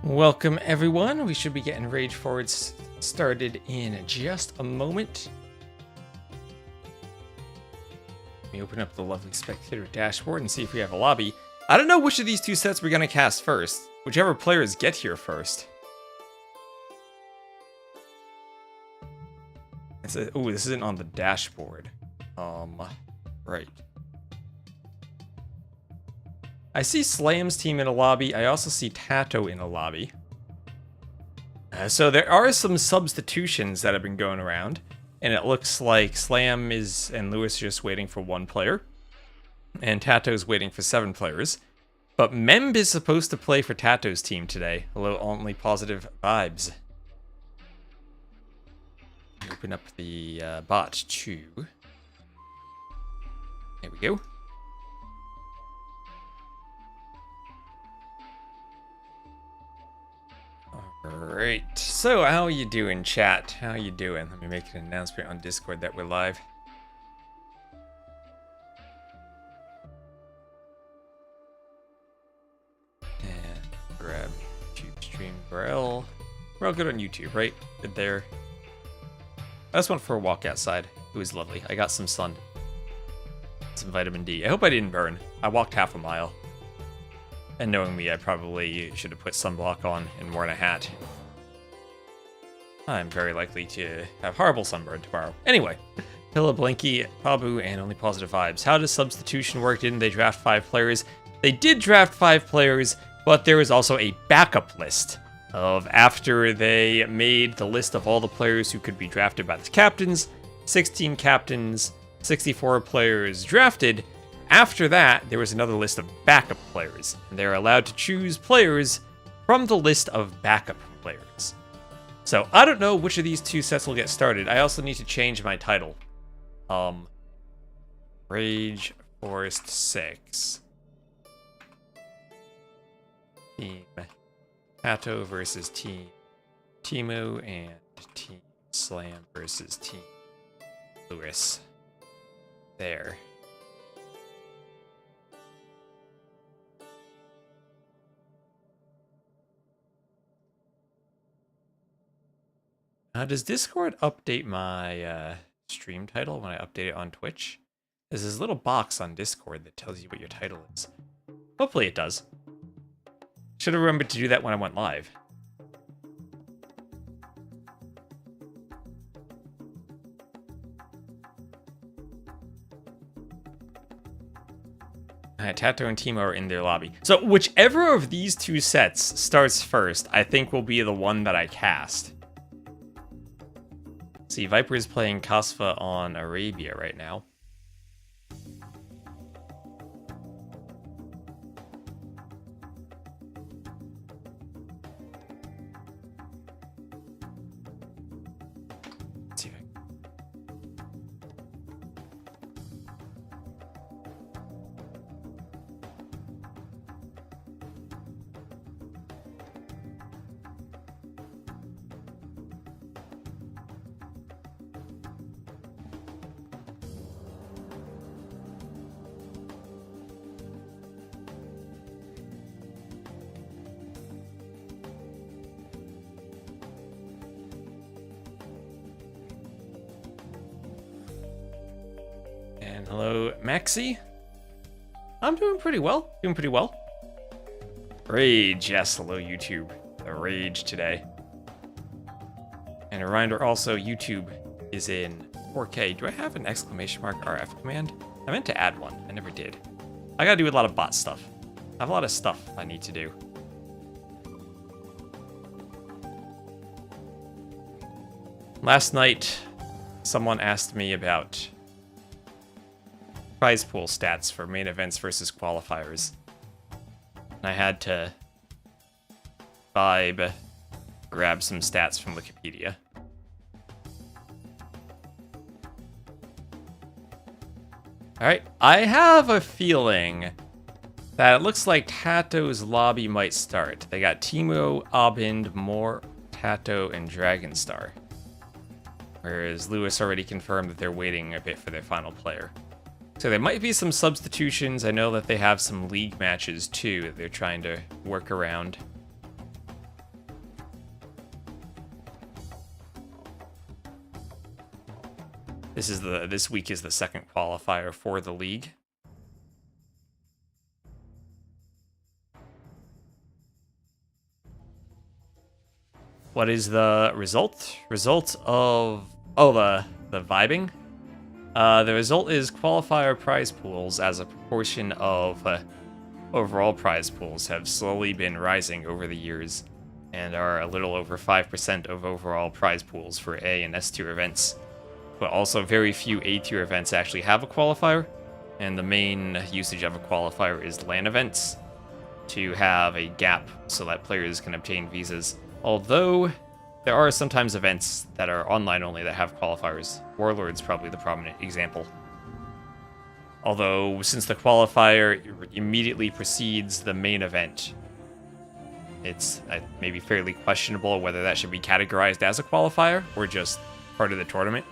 Welcome everyone. We should be getting Rage Forwards started in just a moment. Let me open up the lovely spectator dashboard and see if we have a lobby. I don't know which of these two sets we're going to cast first. Whichever players get here first. Oh, this isn't on the dashboard. Right. I see Slam's team in a lobby. I also see TaToH in a lobby. So there are some substitutions that have been going around. And it looks like Slam and Lewis are just waiting for one player. And TaToH is waiting for 7 players. But Memb is supposed to play for TaToH's team today. Hello, only positive vibes. Open up the bot too. There we go. Alright, so how you doing, chat? How you doing? Let me make an announcement on Discord that we're live. And grab YouTube stream URL. We're all good on YouTube, right? Good there. I just went for a walk outside. It was lovely. I got some sun. Some vitamin D. I hope I didn't burn. I walked half a mile. And knowing me, I probably should have put sunblock on and worn a hat. I'm very likely to have horrible sunburn tomorrow. Anyway, Hilla, Blinky, Pabu, and only positive vibes. How does substitution work? Didn't they draft 5 players? They did draft 5 players, but there was also a backup list of after they made the list of all the players who could be drafted by the captains, 16 captains, 64 players drafted. After that, there was another list of backup players, and they're allowed to choose players from the list of backup players. So, I don't know which of these two sets will get started. I also need to change my title. Rage Forest 6. Team TaToH versus Team TeMo, and Team Slam versus Team Lewis. There. Does Discord update my stream title when I update it on Twitch? There's this little box on Discord that tells you what your title is. Hopefully it does. Should have remembered to do that when I went live. TaToH and TeMo are in their lobby. So whichever of these two sets starts first, I think will be the one that I cast. See, Viper is playing Kasva on Arabia right now. Let's see if And hello, Maxi. I'm doing pretty well. Doing pretty well. Rage, yes, hello YouTube. The Rage today. And a reminder also, YouTube is in 4K. Do I have an exclamation mark RF command? I meant to add one. I never did. I gotta do a lot of bot stuff. I have a lot of stuff I need to do. Last night, someone asked me about prize pool stats for main events versus qualifiers. And I had to grab some stats from Wikipedia. Alright, I have a feeling that it looks like TaToH's lobby might start. They got TeMo, Abind, Moore, TaToH, and Dragonstar. Whereas Lewis already confirmed that they're waiting a bit for their final player. So there might be some substitutions. I know that they have some league matches too that they're trying to work around. This week is the second qualifier for the league. What is the result? Result of the vibing? The result is qualifier prize pools as a proportion of overall prize pools have slowly been rising over the years and are a little over 5% of overall prize pools for A and S tier events. But also very few A tier events actually have a qualifier, and the main usage of a qualifier is LAN events to have a gap so that players can obtain visas. Although there are sometimes events that are online only that have qualifiers. Warlord's probably the prominent example. Although, since the qualifier immediately precedes the main event, it's maybe fairly questionable whether that should be categorized as a qualifier or just part of the tournament.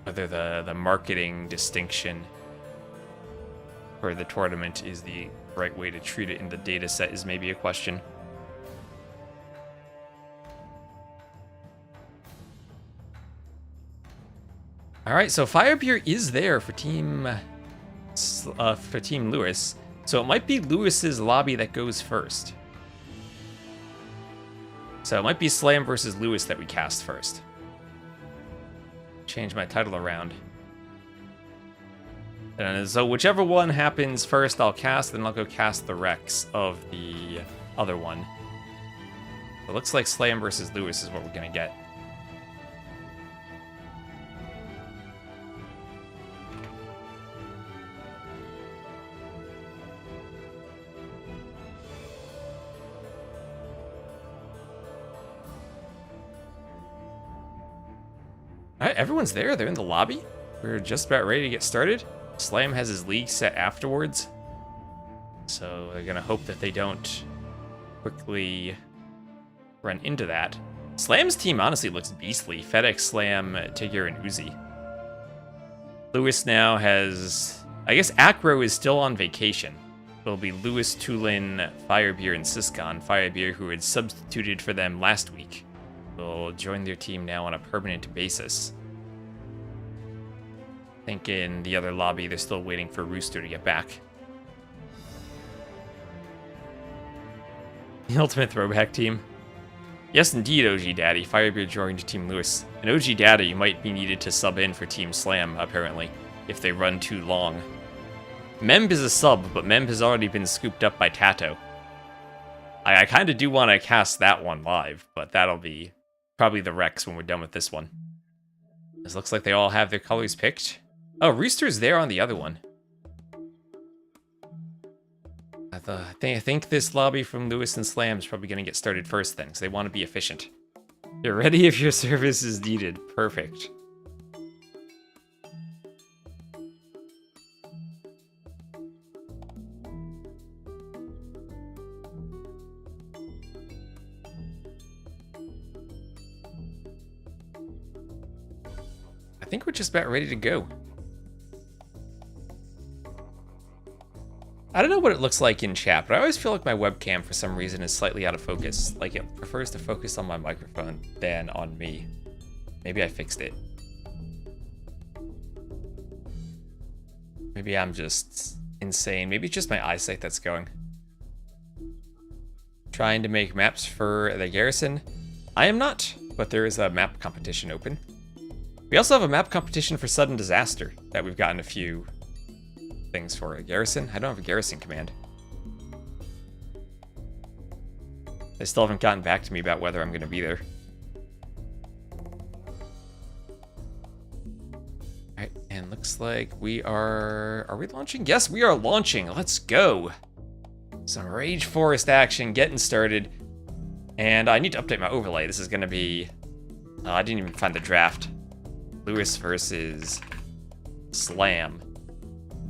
Whether the marketing distinction for the tournament is the right way to treat it in the data set is maybe a question. All right, so Firebeer is there for Team Lewis, so it might be Lewis's lobby that goes first. So it might be Slam versus Lewis that we cast first. Change my title around. And so whichever one happens first, I'll cast, then I'll go cast the Rex of the other one. It looks like Slam versus Lewis is what we're gonna get. Alright, everyone's there. They're in the lobby. We're just about ready to get started. Slam has his league set afterwards, so they're gonna hope that they don't quickly run into that. Slam's team honestly looks beastly. FedEx, Slam, Tigger, and Uzi. Lewis now has... I guess Acro is still on vacation. It'll be Lewis, Tulin, Firebeer, and Siscon. Firebeer, who had substituted for them last week, will join their team now on a permanent basis. I think in the other lobby, they're still waiting for Rooster to get back. The ultimate throwback team. Yes, indeed, OG Daddy. Firebeard joined Team Lewis. And OG Daddy, you might be needed to sub in for Team Slam, apparently, if they run too long. Memb is a sub, but Memb has already been scooped up by TaToH. I kind of do want to cast that one live, but that'll be probably the Rex when we're done with this one. It looks like they all have their colors picked. Oh, Rooster's there on the other one. I think this lobby from Lewis and Slam is probably going to get started first then, because they want to be efficient. You're ready if your service is needed. Perfect. I think we're just about ready to go. I don't know what it looks like in chat, but I always feel like my webcam for some reason is slightly out of focus. Like it prefers to focus on my microphone than on me. Maybe I fixed it. Maybe I'm just insane. Maybe it's just my eyesight that's going. Trying to make maps for the garrison. I am not, but there is a map competition open. We also have a map competition for sudden disaster that we've gotten a few things for. A garrison? I don't have a garrison command. They still haven't gotten back to me about whether I'm going to be there. Alright, and looks like we are... Are we launching? Yes, we are launching. Let's go. Some Rage Forest action getting started. And I need to update my overlay. This is going to be... I didn't even find the draft. Lewis versus Slam.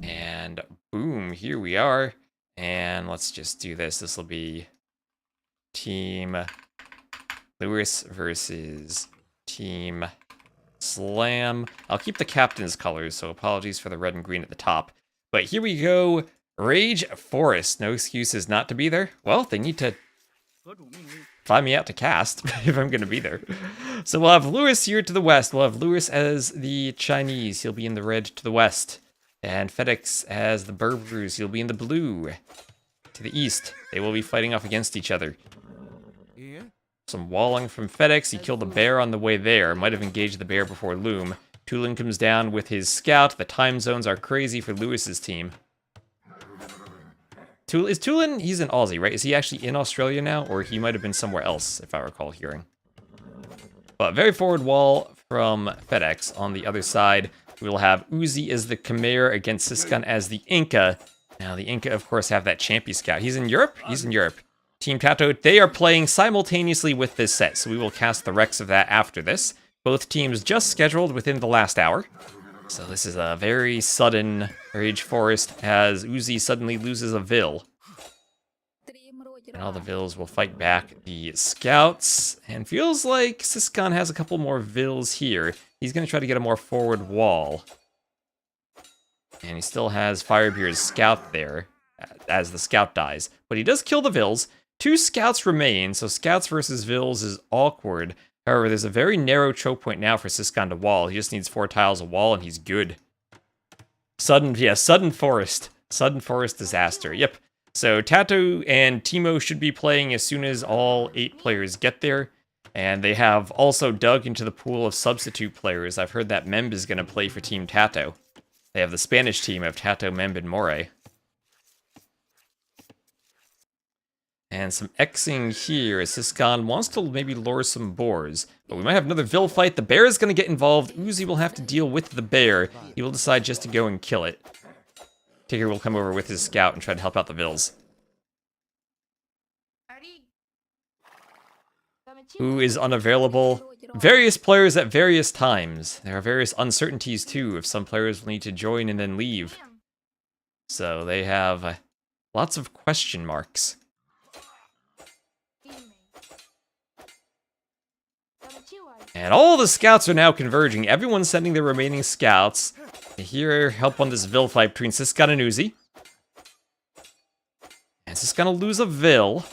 And boom, here we are. And let's just do this. This will be Team Lewis versus Team Slam. I'll keep the captain's colors, so apologies for the red and green at the top. But here we go. Rage Forest. No excuses not to be there. Well, they need to find me out to cast if I'm going to be there. So we'll have Lewis here to the west. We'll have Lewis as the Chinese. He'll be in the red to the west. And FedEx as the Berbers. He'll be in the blue to the east. They will be fighting off against each other. Some walling from FedEx. He killed the bear on the way there. Might have engaged the bear before Loom. Tulin comes down with his scout. The time zones are crazy for Lewis's team. Is Tulin, he's an Aussie, right? Is he actually in Australia now? Or he might have been somewhere else, if I recall hearing. But very forward wall from FedEx. On the other side, we'll have Uzi as the Khmer against Siskan as the Inca. Now, the Inca, of course, have that Champy Scout. He's in Europe? He's in Europe. Team TaToH, they are playing simultaneously with this set, so we will cast the Rex of that after this. Both teams just scheduled within the last hour. So this is a very sudden Rage Forest as Uzi suddenly loses a Vil. And all the Vils will fight back the Scouts. And feels like Siskan has a couple more Vils here. He's going to try to get a more forward wall. And he still has Firebeard's Scout there as the Scout dies. But he does kill the Vils. 2 Scouts remain, so Scouts versus Vils is awkward. However, there's a very narrow choke point now for Siskan to wall. He just needs 4 tiles of wall and he's good. Sudden forest. Sudden forest disaster. Yep. So TaToH and TeMo should be playing as soon as all 8 players get there. And they have also dug into the pool of substitute players. I've heard that Memb is going to play for Team TaToH. They have the Spanish team of TaToH, Memb, and Moray. And some Xing here as Siskan wants to maybe lure some boars. But we might have another Vil fight. The bear is going to get involved. Uzi will have to deal with the bear. He will decide just to go and kill it. Tigger will come over with his scout and try to help out the Vils. Who is unavailable? Various players at various times. There are various uncertainties too, if some players will need to join and then leave. So they have lots of question marks. And all the scouts are now converging. Everyone's sending their remaining scouts. Here, help on this Vil fight between Siskan and Uzi. And Siskan will lose a Vil.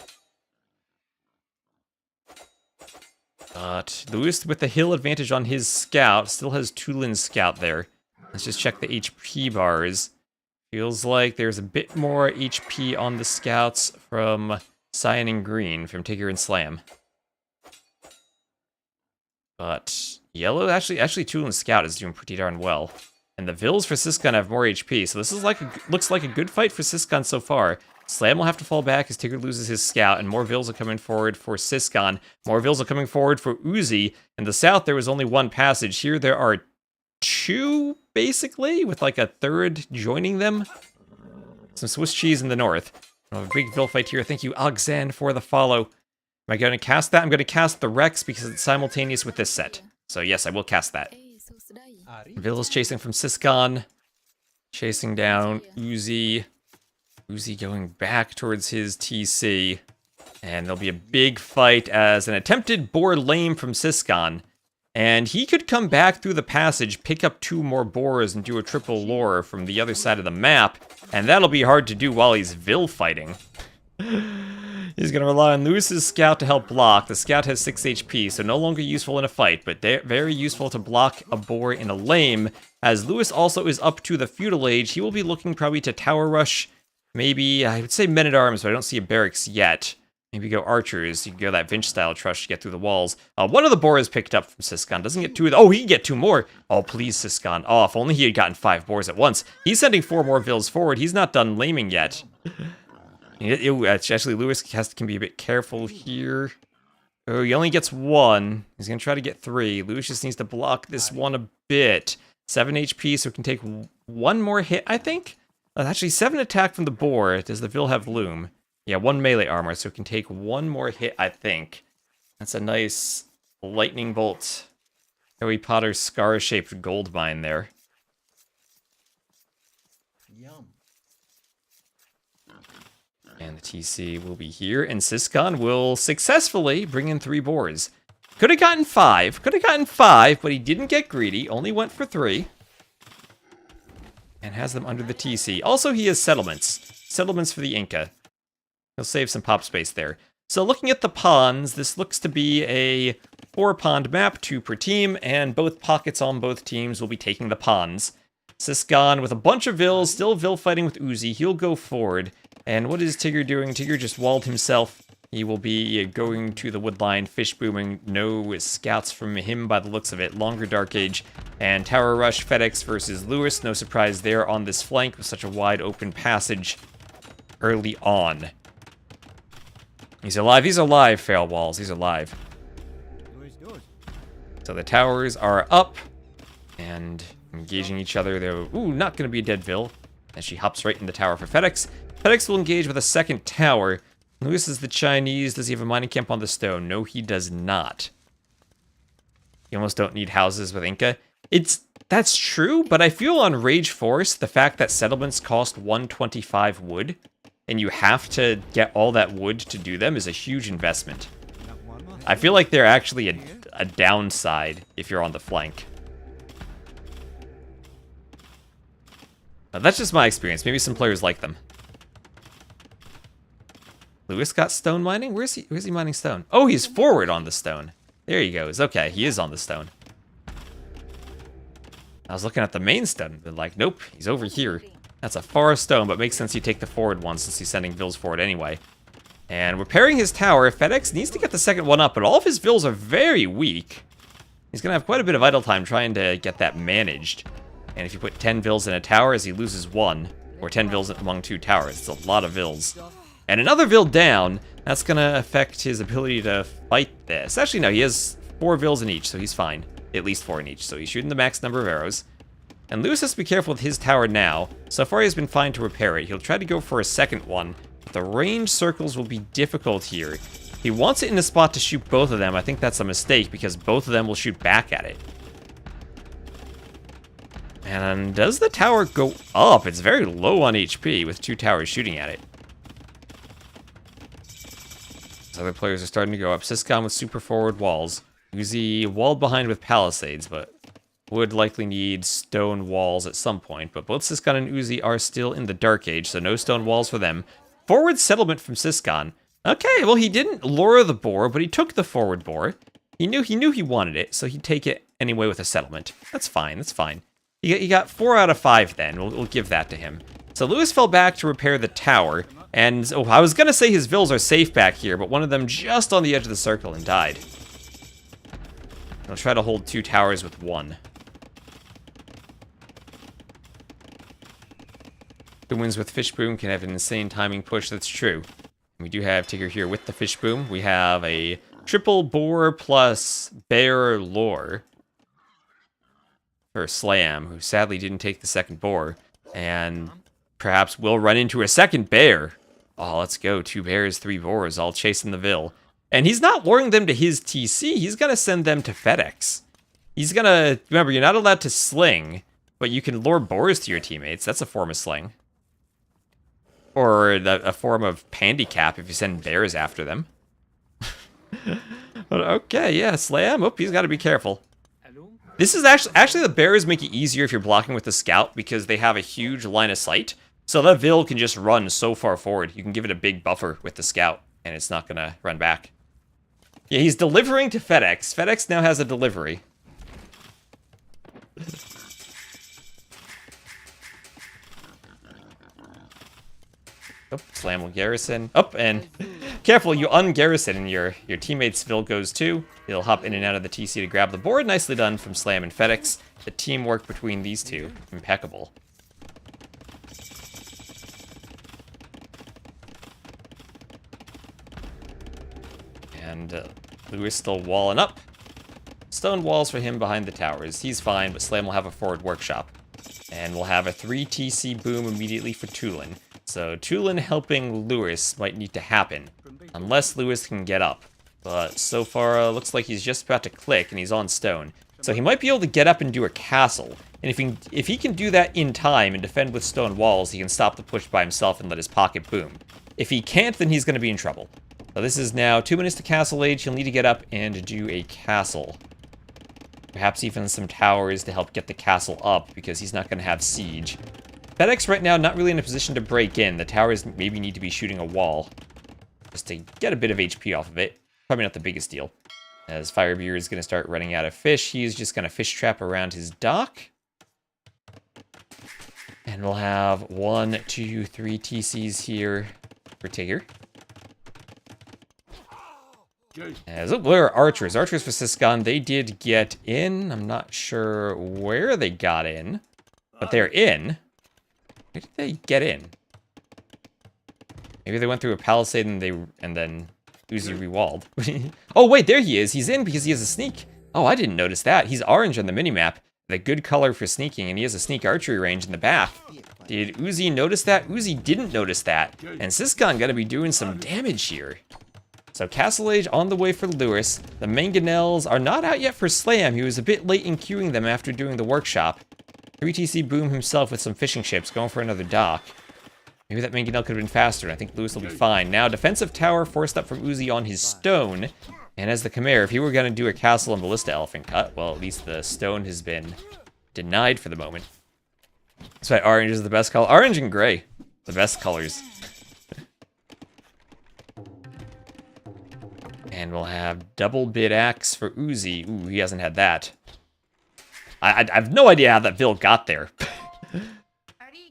But Lewis with the hill advantage on his scout. Still has Tulin's scout there. Let's just check the HP bars. Feels like there's a bit more HP on the scouts from Cyan and Green, from Tigger and Slam. But yellow, actually Tulin's scout is doing pretty darn well. And the Vils for Siskan have more HP, so this is looks like a good fight for Siskan so far. Slam will have to fall back as Tigger loses his scout, and more Vils are coming forward for Siskan. More Vils are coming forward for Uzi. In the south, there was only 1 passage. Here, there are 2, basically, with like a 3rd joining them. Some Swiss cheese in the north. A big Vil fight here. Thank you, Ogzen, for the follow. Am I going to cast that? I'm going to cast the Rex because it's simultaneous with this set. So yes, I will cast that. Vil is chasing from Siskan. Chasing down Uzi. Uzi going back towards his TC. And there'll be a big fight as an attempted boar lame from Siskan. And he could come back through the passage, pick up 2 more boars, and do a triple lure from the other side of the map. And that'll be hard to do while he's Vil fighting. He's going to rely on Lewis's scout to help block. The scout has 6 HP, so no longer useful in a fight, but very useful to block a boar in a lame. As Lewis also is up to the feudal age, he will be looking probably to tower rush. Maybe, I would say men-at-arms, but I don't see a barracks yet. Maybe go archers. You can go that Vinch-style trush to get through the walls. One of the boars picked up from Siskan. Doesn't get 2 of them. Oh, he can get 2 more. Oh, please, Siskan. Oh, if only he had gotten 5 boars at once. He's sending 4 more Vils forward. He's not done laming yet. Actually, Lewis can be a bit careful here. Oh, he only gets 1. He's going to try to get 3. Lewis just needs to block this one a bit. 7 HP, so it can take 1 more hit, I think? Actually, 7 attack from the boar. Does the Vil have Loom? Yeah, 1 melee armor, so it can take 1 more hit, I think. That's a nice lightning bolt. Harry Potter scar-shaped gold mine there. And the TC will be here, and Siskan will successfully bring in 3 boars. Could have gotten 5, but he didn't get greedy, only went for 3. And has them under the TC. Also, he has settlements. Settlements for the Inca. He'll save some pop space there. So looking at the pawns, this looks to be a 4-pawn map, 2 per team, and both pockets on both teams will be taking the pawns. Siscon with a bunch of vills, still vill fighting with Uzi. He'll go forward. And what is Tigger doing? Tigger just walled himself. He will be going to the woodline, fish booming. No scouts from him by the looks of it. Longer Dark Age and Tower Rush. FedEx versus Lewis. No surprise there on this flank with such a wide open passage early on. He's alive. These are live, fail walls. These are live. So the towers are up and engaging each other. They're, ooh, not going to be a dead vill. And she hops right in the tower for FedEx. FedEx will engage with a second tower. Lewis is the Chinese. Does he have a mining camp on the stone? No, he does not. You almost don't need houses with Inca. That's true, but I feel on Rage Force, the fact that settlements cost 125 wood, and you have to get all that wood to do them is a huge investment. I feel like they're actually a downside if you're on the flank. But that's just my experience. Maybe some players like them. Lewis got stone mining? Where's he mining stone? Oh, he's forward on the stone. There he goes. Okay, he is on the stone. I was looking at the main stone, but like, nope, he's over here. That's a far stone, but makes sense you take the forward one since he's sending vills forward anyway. And repairing his tower, FedEx needs to get the second one up, but all of his vills are very weak. He's going to have quite a bit of idle time trying to get that managed. And if you put 10 vills in a tower as he loses one, or 10 vills among 2 towers, it's a lot of vills. And another vill down, that's going to affect his ability to fight this. Actually, no, he has 4 vills in each, so he's fine. At least 4 in each, so he's shooting the max number of arrows. And Lewis has to be careful with his tower now. So far, he's been fine to repair it. He'll try to go for a second one, but the range circles will be difficult here. He wants it in a spot to shoot both of them. I think that's a mistake, because both of them will shoot back at it. And does the tower go up? It's very low on HP with 2 towers shooting at it. Other players are starting to go up. Siscon with super forward walls. Uzi walled behind with palisades, but would likely need stone walls at some point. But both Siscon and Uzi are still in the Dark Age, so no stone walls for them. Forward settlement from Siscon. Okay, well, he didn't lure the boar, but he took the forward boar. He knew he wanted it, so he'd take it anyway with a settlement. That's fine, that's fine. He got 4 out of 5 then. We'll give that to him. So Lewis fell back to repair the tower. And, oh, I was going to say his vills are safe back here, but one of them just on the edge of the circle and died. He'll try to hold 2 towers with 1. Who wins with fish boom can have an insane timing push, that's true. We do have Tigger here with the fish boom. We have a triple boar plus bear lore for Slam, who sadly didn't take the second boar. And perhaps we'll run into a second bear. Oh, let's go. 2 bears, 3 boars, all chasing the vill. And he's not luring them to his TC. He's going to send them to FedEx. He's going to... Remember, you're not allowed to sling, but you can lure boars to your teammates. That's a form of sling. Or a form of handicap if you send bears after them. But okay, yeah, Slam. Oh, he's got to be careful. This is actually the bears make it easier if you're blocking with the scout because they have a huge line of sight. So that vill can just run so far forward. You can give it a big buffer with the scout, and it's not going to run back. Yeah, he's delivering to FedEx. FedEx now has a delivery. Oh, Slam will garrison. Oh, and careful, you ungarrison, and your teammate's vill goes too. He'll hop in and out of the TC to grab the board. Nicely done from Slam and FedEx. The teamwork between these two, impeccable. And Lewis still walling up. Stone walls for him behind the towers. He's fine, but Slam will have a forward workshop. And we'll have a 3 TC boom immediately for Tulin. So Tulin helping Lewis might need to happen, unless Lewis can get up. But so far, looks like he's just about to click, and he's on stone. So he might be able to get up and do a castle. And if he can do that in time and defend with stone walls, he can stop the push by himself and let his pocket boom. If he can't, then he's going to be in trouble. So this is now 2 minutes to castle age. He'll need to get up and do a castle. Perhaps even some towers to help get the castle up, because he's not going to have siege. FedEx right now not really in a position to break in. The towers maybe need to be shooting a wall. just to get a bit of HP off of it. Probably not the biggest deal. As Firebeard is going to start running out of fish, he's just going to fish trap around his dock. And we'll have 1, 2, 3 TCs here for Tigger. As there are archers. Archers for Siscon, they did get in. I'm not sure where they got in, but they're in. Where did they get in? Maybe they went through a palisade and then Uzi rewalled. Oh wait, there he is. He's in because he has a sneak. Oh, I didn't notice that. He's orange on the minimap. The good color for sneaking, and he has a sneak archery range in the back. Did Uzi notice that? Uzi didn't notice that. And Siscon gotta be doing some damage here. So Castle Age on the way for Lewis. The Mangonels are not out yet for Slam. He was a bit late in queuing them after doing the workshop. 3TC Boom himself with some fishing ships going for another dock. Maybe that Mangonel could have been faster, and I think Lewis will be fine. Now, defensive tower forced up from Uzi on his stone. And as the Khmer, if he were going to do a castle and ballista elephant cut, well, at least the stone has been denied for the moment. That's why orange is the best color. Orange and gray, the best colors. And we'll have double bid axe for Uzi. Ooh, he hasn't had that. I have no idea how that Vil got there.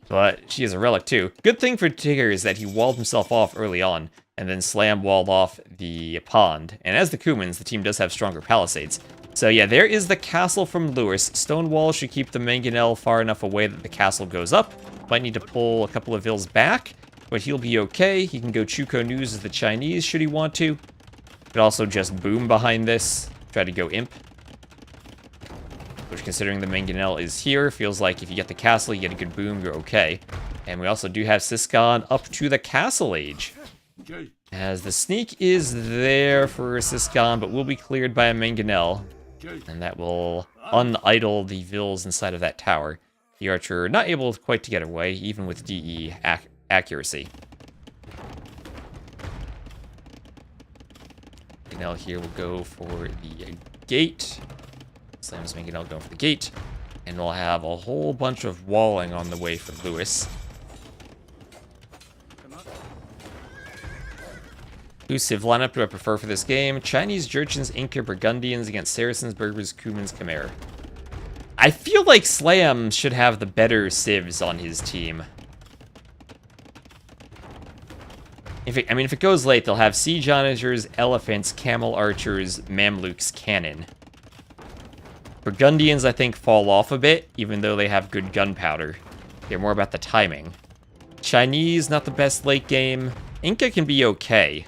But she is a relic too. Good thing for Tigger is that he walled himself off early on, and then Slam walled off the pond. And as the Kumans, the team does have stronger palisades. So yeah, there is the castle from Lewis. Stone wall should keep the Mangonel far enough away that the castle goes up. Might need to pull a couple of Vils back, but he'll be okay. He can go Chuko News as the Chinese should he want to. Could also just boom behind this. Try to go imp. Which, considering the Mangonel is here, feels like if you get the castle, you get a good boom, you're okay. And we also do have Siscon up to the Castle Age. As the sneak is there for Siscon, but will be cleared by a Mangonel. And that will unidle the Vils inside of that tower. The archer not able quite to get away, even with DE accuracy. Mangonel here will go for the gate. Slam's Mangonel going for the gate. And we'll have a whole bunch of walling on the way for Lewis. Whose Civ lineup do I prefer for this game? Chinese, Jurchens, Inca, Burgundians against Saracens, Berbers, Cumans, Khmer. I feel like Slam should have the better civs on his team. If it goes late, they'll have Siege Onagers, Elephants, Camel Archers, Mamluks, Cannon. Burgundians, I think, fall off a bit, even though they have good gunpowder. They're more about the timing. Chinese, not the best late game. Inca can be okay.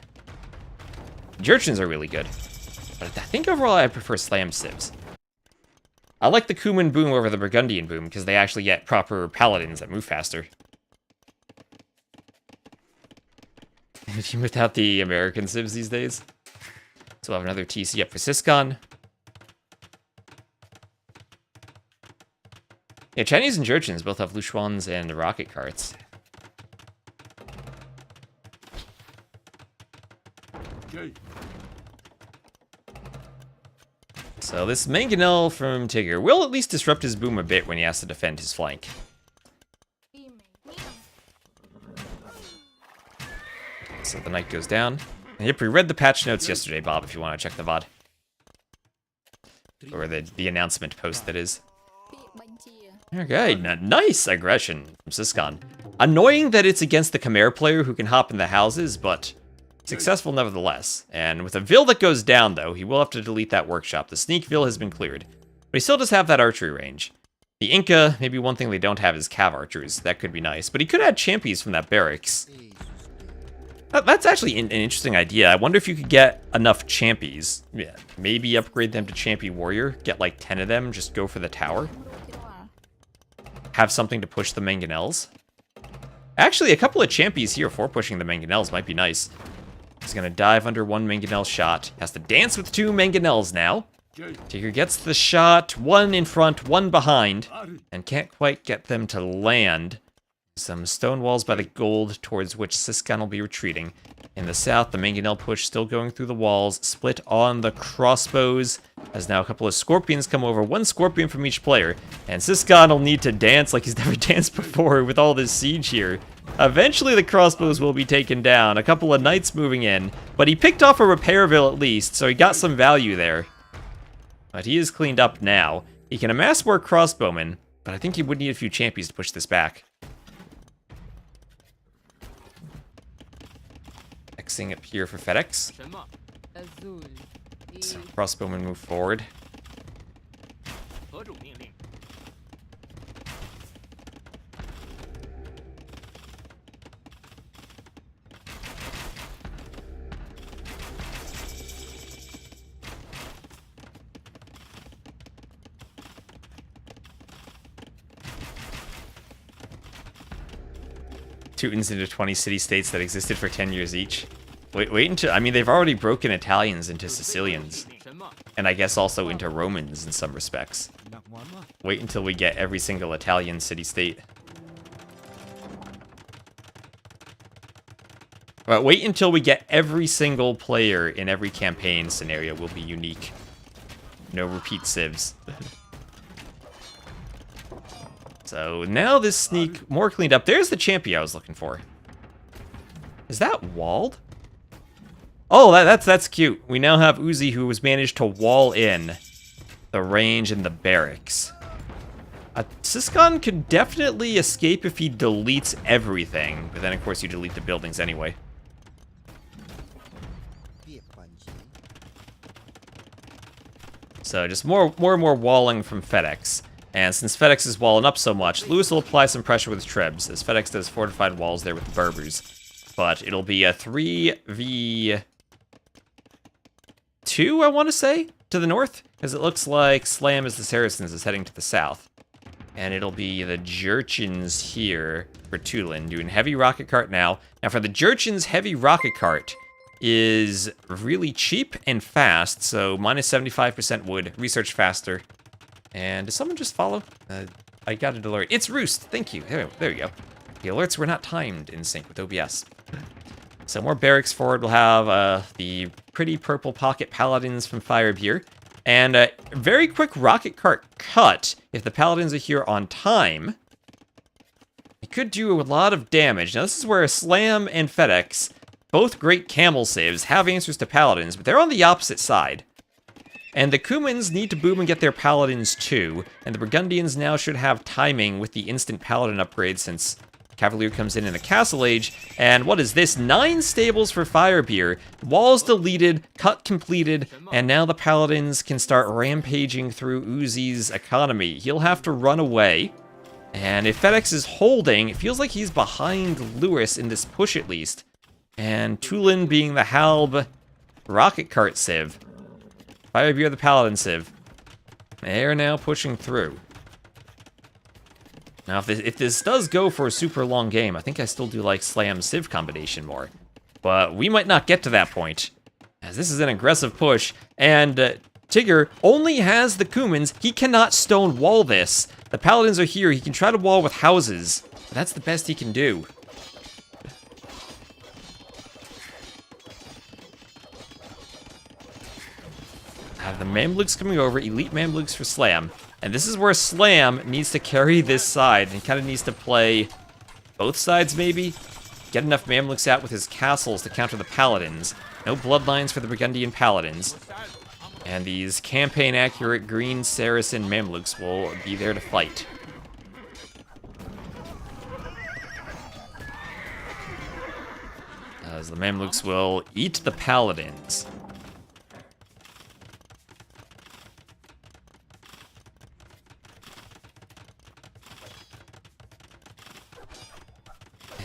Jurchens are really good. But I think overall I prefer Slam civs. I like the Kuman boom over the Burgundian boom, because they actually get proper paladins that move faster. Even without the American civs these days. So we'll have another TC up for Siscon. Yeah, Chinese and Jurchens both have Lushuans and rocket carts. Okay. So this Mangonel from Tigger will at least disrupt his boom a bit when he has to defend his flank. So the knight goes down. Yep, we read the patch notes yesterday, Bob, if you want to check the VOD. Or the announcement post, that is. Okay, nice aggression from Siscon. Annoying that it's against the Khmer player who can hop in the houses, but successful nevertheless. And with a Vil that goes down, though, he will have to delete that workshop. The sneak Vil has been cleared. But he still does have that archery range. The Inca, maybe one thing they don't have is cav archers. That could be nice. But he could add champions from that barracks. That's actually an interesting idea. I wonder if you could get enough champions. Yeah, maybe upgrade them to Champy Warrior. Get like 10 of them, just go for the tower. Have something to push the Mangonels. Actually, a couple of champions here for pushing the Mangonels might be nice. He's gonna dive under one Mangonel shot. Has to dance with two Mangonels now. Tigger gets the shot, one in front, one behind, and can't quite get them to land. Some stone walls by the gold towards which Siscon will be retreating. In the south, the Mangonel push still going through the walls, split on the crossbows, as now a couple of scorpions come over, one scorpion from each player, and Siscon will need to dance like he's never danced before with all this siege here. Eventually the crossbows will be taken down. A couple of knights moving in. But he picked off a repairville at least, so he got some value there. But he is cleaned up now. He can amass more crossbowmen, but I think he would need a few champions to push this back. Xing up here for FedEx. So crossbowmen move forward. Teutons into 20 city-states that existed for 10 years each. Wait until... I mean, they've already broken Italians into Sicilians. And I guess also into Romans in some respects. Wait until we get every single Italian city-state. Well, wait until we get every single player in every campaign scenario will be unique. No repeat civs. So now this sneak more cleaned up. There's the champion I was looking for. Is that walled? Oh, that's cute. We now have Uzi who has managed to wall in the range and the barracks. Siscon could definitely escape if he deletes everything, but then of course you delete the buildings anyway. So just more and more walling from FedEx. And since FedEx is walling up so much, Lewis will apply some pressure with his Trebs, as FedEx does fortified walls there with the Berbers. But it'll be a 3v2, I want to say, to the north, because it looks like Slam as the Saracens is heading to the south. And it'll be the Jurchens here for Tulin, doing heavy rocket cart now. Now for the Jurchens, heavy rocket cart is really cheap and fast, so minus 75% wood, research faster. And does someone just follow? I got an alert. It's Roost, thank you. There we go. The alerts were not timed in sync with OBS. So more barracks forward. We'll have the pretty purple pocket paladins from Firebeer. And a very quick rocket cart cut. If the paladins are here on time, it could do a lot of damage. Now this is where Slam and FedEx, both great camel saves, have answers to paladins, but they're on the opposite side. And the Cumans need to boom and get their paladins too, and the Burgundians now should have timing with the instant paladin upgrade since Cavalier comes in the Castle Age. And what is this? 9 stables for Firebeer, walls deleted, cut completed, and now the paladins can start rampaging through Uzi's economy. He'll have to run away, and if FedEx is holding, it feels like he's behind Lewis in this push at least. And Tulin being the Halb rocket cart civ. Firebeer the Paladin civ. They're now pushing through. Now, if this does go for a super long game, I think I still do like Slam civ combination more. But we might not get to that point, as this is an aggressive push, and Tigger only has the Cumans. He cannot stone wall this. The Paladins are here. He can try to wall with houses, but that's the best he can do. The Mamluks coming over, elite Mamluks for Slam. And this is where Slam needs to carry this side, and kind of needs to play both sides maybe? Get enough Mamluks out with his castles to counter the Paladins. No bloodlines for the Burgundian Paladins. And these campaign-accurate green Saracen Mamluks will be there to fight. As the Mamluks will eat the Paladins.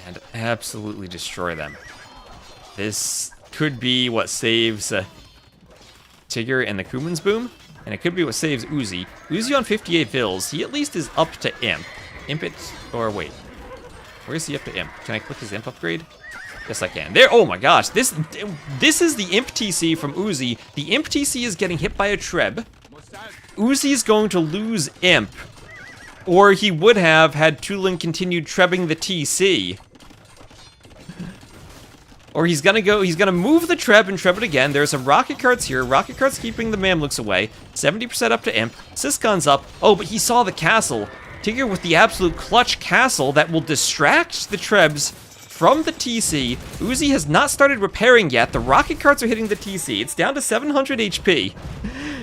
And absolutely destroy them. This could be what saves Tigger and the Cuman's boom, and it could be what saves Uzi. Uzi on 58 vills, he at least is up to Imp. Imp it, or wait, where is he up to Imp? Can I click his Imp upgrade? Yes, I can. There, oh my gosh, this is the Imp TC from Uzi. The Imp TC is getting hit by a Treb. Uzi is going to lose Imp, or he would have had Tulin continued trebbing the TC. Or he's gonna move the Treb and Treb it again. There's some rocket carts here. Rocket carts keeping the Mamluks away. 70% up to Imp. Siscon's up. Oh, but he saw the castle. Tigger with the absolute clutch castle that will distract the Trebs from the TC. Uzi has not started repairing yet. The rocket carts are hitting the TC. It's down to 700 HP.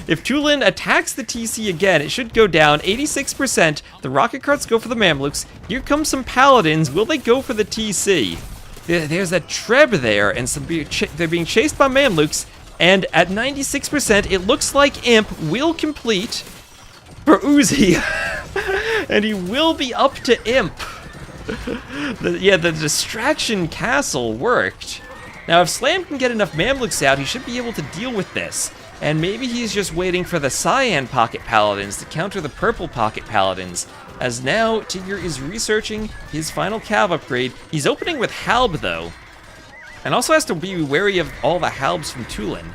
If Tulin attacks the TC again, it should go down 86%. The rocket carts go for the Mamluks. Here come some paladins. Will they go for the TC? There's a Treb there, and they're being chased by Mamluks. And at 96%, it looks like Imp will complete for Uzi. And he will be up to Imp. The distraction castle worked. Now, if Slam can get enough Mamluks out, he should be able to deal with this. And maybe he's just waiting for the Cyan Pocket Paladins to counter the Purple Pocket Paladins. As now, Tigger is researching his final Cav upgrade. He's opening with Halb, though. And also has to be wary of all the Halbs from Tulin.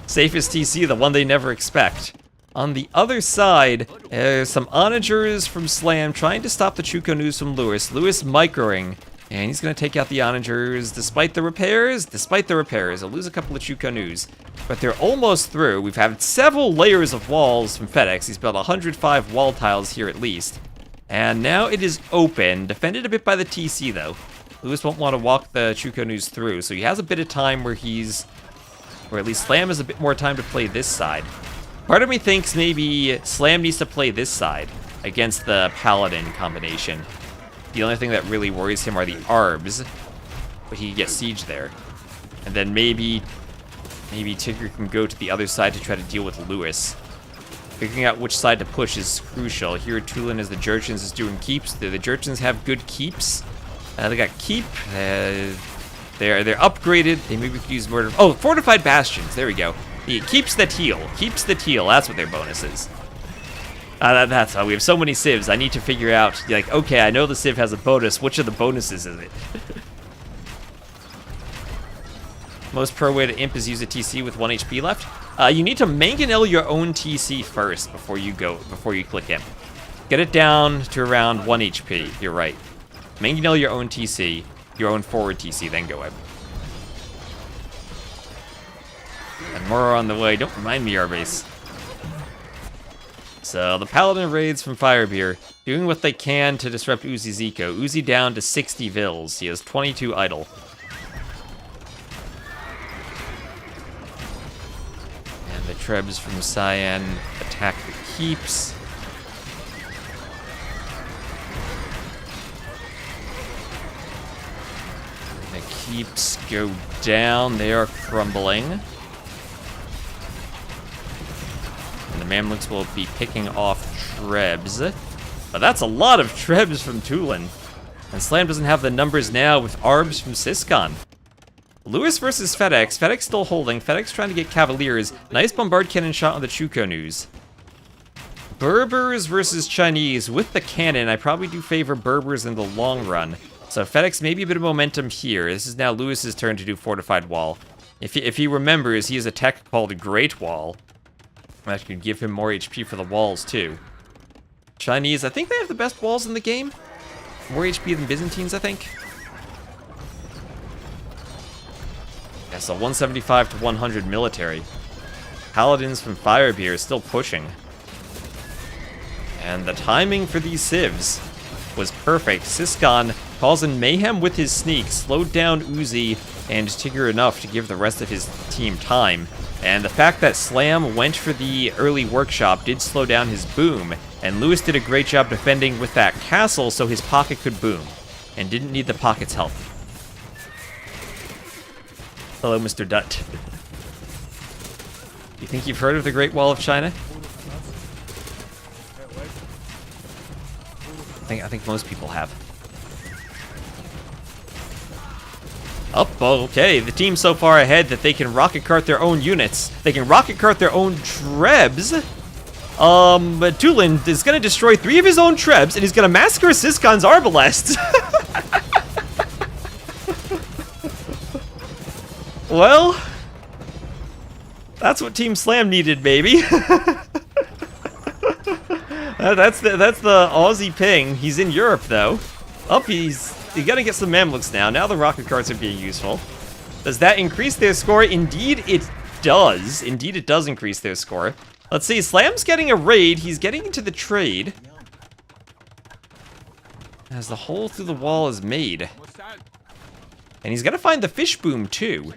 Safest TC, the one they never expect. On the other side, some Onagers from Slam trying to stop the Chuko News from Lewis. Lewis microing. And he's going to take out the Onagers despite the repairs. He'll lose a couple of Chuko News. But they're almost through. We've had several layers of walls from FedEx. He's built 105 wall tiles here at least. And now it is open. Defended a bit by the TC, though. Lewis won't want to walk the Chuko News through. So he has a bit of time where or at least Slam has a bit more time to play this side. Part of me thinks maybe Slam needs to play this side against the Paladin combination. The only thing that really worries him are the Arbs, but he can get siege there. And then maybe Tigger can go to the other side to try to deal with Lewis. Figuring out which side to push is crucial. Here Tulin as the Jurchens is doing keeps. The Jurchens have good keeps. They got keep. They're upgraded. They maybe could use murder. Oh, fortified bastions. There we go. It keeps the teal. Keeps the teal. That's what their bonus is. That's how we have so many civs. I need to figure out, like, okay, I know the civ has a bonus. Which of the bonuses is it? Most pro way to imp is use a TC with 1 HP left. You need to mangonel your own TC first before you click imp. Get it down to around 1 HP. You're right. Mangonel your own TC, your own forward TC, then go imp. And more on the way. Don't remind me, our base. So, the Paladin raids from Firebeer, doing what they can to disrupt Uzi Zico. Uzi down to 60 Vils. He has 22 idle. And the Trebs from Cyan attack the keeps. And the keeps go down. They are crumbling. The Mamluks will be picking off Trebs. But that's a lot of Trebs from Tulin. And Slam doesn't have the numbers now with Arbs from Siscon. Lewis versus FedEx. FedEx still holding. FedEx trying to get Cavaliers. Nice bombard cannon shot on the Chuko News. Berbers versus Chinese. With the cannon, I probably do favor Berbers in the long run. So FedEx maybe a bit of momentum here. This is now Lewis's turn to do fortified wall. If he remembers, he has a tech called Great Wall. That could give him more HP for the walls, too. Chinese, I think they have the best walls in the game. More HP than Byzantines, I think. Yeah, so 175 to 100 military. Paladins from Firebeer still pushing. And the timing for these civs was perfect. Siscon calls in mayhem with his sneak, slowed down Uzi and Tigger enough to give the rest of his team time. And the fact that Slam went for the early workshop did slow down his boom, and Lewis did a great job defending with that castle so his pocket could boom, and didn't need the pocket's help. Hello, Mr. Dutt. You think you've heard of the Great Wall of China? I think most people have. Oh, okay. The team's so far ahead that they can rocket cart their own units. They can rocket cart their own Trebs. But Tulin is going to destroy 3 of his own Trebs, and he's going to massacre Siscon's Arbalests. Well, that's what Team Slam needed, baby. That's the Aussie ping. He's in Europe, though. You gotta get some Mamluks now. Now the rocket carts are being useful. Does that increase their score? Indeed it does. Indeed it does increase their score. Let's see, Slam's getting a raid. He's getting into the trade. As the hole through the wall is made. And he's got to find the fish boom, too.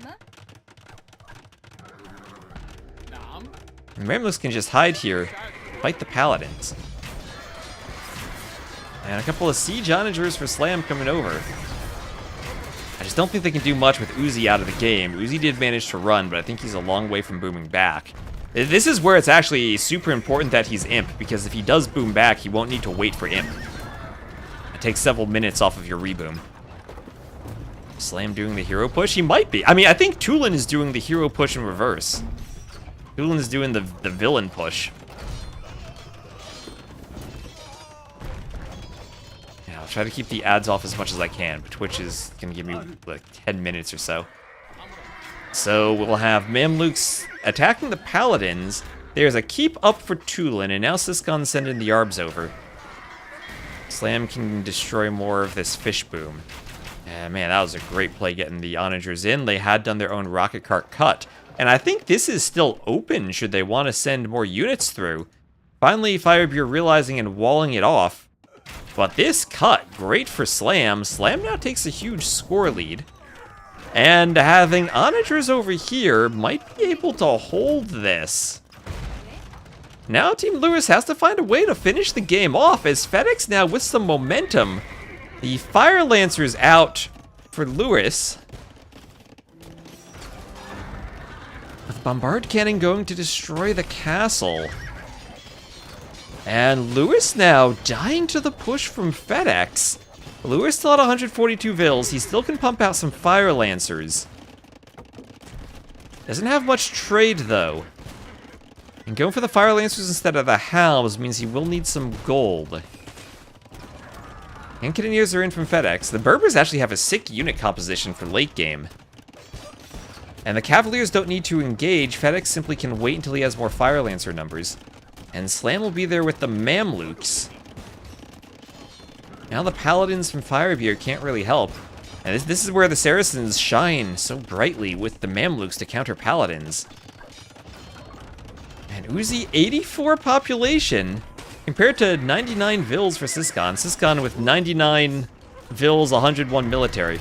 And Mamluks can just hide here, fight the paladins. And a couple of siege onagers for Slam coming over. I just don't think they can do much with Uzi out of the game. Uzi did manage to run, but I think he's a long way from booming back. This is where it's actually super important that he's Imp, because if he does boom back, he won't need to wait for Imp. It takes several minutes off of your reboom. Slam doing the hero push? He might be. I mean, I think Tulin is doing the hero push in reverse. Tulin is doing the villain push. Yeah, I'll try to keep the ads off as much as I can, but Twitch is going to give me like 10 minutes or so. So we'll have Mamluks attacking the paladins. There's a keep up for Tulin, and now Siskon's sending the Arbs over. Slam can destroy more of this fish boom. And man, that was a great play getting the onagers in. They had done their own rocket cart cut. And I think this is still open should they want to send more units through. Finally, Firebeard realizing and walling it off. But this cut, great for Slam. Slam now takes a huge score lead. And having onagers over here might be able to hold this. Now Team Lewis has to find a way to finish the game off as FedEx now with some momentum. The Fire Lancer's out for Lewis. With Bombard Cannon going to destroy the castle. And Lewis now dying to the push from FedEx. Lewis still at 142 Vils. He still can pump out some Fire Lancers. Doesn't have much trade, though. And going for the Fire Lancers instead of the Halves means he will need some gold. And Cannoneers are in from FedEx. The Berbers actually have a sick unit composition for late game. And the Cavaliers don't need to engage. FedEx simply can wait until he has more Fire Lancer numbers. And Slam will be there with the Mamluks. Now the Paladins from Firebeard can't really help. And this is where the Saracens shine so brightly with the Mamluks to counter Paladins. And Uzi, 84 population, compared to 99 Vils for Siskon. Siskon with 99 Vils, 101 military.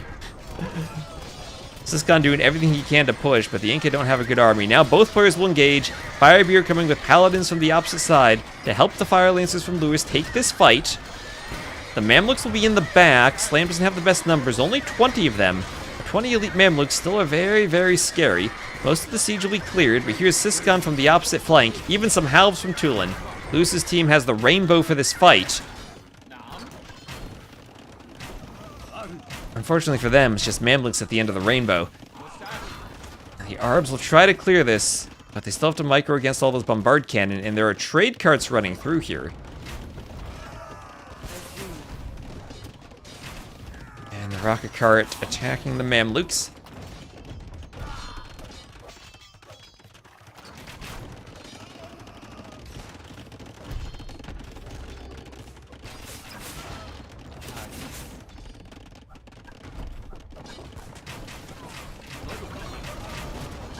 Siskon doing everything he can to push, but the Inca don't have a good army. Now both players will engage. Firebeard coming with Paladins from the opposite side to help the Fire Lancers from Lewis take this fight. The Mamluks will be in the back. Slam doesn't have the best numbers, only 20 of them. 20 elite Mamluks still are very, very scary. Most of the siege will be cleared, but here's Siskon from the opposite flank, even some halves from Tulin. Lewis's team has the rainbow for this fight. Unfortunately for them, it's just Mamluks at the end of the rainbow. The Arbs will try to clear this, but they still have to micro against all those bombard cannon, and there are trade carts running through here. And the rocket cart attacking the Mamluks.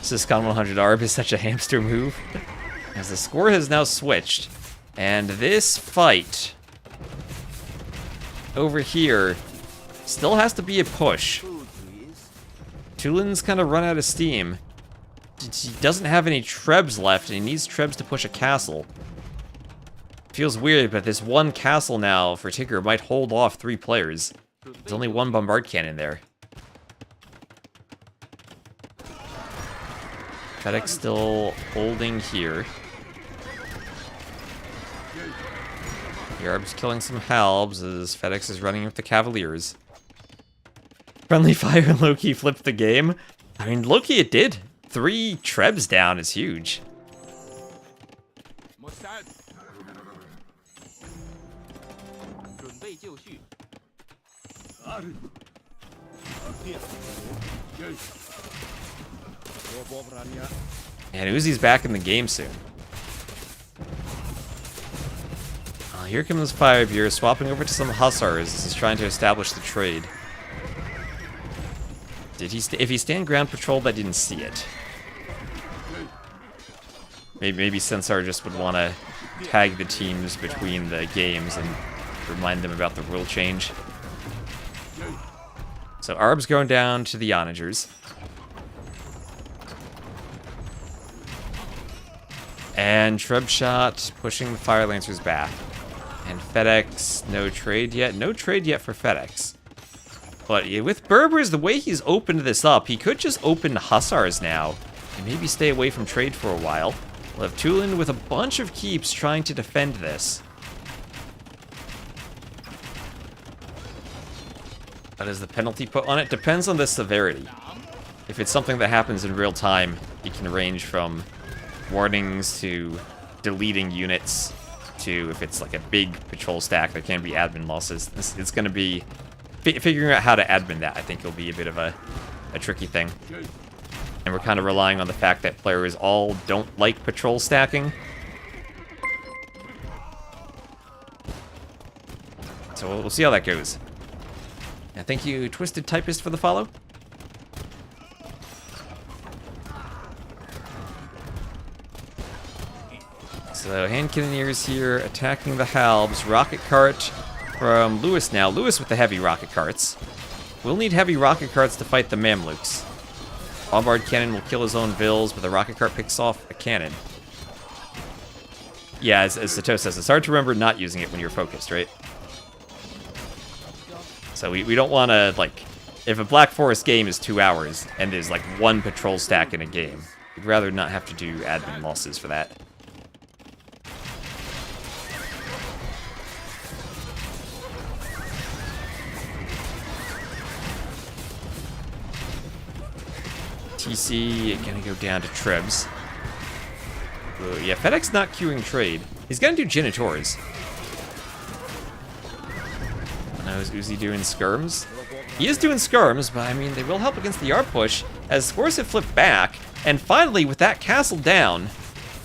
Siskon 100 Arb is such a hamster move. As the score has now switched. And this fight over here still has to be a push. Tulin's kind of run out of steam. He doesn't have any Trebs left, and he needs Trebs to push a castle. Feels weird, but this one castle now for Tigger might hold off 3 players. There's only one bombard cannon there. FedEx still holding here. The Arb's killing some Halbs as FedEx is running with the Cavaliers. Friendly fire Loki flipped the game. I mean, Loki it did. 3 Trebs down is huge. And Uzi's back in the game soon. Here comes Firebeard swapping over to some Hussars as he's trying to establish the trade. Did he? If he stand ground patrol, I didn't see it. Maybe Sensar just would want to tag the teams between the games and remind them about the rule change. So Arb's going down to the Onagers. And Trebshot pushing the Fire Lancers back. And FedEx, no trade yet. No trade yet for FedEx. But with Berbers, the way he's opened this up, he could just open Hussars now. And maybe stay away from trade for a while. We'll have Tulin with a bunch of keeps trying to defend this. What is the penalty put on it? Depends on the severity. If it's something that happens in real time, it can range from warnings to deleting units to, if it's like a big patrol stack, there can be admin losses. It's going to be figuring out how to admin that. I think will be a bit of a tricky thing. And we're kind of relying on the fact that players all don't like patrol stacking. So we'll see how that goes. And thank you, Twisted Typist, for the follow. So hand cannoneers here attacking the Halbs. Rocket cart from Lewis now. Lewis with the heavy rocket carts. We'll need heavy rocket carts to fight the Mamluks. Bombard cannon will kill his own Vills, but the rocket cart picks off a cannon. Yeah, as TaToH says, it's hard to remember not using it when you're focused, right? So we don't want to, like, if a Black Forest game is 2 hours and there's like one patrol stack in a game, we'd rather not have to do admin losses for that. TC gonna go down to Trebs. Ooh, yeah, FedEx not queuing trade. He's gonna do Genitors. Now is Uzi doing skirms? He is doing skirms, but I mean, they will help against the Arb push, as scores have flipped back, and finally, with that castle down,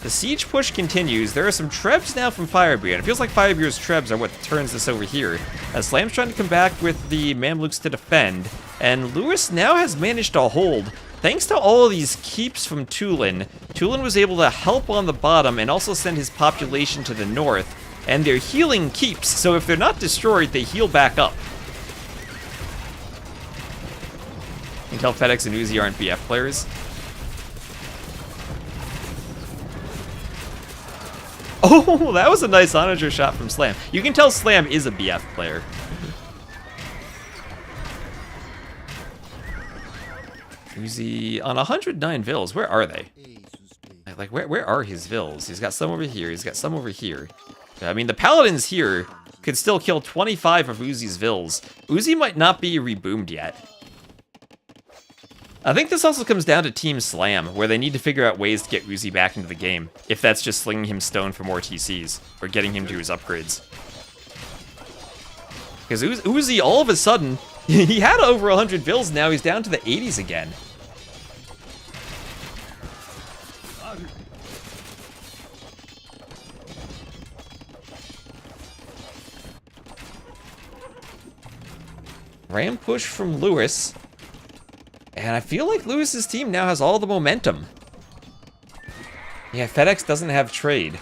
the siege push continues. There are some Trebs now from Firebeard. It feels like Firebeard's Trebs are what turns this over here, as Slam's trying to come back with the Mamluks to defend, and Lewis now has managed to hold. Thanks to all of these keeps from Tulin, Tulin was able to help on the bottom and also send his population to the north, and they're healing keeps, so if they're not destroyed, they heal back up. You can tell FedEx and Uzi aren't BF players. Oh, that was a nice Onager shot from Slam. You can tell Slam is a BF player. Uzi on 109 Vills. Where are they? Like, where are his Vills? He's got some over here. He's got some over here. I mean, the Paladins here could still kill 25 of Uzi's Vills. Uzi might not be reboomed yet. I think this also comes down to Team Slam, where they need to figure out ways to get Uzi back into the game, if that's just slinging him stone for more TCs, or getting him to his upgrades. Because Uzi, all of a sudden, he had over 100 Vills, now he's down to the 80s again. Ram push from Lewis. And I feel like Lewis's team now has all the momentum. Yeah, FedEx doesn't have trade.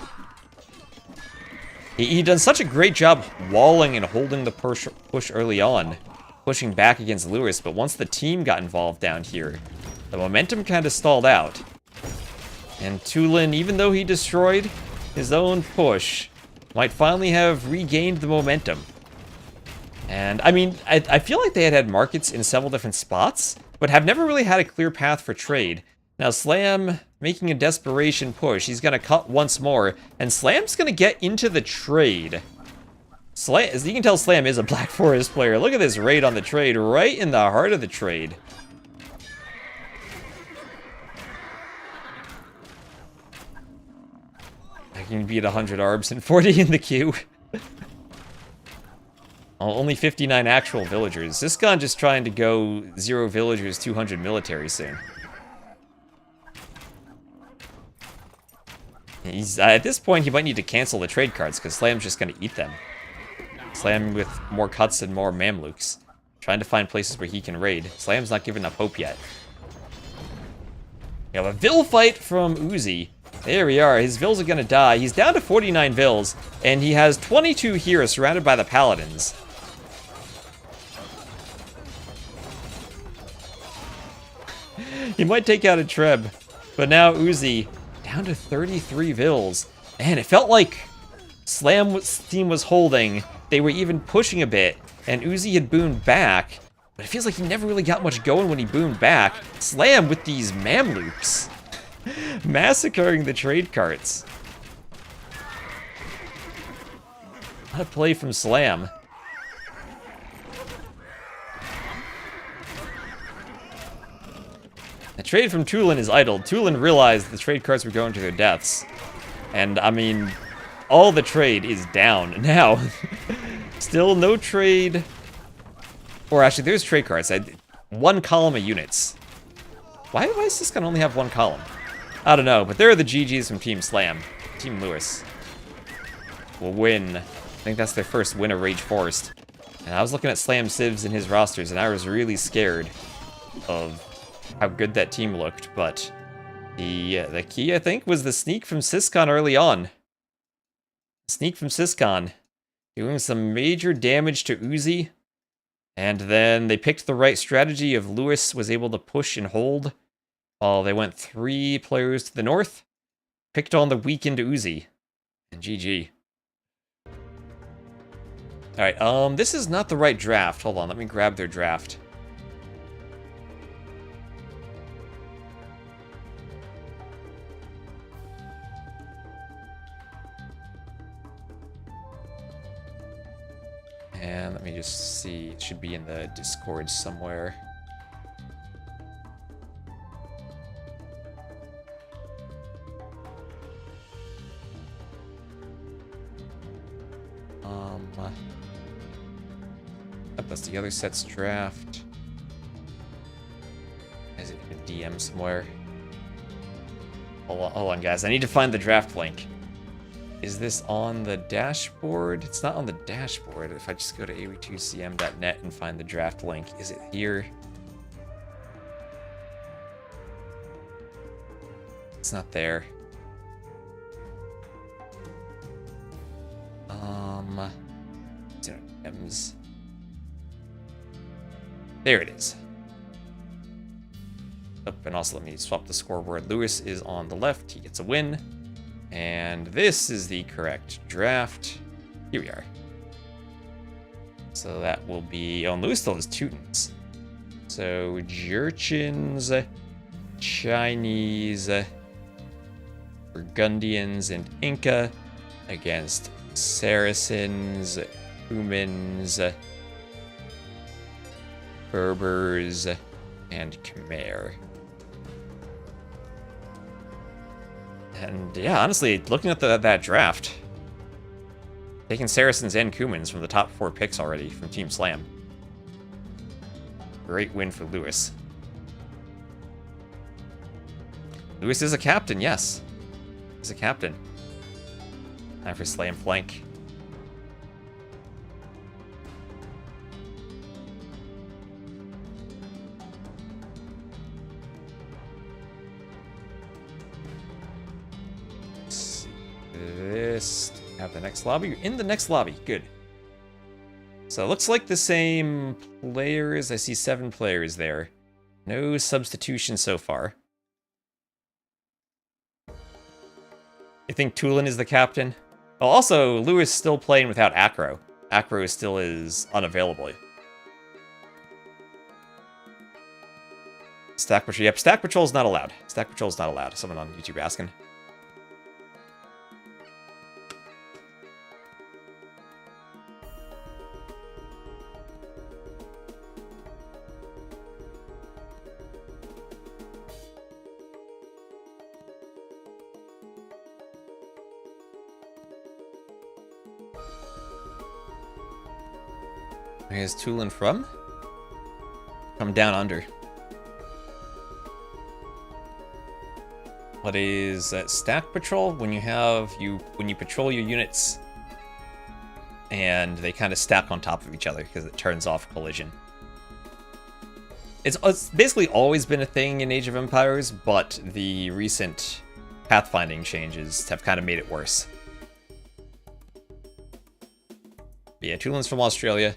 He done such a great job walling and holding the push early on, pushing back against Lewis, but once the team got involved down here, the momentum kind of stalled out. And Tulin, even though he destroyed his own push, might finally have regained the momentum. And, I mean, I feel like they had markets in several different spots, but have never really had a clear path for trade. Now, Slam making a desperation push. He's going to cut once more, and Slam's going to get into the trade. Slam, as you can tell, Slam is a Black Forest player. Look at this raid on the trade, right in the heart of the trade. I can beat 100 Arbs and 40 in the queue. Only 59 actual villagers. This gun just trying to go 0 villagers, 200 military soon. He's at this point, he might need to cancel the trade cards, because Slam's just going to eat them. Slam with more cuts and more Mamluks. Trying to find places where he can raid. Slam's not giving up hope yet. We have a Vill fight from Uzi. There we are. His Vils are gonna die. He's down to 49 Vils, and he has 22 here surrounded by the Paladins. He might take out a Treb, but now Uzi down to 33 Vils. Man, it felt like Slam's team was holding. They were even pushing a bit, and Uzi had boomed back, but it feels like he never really got much going when he boomed back. Slam with these Mamluks. Massacring the trade carts. What a play from Slam. The trade from Tulin is idled. Tulin realized the trade carts were going to their deaths. And, I mean, all the trade is down now. Still no trade. Or actually, there's trade carts. One column of units. Why does this gonna only have one column? I don't know, but there are the GGs from Team Slam. Team Lewis will win. I think that's their first win of Rage Forest. And I was looking at Slam Civs in his rosters, and I was really scared of how good that team looked. But the key, I think, was the sneak from Syscon early on. Sneak from Syscon, doing some major damage to Uzi. And then they picked the right strategy of Lewis was able to push and hold. While they went 3 players to the north, picked on the weakened Uzi, and GG. Alright, this is not the right draft. Hold on, let me grab their draft. And let me just see, it should be in the Discord somewhere. That's the other set's draft. Is it in a DM somewhere? Hold on, guys. I need to find the draft link. Is this on the dashboard? It's not on the dashboard. If I just go to aw2cm.net and find the draft link, is it here? It's not there. M's. There it is. Oh, and also let me swap the scoreboard. Lewis is on the left. He gets a win. And this is the correct draft. Here we are. So that will be... Oh, and Lewis still has Teutons. So, Jurchens, Chinese, Burgundians, and Inca against Saracens, Cumans, Berbers, and Khmer. And yeah, honestly, looking at that draft, taking Saracens and Cumans from the top 4 picks already from Team Slam. Great win for Lewis. Lewis is a captain, yes. He's a captain. Time for Slam Flank. This have the next lobby. You're in the next lobby. Good. So it looks like the same players. I see 7 players there. No substitution so far. You think Tulin is the captain? Well, also, Lewis still playing without Acro. Acro still is unavailable. Stack Patrol. Yep, Stack Patrol's not allowed. Stack Patrol's not allowed. Someone on YouTube asking. Where's Tulin from? From down under. What is Stack Patrol? When you patrol your units and they kind of stack on top of each other because it turns off collision. It's basically always been a thing in Age of Empires, but the recent pathfinding changes have kind of made it worse. But yeah, Tulin's from Australia.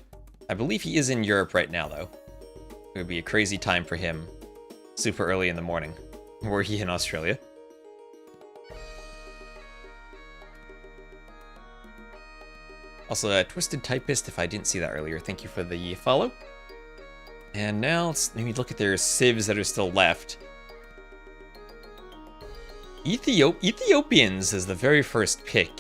I believe he is in Europe right now, though. It would be a crazy time for him. Super early in the morning. Were he in Australia? Also, Twisted Typist, if I didn't see that earlier, thank you for the follow. And now, let's maybe look at their civs that are still left. Ethiopians is the very first pick.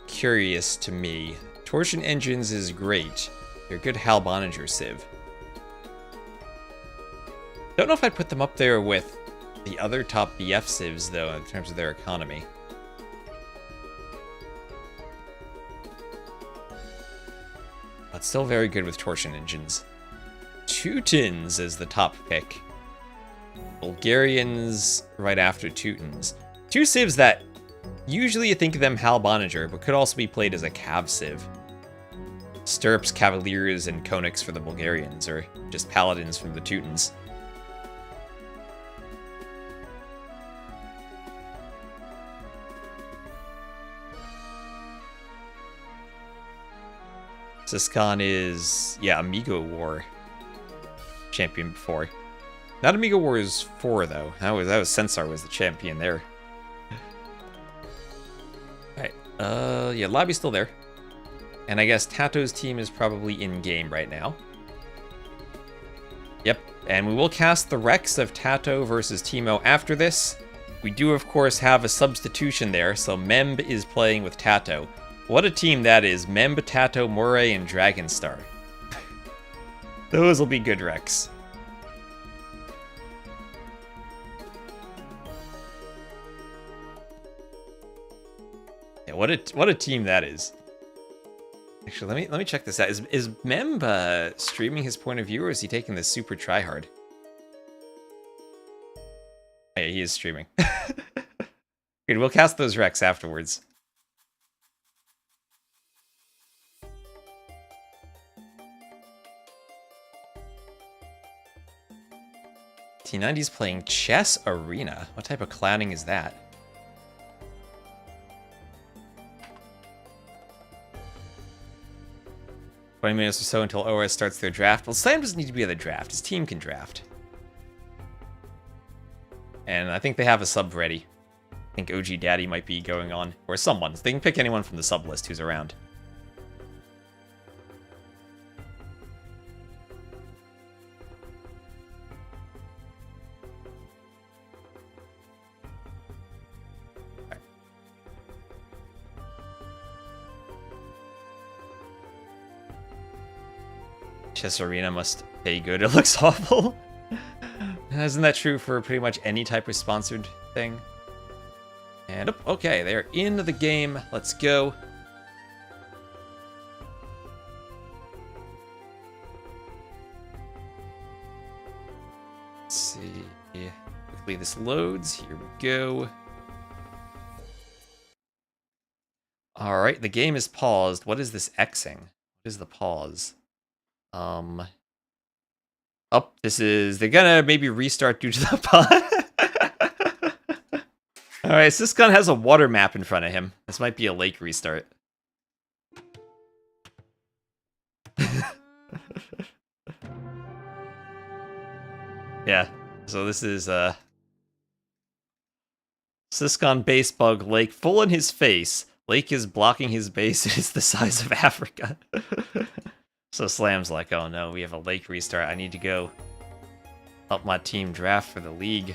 Curious to me. Torsion Engines is great. They're a good Hal Boninger civ. Don't know if I'd put them up there with the other top BF civs, though, in terms of their economy. But still very good with Torsion Engines. Teutons is the top pick. Bulgarians right after Teutons. Two civs that usually you think of them Hal Boninger, but could also be played as a Cav civ. Stirrups, Cavaliers, and Konix for the Bulgarians, or just Paladins from the Teutons. Siskan is, yeah, Amigo War champion before. Not Amigo Wars 4 though. That was Sensar was the champion there. Alright, yeah, lobby's still there. And I guess TaToH's team is probably in game right now. Yep, and we will cast the Rex of TaToH versus TeMo after this. We do of course have a substitution there, so Memb is playing with TaToH. What a team that is. Memb, TaToH, Moray, and Dragonstar. Those will be good Rex. Yeah, what a team that is. Actually, let me check this out. Is Memb streaming his point of view, or is he taking this super tryhard? Oh, yeah, he is streaming. Good, we'll cast those Rex afterwards. T90's playing Chess Arena. What type of clowning is that? "20 minutes or so until OS starts their draft." Well, Slam doesn't need to be at the draft. His team can draft. And I think they have a sub ready. I think OG Daddy might be going on. Or someone. They can pick anyone from the sub list who's around. Chess Arena must pay good. It looks awful. Isn't that true for pretty much any type of sponsored thing? And okay, they're in the game. Let's go. Let's see. Quickly this loads. Here we go. Alright, the game is paused. What is this Xing? What is the pause? They're gonna maybe restart due to the pause. Alright, Siskan has a water map in front of him. This might be a lake restart. Yeah, so this is, Siskan base bug, lake full in his face. Lake is blocking his base, and it's the size of Africa. So Slam's like, oh no, we have a lake restart. I need to go help my team draft for the league.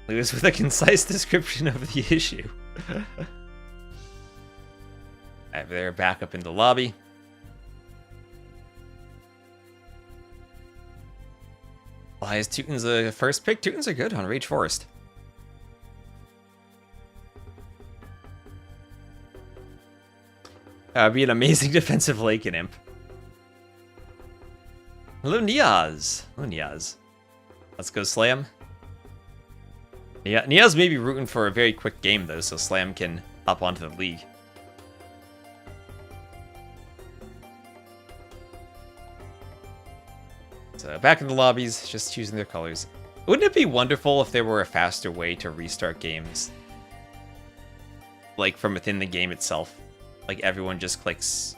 Lewis with a concise description of the issue. Alright, they're back up in the lobby. Why is Teutons a first pick? Teutons are good on Rage Forest. Be an amazing defensive lake in Imp. Hello, Niaz. Hello, Niaz. Let's go, Slam. Yeah, Niaz may be rooting for a very quick game, though, so Slam can hop onto the league. So back in the lobbies, just choosing their colors. Wouldn't it be wonderful if there were a faster way to restart games? Like from within the game itself. Like everyone just clicks.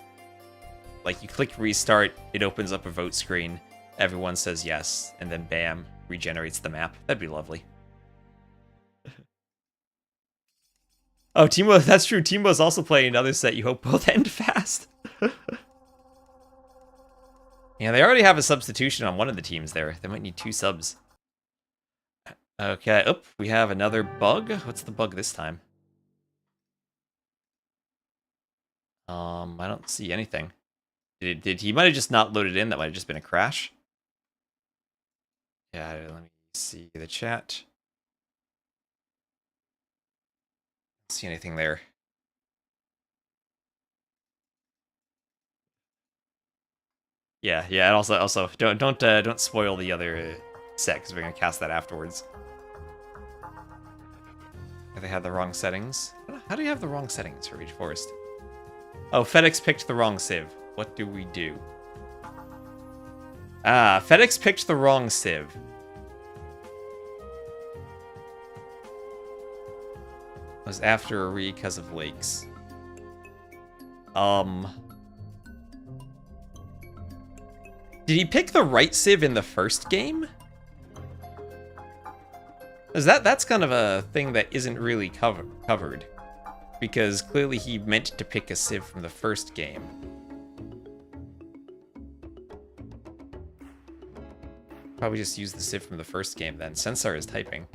Like you click restart, it opens up a vote screen. Everyone says yes, and then bam, regenerates the map. That'd be lovely. Oh, TeMo, that's true. TeMo's also playing another set. You hope both end fast. Yeah, they already have a substitution on one of the teams there. They might need 2 subs. Okay, we have another bug. What's the bug this time? I don't see anything. Did he might have just not loaded in? That might have just been a crash. Yeah, let me see the chat. Don't see anything there. Yeah, and also don't spoil the other set because we're gonna cast that afterwards. They had the wrong settings. How do you have the wrong settings for Rage Forest? Oh, FedEx picked the wrong civ. What do we do? Ah, FedEx picked the wrong civ. It was after a re because of lakes. Did he pick the right civ in the first game? Because that's kind of a thing that isn't really covered. Because clearly he meant to pick a civ from the first game. Probably just use the civ from the first game then. Sensor is typing.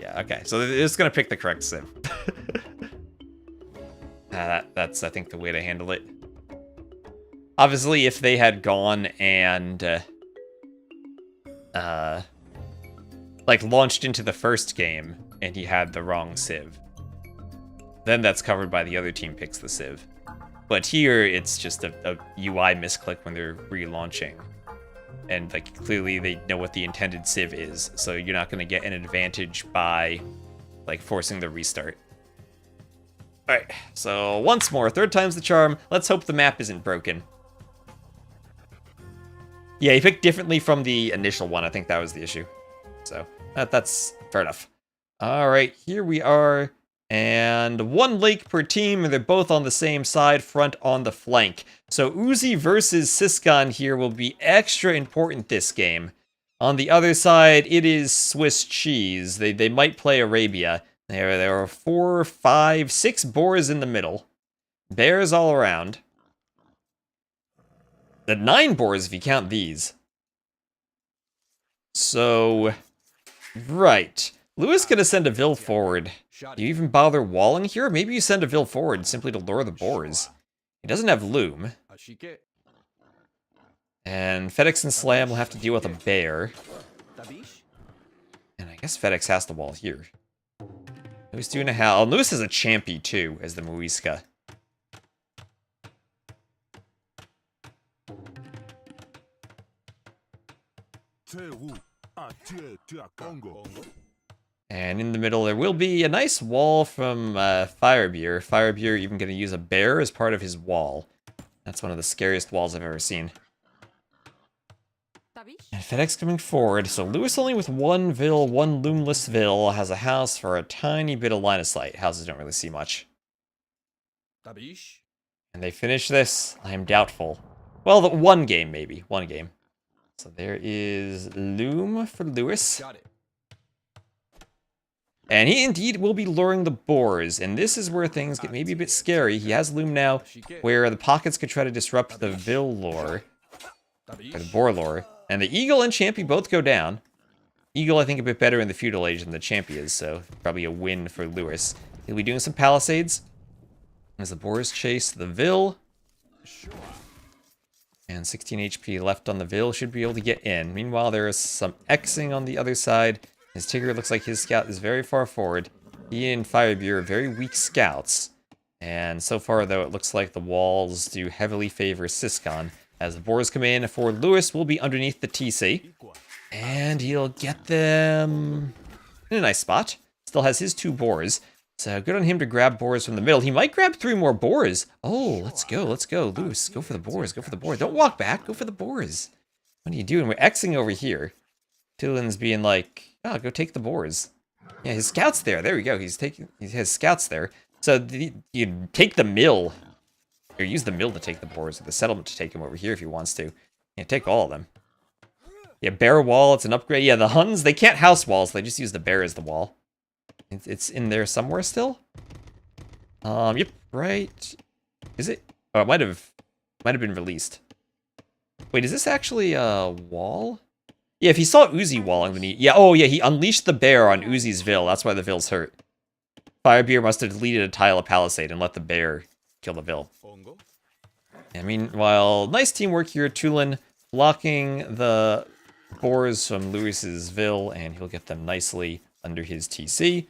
Yeah, okay. So it's going to pick the correct civ. That's, I think, the way to handle it. Obviously, if they had gone and, like, launched into the first game, and he had the wrong civ, then that's covered by the other team picks the civ. But here, it's just a UI misclick when they're relaunching. And, like, clearly they know what the intended civ is, so you're not going to get an advantage by, like, forcing the restart. Alright, so once more, 3rd time's the charm. Let's hope the map isn't broken. Yeah, he picked differently from the initial one. I think that was the issue. So, that's fair enough. Alright, here we are. And 1 lake per team, and they're both on the same side, front on the flank. So Uzi versus Siscon here will be extra important this game. On the other side, it is Swiss cheese. They might play Arabia. There are 4, 5, 6 boars in the middle. Bears all around. The 9 boars if you count these. So, right. Lewis gonna send a Vil forward. Do you even bother walling here? Maybe you send a Vil forward simply to lure the boars. He doesn't have Loom. And FedEx and Slam will have to deal with a bear. And I guess FedEx has to wall here. Lewis doing a howl. Lewis is a champy too, as the Muisca. And in the middle, there will be a nice wall from Firebeer. Firebeer even going to use a bear as part of his wall. That's one of the scariest walls I've ever seen. And FedEx coming forward. So Lewis only with 1 Vil, 1 Loomless Vil, has a house for a tiny bit of line of sight. Houses don't really see much. And they finish this? I am doubtful. Well, the 1 game, maybe. 1 game. So there is Loom for Lewis. And he indeed will be luring the boars, and this is where things get maybe a bit scary. He has Loom now, where the pockets could try to disrupt the Vil lore, or the boar lore. And the Eagle and Champy both go down. Eagle, I think, a bit better in the Feudal Age than the Champy is, so probably a win for Lewis. He'll be doing some Palisades, as the boars chase the Vil. And 16 HP left on the Vil, should be able to get in. Meanwhile, there is some Xing on the other side. His Tigger looks like his scout is very far forward. He and Firebeer are very weak scouts. And so far, though, it looks like the walls do heavily favor Siscon. As the boars come in, for Lewis will be underneath the TC. And he'll get them in a nice spot. Still has his 2 boars. So good on him to grab boars from the middle. He might grab 3 more boars. Oh, let's go. Let's go. Luis, go for the boars. Go for the boars. Don't walk back. Go for the boars. What are you doing? We're Xing over here. Tulin's being like, oh, go take the boars. Yeah, his scout's there. There we go. He has scouts there. So you take the mill. Or use the mill to take the boars, or the settlement to take him over here if he wants to. Yeah, take all of them. Yeah, bear wall, it's an upgrade. Yeah, the Huns, they can't house walls. They just use the bear as the wall. It's in there somewhere still? Yep, right. Is it? Oh, it might have been released. Wait, is this actually a wall? Yeah, if he saw Uzi walling, then yeah, oh yeah, he unleashed the bear on Uzi's Ville. That's why the Ville's hurt. Firebeard must have deleted a tile of Palisade and let the bear kill the Ville. And meanwhile, nice teamwork here. Tulin blocking the boars from Luis's Ville, and he'll get them nicely under his TC.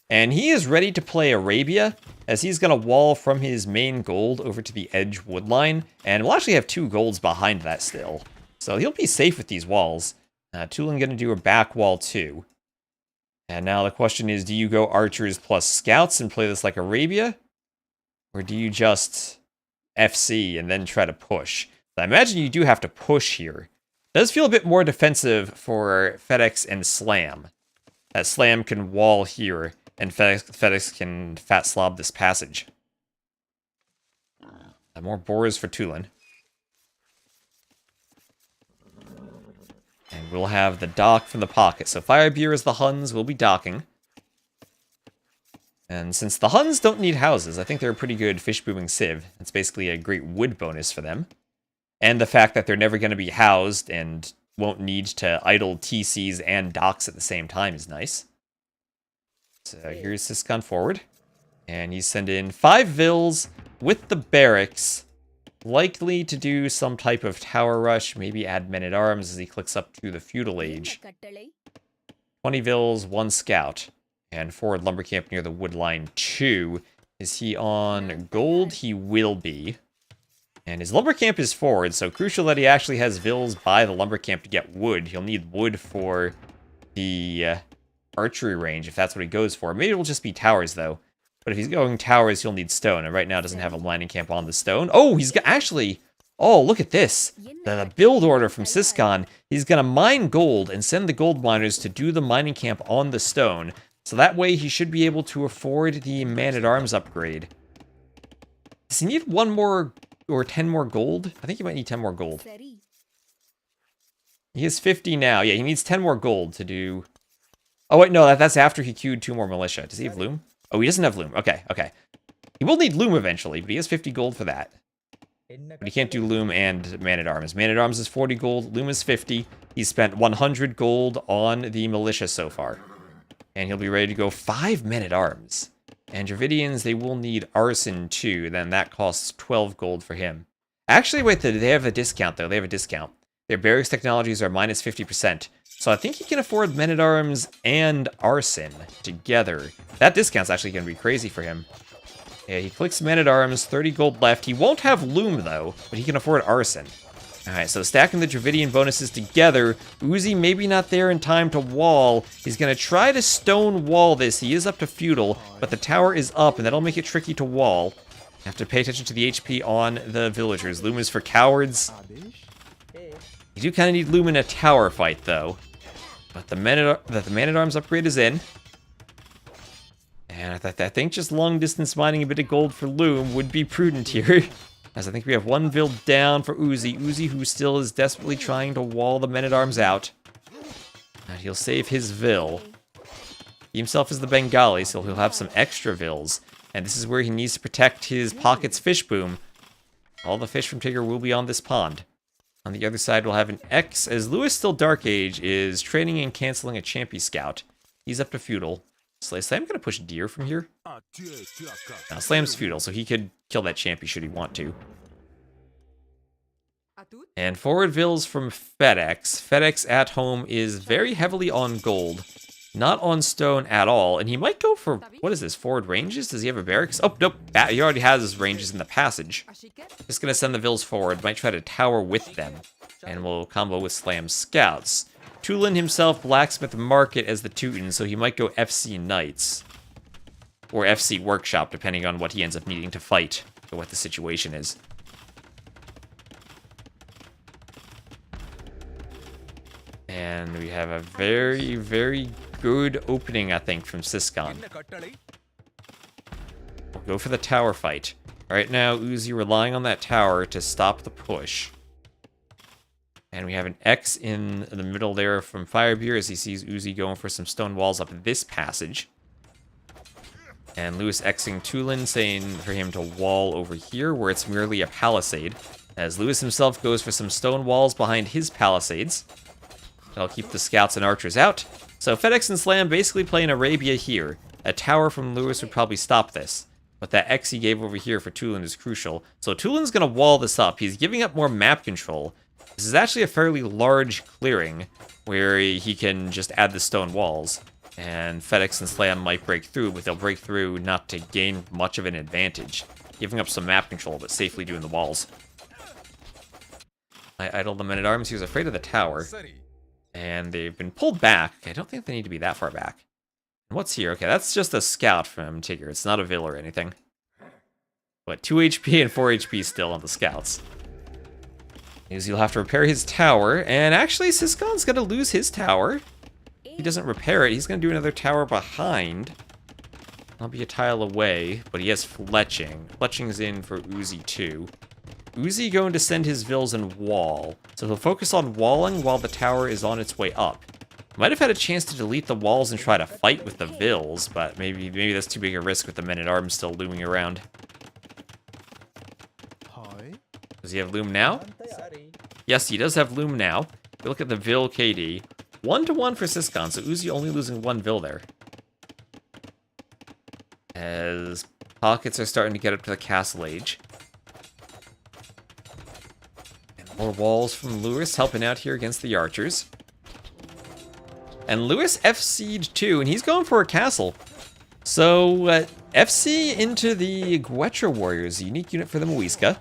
And he is ready to play Arabia, as he's going to wall from his main gold over to the edge wood line. And we'll actually have 2 golds behind that still. So he'll be safe with these walls. Tulin going to do a back wall too. And now the question is, do you go archers plus scouts and play this like Arabia? Or do you just FC and then try to push? I imagine you do have to push here. It does feel a bit more defensive for FedEx and Slam. That Slam can wall here, and FedEx can fat slob this passage. More boars for Tulin. And we'll have the dock from the pocket. So Firebeer as the Huns will be docking. And since the Huns don't need houses, I think they're a pretty good fish booming civ. It's basically a great wood bonus for them. And the fact that they're never going to be housed and won't need to idle TCs and docks at the same time is nice. So here's Siscon forward. And he's sending 5 vills with the barracks. Likely to do some type of tower rush, maybe add men-at-arms as he clicks up to the feudal age. 20 vills, 1 scout. And forward lumber camp near the wood line 2. Is he on gold? He will be. And his lumber camp is forward, so crucial that he actually has vills by the lumber camp to get wood. He'll need wood for the archery range, if that's what he goes for. Maybe it'll just be towers, though. But if he's going towers, he'll need stone, and right now doesn't have a mining camp on the stone. Oh, he's got actually... Oh, look at this. The build order from Siscon. He's going to mine gold and send the gold miners to do the mining camp on the stone. So that way he should be able to afford the man-at-arms upgrade. Does he need 1 more or 10 more gold? I think he might need 10 more gold. He has 50 now. Yeah, he needs 10 more gold to do... Oh, wait, no, that's after he queued 2 more militia. Does he have loom? Oh, he doesn't have loom. Okay, okay. He will need loom eventually, but he has 50 gold for that. But he can't do loom and man-at-arms. Man-at-arms is 40 gold, loom is 50. He's spent 100 gold on the militia so far. And he'll be ready to go 5 men-at-arms. And Dravidians, they will need arson too. Then that costs 12 gold for him. Actually, wait, they have a discount, though. They have a discount. Their barracks technologies are minus 50%. So I think he can afford men-at-arms and arson together. That discount's actually going to be crazy for him. Yeah, he clicks men-at-arms, 30 gold left. He won't have loom, though, but he can afford arson. Alright, so stacking the Dravidian bonuses together. Uzi maybe not there in time to wall. He's going to try to stone wall this. He is up to feudal, but the tower is up, and that'll make it tricky to wall. Have to pay attention to the HP on the villagers. Loom is for cowards. You do kind of need loom in a tower fight, though. But the man-at-arms upgrade is in. And I think just long-distance mining a bit of gold for loom would be prudent here. As I think we have 1 vill down for Uzi. Uzi, who still is desperately trying to wall the men-at-arms out. And he'll save his vill. He himself is the Bengali, so he'll have some extra vills. And this is where he needs to protect his pockets fish boom. All the fish from Tigger will be on this pond. On the other side, we'll have an X, as Lewis, still Dark Age, is training and canceling a Champy Scout. He's up to feudal. Slam gonna push deer from here? Now, Slam's feudal, so he could kill that Champy should he want to. And forward vills from FedEx. FedEx at home is very heavily on gold. Not on stone at all. And he might go for, what is this, forward ranges? Does he have a barracks? Oh, nope. He already has his ranges in the passage. Just gonna send the vills forward. Might try to tower with them. And we'll combo with Slam's scouts. Tulin himself, Blacksmith Market as the Teuton, so he might go FC Knights. or FC Workshop, depending on what he ends up needing to fight, or what the situation is. And we have a very, very good opening, I think, from Siscon. We'll go for the tower fight. Right now, Uzi relying on that tower to stop the push. And we have an X in the middle there from Firebeer as he sees Uzi going for some stone walls up this passage. And Lewis Xing Tulin saying for him to wall over here where it's merely a palisade. As Lewis himself goes for some stone walls behind his palisades. That'll keep the scouts and archers out. So FedEx and Slam basically playing Arabia here. A tower from Lewis would probably stop this. But that X he gave over here for Tulin is crucial. So Tulin's going to wall this up. He's giving up more map control. This is actually a fairly large clearing where he can just add the stone walls. And FedEx and Slam might break through, but they'll break through not to gain much of an advantage. Giving up some map control, but safely doing the walls. I idled the men-at-arms. He was afraid of the tower. And they've been pulled back. I don't think they need to be that far back. And what's here? Okay, that's just a scout from Tigger. It's not a Vill or anything. But 2 HP and 4 HP still on the scouts. You'll have to repair his tower. And actually, Siscon's going to lose his tower. He doesn't repair it. He's going to do another tower behind. I'll be a tile away. But he has fletching. Fletching's in for Uzi too. Uzi going to send his Vills and wall. So he'll focus on walling while the tower is on its way up. Might have had a chance to delete the walls and try to fight with the Vills, but maybe that's too big a risk with the men-at-arms still looming around. Does he have loom now? Yes, he does have loom now. If we look at the Vill KD. 1-to-1 for Siscon, so Uzi only losing 1 Vill there. As pockets are starting to get up to the castle age. And more walls from Lewis helping out here against the archers. And Lewis FC'd too, and he's going for a castle. So, FC into the Guetra Warriors, a unique unit for the Muisca.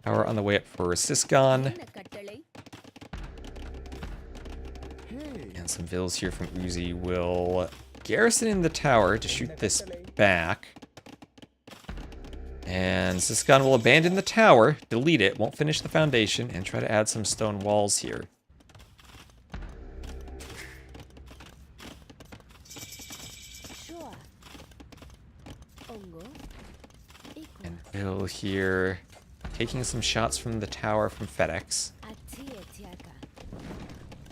Power on the way up for Siscon. And some Vills here from Uzi will garrison in the tower to shoot this back. And Siscon will abandon the tower, delete it, won't finish the foundation, and try to add some stone walls here. And Bill here taking some shots from the tower from FedEx.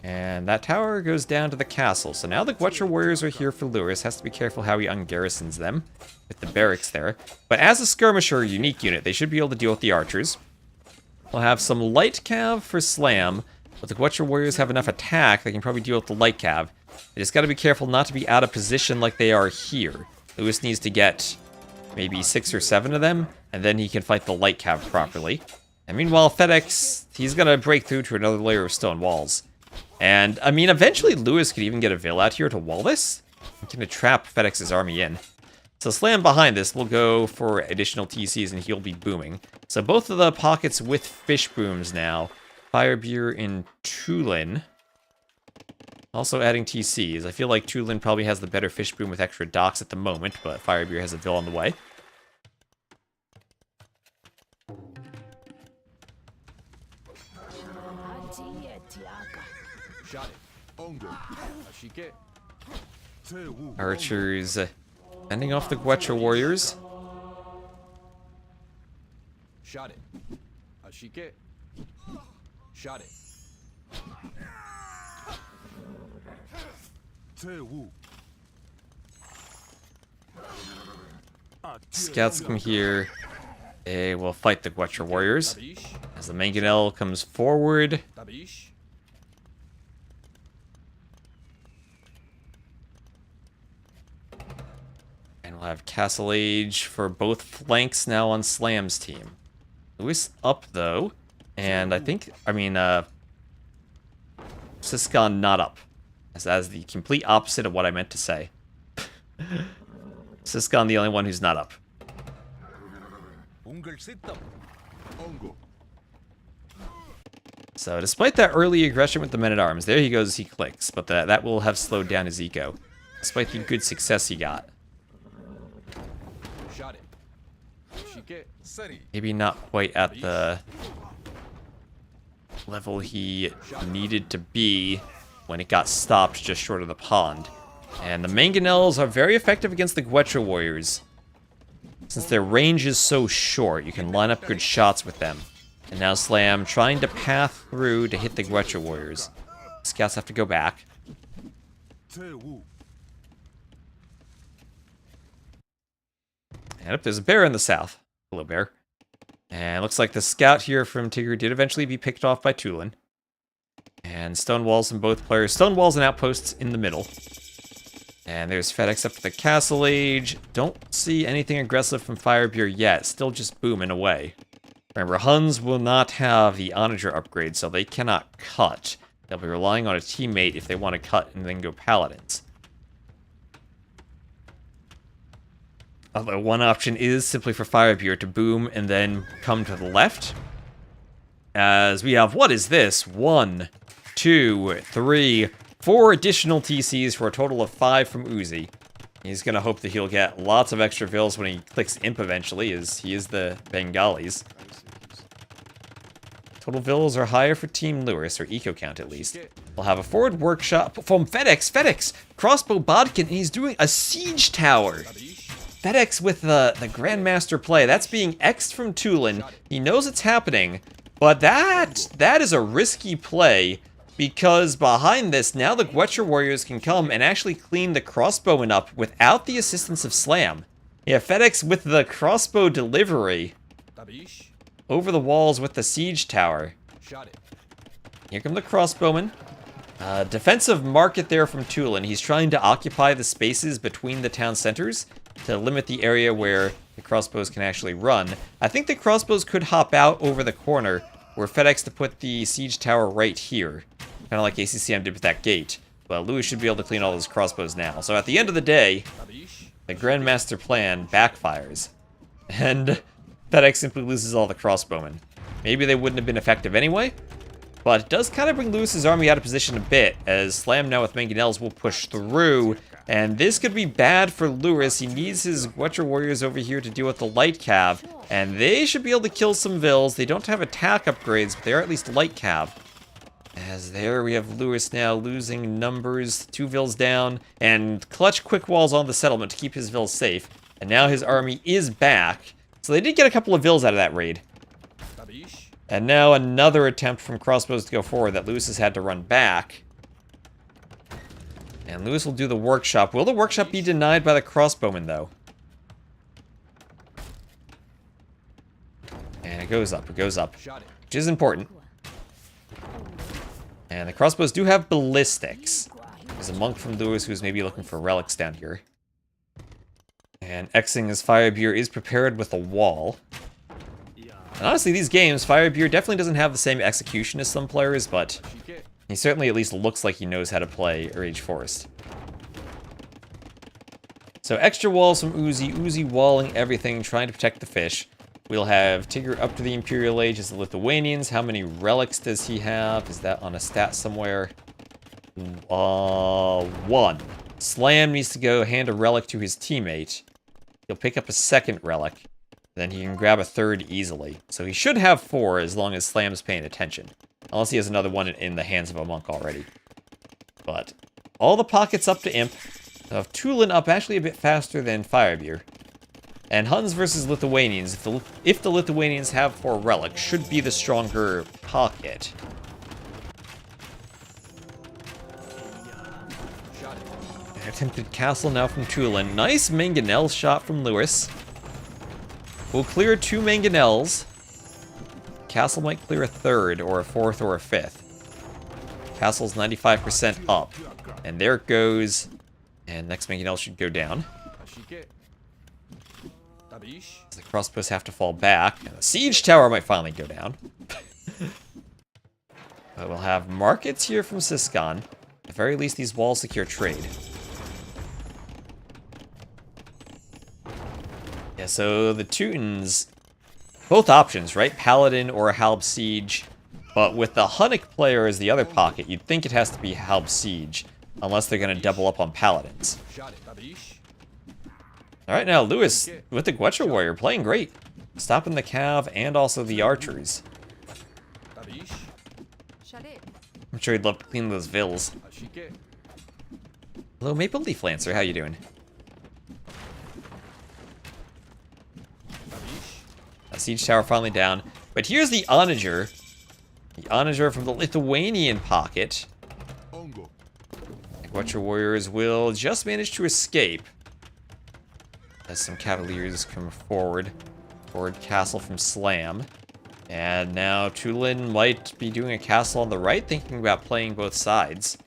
And that tower goes down to the castle. So now the Guetra Warriors are here for Lewis. Has to be careful how he ungarrisons them with the barracks there. But as a skirmisher unique unit, they should be able to deal with the archers. We'll have some light cav for Slam. But the Guetra Warriors have enough attack, they can probably deal with the light cav. They just got to be careful not to be out of position like they are here. Lewis needs to get maybe 6 or 7 of them, and then he can fight the light cav properly. And meanwhile, FedEx, he's going to break through to another layer of stone walls. And, I mean, eventually Lewis could even get a Vill out here to wall this. He can trap FedEx's army in. So Slam behind this will go for additional TCs and he'll be booming. So both of the pockets with fish booms now. Firebeer and Tulin. Also adding TCs. I feel like Tulin probably has the better fish boom with extra docks at the moment, but Firebeer has a Vill on the way. Archers ending off the Guetra Warriors. Shot it. Ashike. Shot it. Scouts come here. They will fight the Guetra Warriors. As the Mangonel comes forward. And we'll have Castle Age for both flanks now on Slam's team. Lewis up, though. And I think, Siscon not up. As the complete opposite of what I meant to say. Siscon the only one who's not up. So despite that early aggression with the men-at-arms, there he goes as he clicks, but that will have slowed down his eco, despite the good success he got. Shot it. Shike. Maybe not quite at the level he needed to be when it got stopped just short of the pond. And the mangonels are very effective against the Guetra warriors. Since their range is so short, you can line up good shots with them. And now Slam trying to path through to hit the Guetra warriors. Scouts have to go back. And up, there's a bear in the south. Hello, bear. And it looks like the scout here from Tigger did eventually be picked off by Tulin. And stone walls in both players. Stone walls and outposts in the middle. And there's FedEx up to the castle age. Don't see anything aggressive from Firebeard yet. Still just booming away. Remember, Huns will not have the Onager upgrade, so they cannot cut. They'll be relying on a teammate if they want to cut and then go Paladins. Although one option is simply for Firebeard to boom and then come to the left. As we have, what is this? 1, 2, 3, 4 additional TCs for a total of 5 from Uzi. He's going to hope that he'll get lots of extra vills when he clicks Imp eventually, as he is the Bengalis. Total vills are higher for Team Lewis, or eco count at least. We'll have a forward workshop from FedEx. FedEx! Crossbow Bodkin, and he's doing a siege tower. FedEx with the Grandmaster play. That's being X'd from Tulin. He knows it's happening, but that is a risky play, because behind this, now the Guetra warriors can come and actually clean the crossbowman up without the assistance of Slam. Yeah, FedEx with the crossbow delivery over the walls with the siege tower. Here come the crossbowmen. Defensive market there from Tulin. He's trying to occupy the spaces between the town centers to limit the area where the crossbows can actually run. I think the crossbows could hop out over the corner where FedEx to put the siege tower right here. Kind of like ACCM did with that gate. Well, Louis should be able to clean all those crossbows now. So at the end of the day, the Grandmaster plan backfires. And FedEx simply loses all the crossbowmen. Maybe they wouldn't have been effective anyway, but it does kind of bring Lewis's army out of position a bit, as Slam now with Mangonels will push through, and this could be bad for Lewis. He needs his Guetra warriors over here to deal with the light cav, and they should be able to kill some vills. They don't have attack upgrades, but they're at least light cav. As there we have Lewis now losing numbers, 2 vills down, and clutch quick walls on the settlement to keep his vills safe. And now his army is back. So they did get a couple of vills out of that raid. And now another attempt from crossbows to go forward that Lewis has had to run back. And Lewis will do the workshop. Will the workshop be denied by the crossbowman, though? And it goes up, which is important. And the crossbows do have ballistics. There's a monk from Lewis who's maybe looking for relics down here. And Xing his Firebeard is prepared with a wall. And honestly, these games, Firebeard definitely doesn't have the same execution as some players, but he certainly at least looks like he knows how to play Rage Forest. So extra walls from Uzi. Uzi walling everything, trying to protect the fish. We'll have Tigger up to the Imperial Age as the Lithuanians. How many relics does he have? Is that on a stat somewhere? 1. Slam needs to go hand a relic to his teammate. He'll pick up a second relic. Then he can grab a third easily. So he should have 4 as long as Slam's paying attention. Unless he has another one in the hands of a monk already. But all the pockets up to Imp. Tulin up actually a bit faster than Firebeard. And Huns versus Lithuanians. If the Lithuanians have 4 relics, should be the stronger pocket. Attempted castle now from Tulin. Nice Mangonel shot from Lewis. We'll clear 2 Mangonels. Castle might clear a 3rd, or a 4th, or a 5th. Castle's 95% up. And there it goes. And next Mangonel should go down. The crossbows have to fall back. And the siege tower might finally go down. But we'll have markets here from Siscon. At the very least, these walls secure trade. Yeah, so the Teutons, both options, right? Paladin or a Halb Siege. But with the Hunnic player as the other pocket, you'd think it has to be Halb Siege, unless they're going to double up on Paladins. Alright, now Lewis, with the Guetra Warrior, playing great. Stopping the Cav and also the Archers. I'm sure he'd love to clean those vills. Hello, Maple Leaf Lancer, how you doing? A siege tower finally down. But here's the Onager. The Onager from the Lithuanian pocket. The Guetra Warriors will just manage to escape. As some Cavaliers come forward. Forward castle from Slam. And now Tulin might be doing a castle on the right, thinking about playing both sides.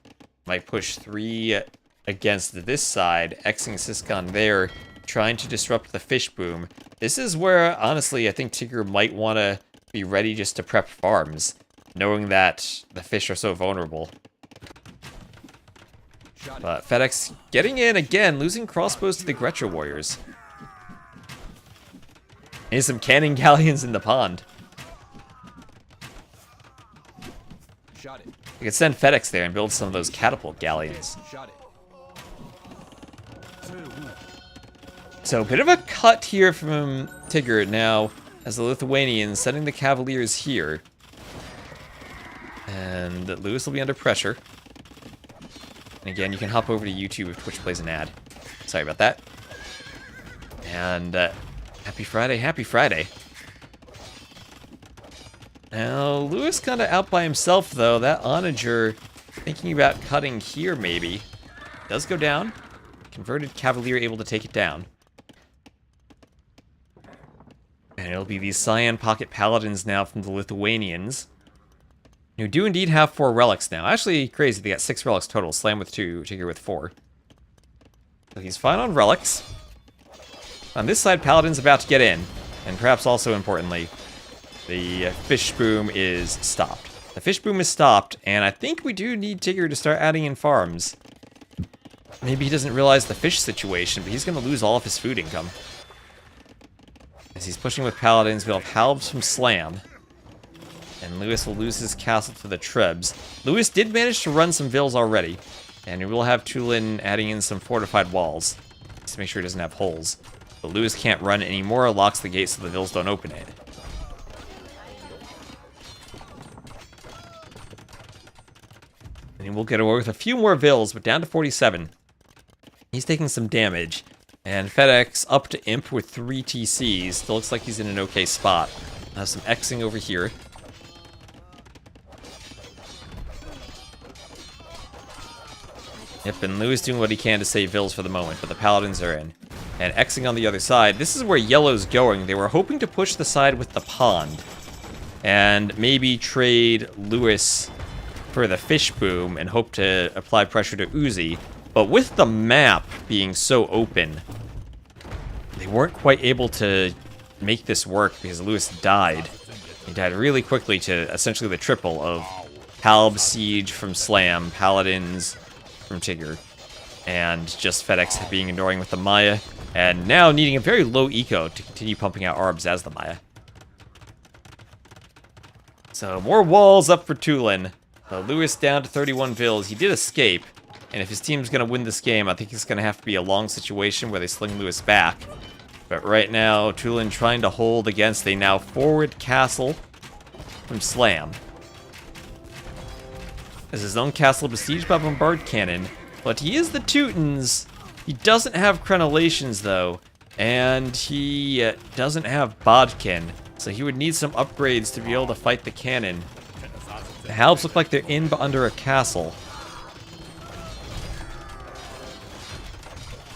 Might push 3 against this side, Xing Siscon there, trying to disrupt the fish boom. This is where, honestly, I think Tigger might want to be ready just to prep farms, knowing that the fish are so vulnerable. But FedEx getting in again, losing crossbows to the Guetra Warriors. Here's some cannon galleons in the pond. You could send FedEx there and build some of those catapult galleons. So a bit of a cut here from Tigger now, as the Lithuanians sending the Cavaliers here. And Lewis will be under pressure. And again, you can hop over to YouTube if Twitch plays an ad. Sorry about that. And happy Friday, happy Friday. Now, Lewis kind of out by himself, though. That Onager, thinking about cutting here, maybe. Does go down. Converted Cavalier able to take it down. And it'll be these Cyan Pocket Paladins now from the Lithuanians. Who do indeed have 4 relics now. Actually, crazy. They got 6 relics total. Slam with 2, Tigger with 4. So he's fine on relics. On this side, Paladin's about to get in. And perhaps also importantly, the fish boom is stopped. The fish boom is stopped, and I think we do need Tigger to start adding in farms. Maybe he doesn't realize the fish situation, but he's going to lose all of his food income. As he's pushing with Paladins, we'll have Halbs from Slam. And Lewis will lose his castle to the Trebs. Lewis did manage to run some vills already, and we will have Tulin adding in some fortified walls, just to make sure it doesn't have holes. But Lewis can't run anymore, locks the gate so the vills don't open it. And we'll get away with a few more vills, but down to 47. He's taking some damage. And FedEx up to Imp with 3 TCs. Still looks like he's in an okay spot. Have some Xing over here. Yep, and Lewis doing what he can to save vills for the moment, but the Paladins are in. And Xing on the other side. This is where Yellow's going. They were hoping to push the side with the pond. And maybe trade Lewis for the fish boom and hope to apply pressure to Uzi. But with the map being so open, they weren't quite able to make this work because Lewis died. He died really quickly to essentially the triple of Halb Siege from Slam, Paladins from Tigger, and just FedEx being annoying with the Maya, and now needing a very low eco to continue pumping out Arbs as the Maya. So more walls up for Tulin. Lewis down to 31 vills. He did escape, and if his team's going to win this game, I think it's going to have to be a long situation where they sling Lewis back. But right now, Tulin trying to hold against a now forward castle from Slam. As his own castle besieged by Bombard Cannon, but he is the Teutons. He doesn't have Crenellations, though, and he doesn't have Bodkin, so he would need some upgrades to be able to fight the cannon. The Halbs look like they're in but under a castle.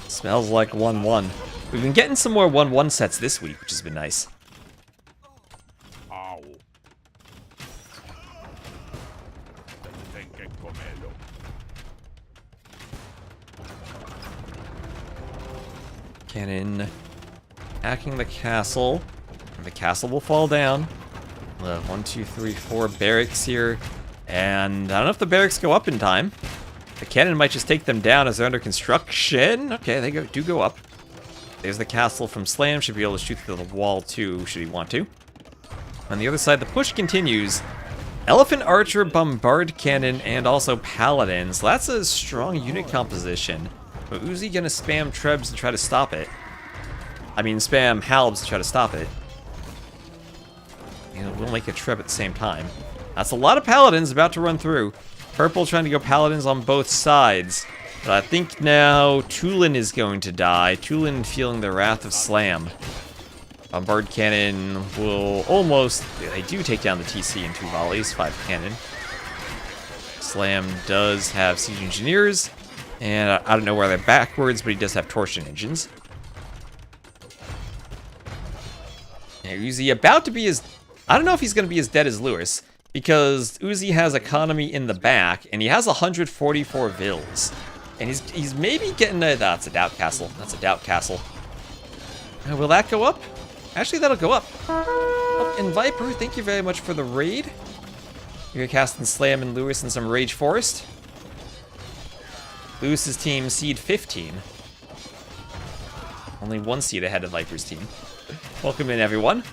Smells like 1-1. We've been getting some more 1-1 sets this week, which has been nice. Cannon hacking the castle. The castle will fall down. 1, 2, 3, 4 barracks here. And I don't know if the barracks go up in time. The cannon might just take them down as they're under construction. Okay, they do go up. There's the castle from Slam. Should be able to shoot through the wall too, should he want to. On the other side, the push continues. Elephant Archer, Bombard Cannon, and also Paladins. That's a strong unit composition. But Uzi gonna spam Trebs to try to stop it. I mean, spam Halbs to try to stop it. And we'll make a Treb at the same time. That's a lot of Paladins about to run through. Purple trying to go Paladins on both sides. But I think now Tulin is going to die. Tulin feeling the wrath of Slam. Bombard Cannon will almost... They do take down the TC in 2 volleys, 5 cannon. Slam does have Siege Engineers. And I don't know where they're backwards, but he does have Torsion Engines. And Uzi about to be as... I don't know if he's going to be as dead as Lewis. Because Uzi has Economy in the back, and he has 144 Vils. And he's maybe getting a... That's a Doubt Castle. That's a Doubt Castle. Will that go up? Actually, that'll go up. Oh, and Viper, thank you very much for the raid. You're casting Slam and Lewis in some Rage Forest. Lewis's team, seed 15. Only 1 seed ahead of Viper's team. Welcome in, everyone.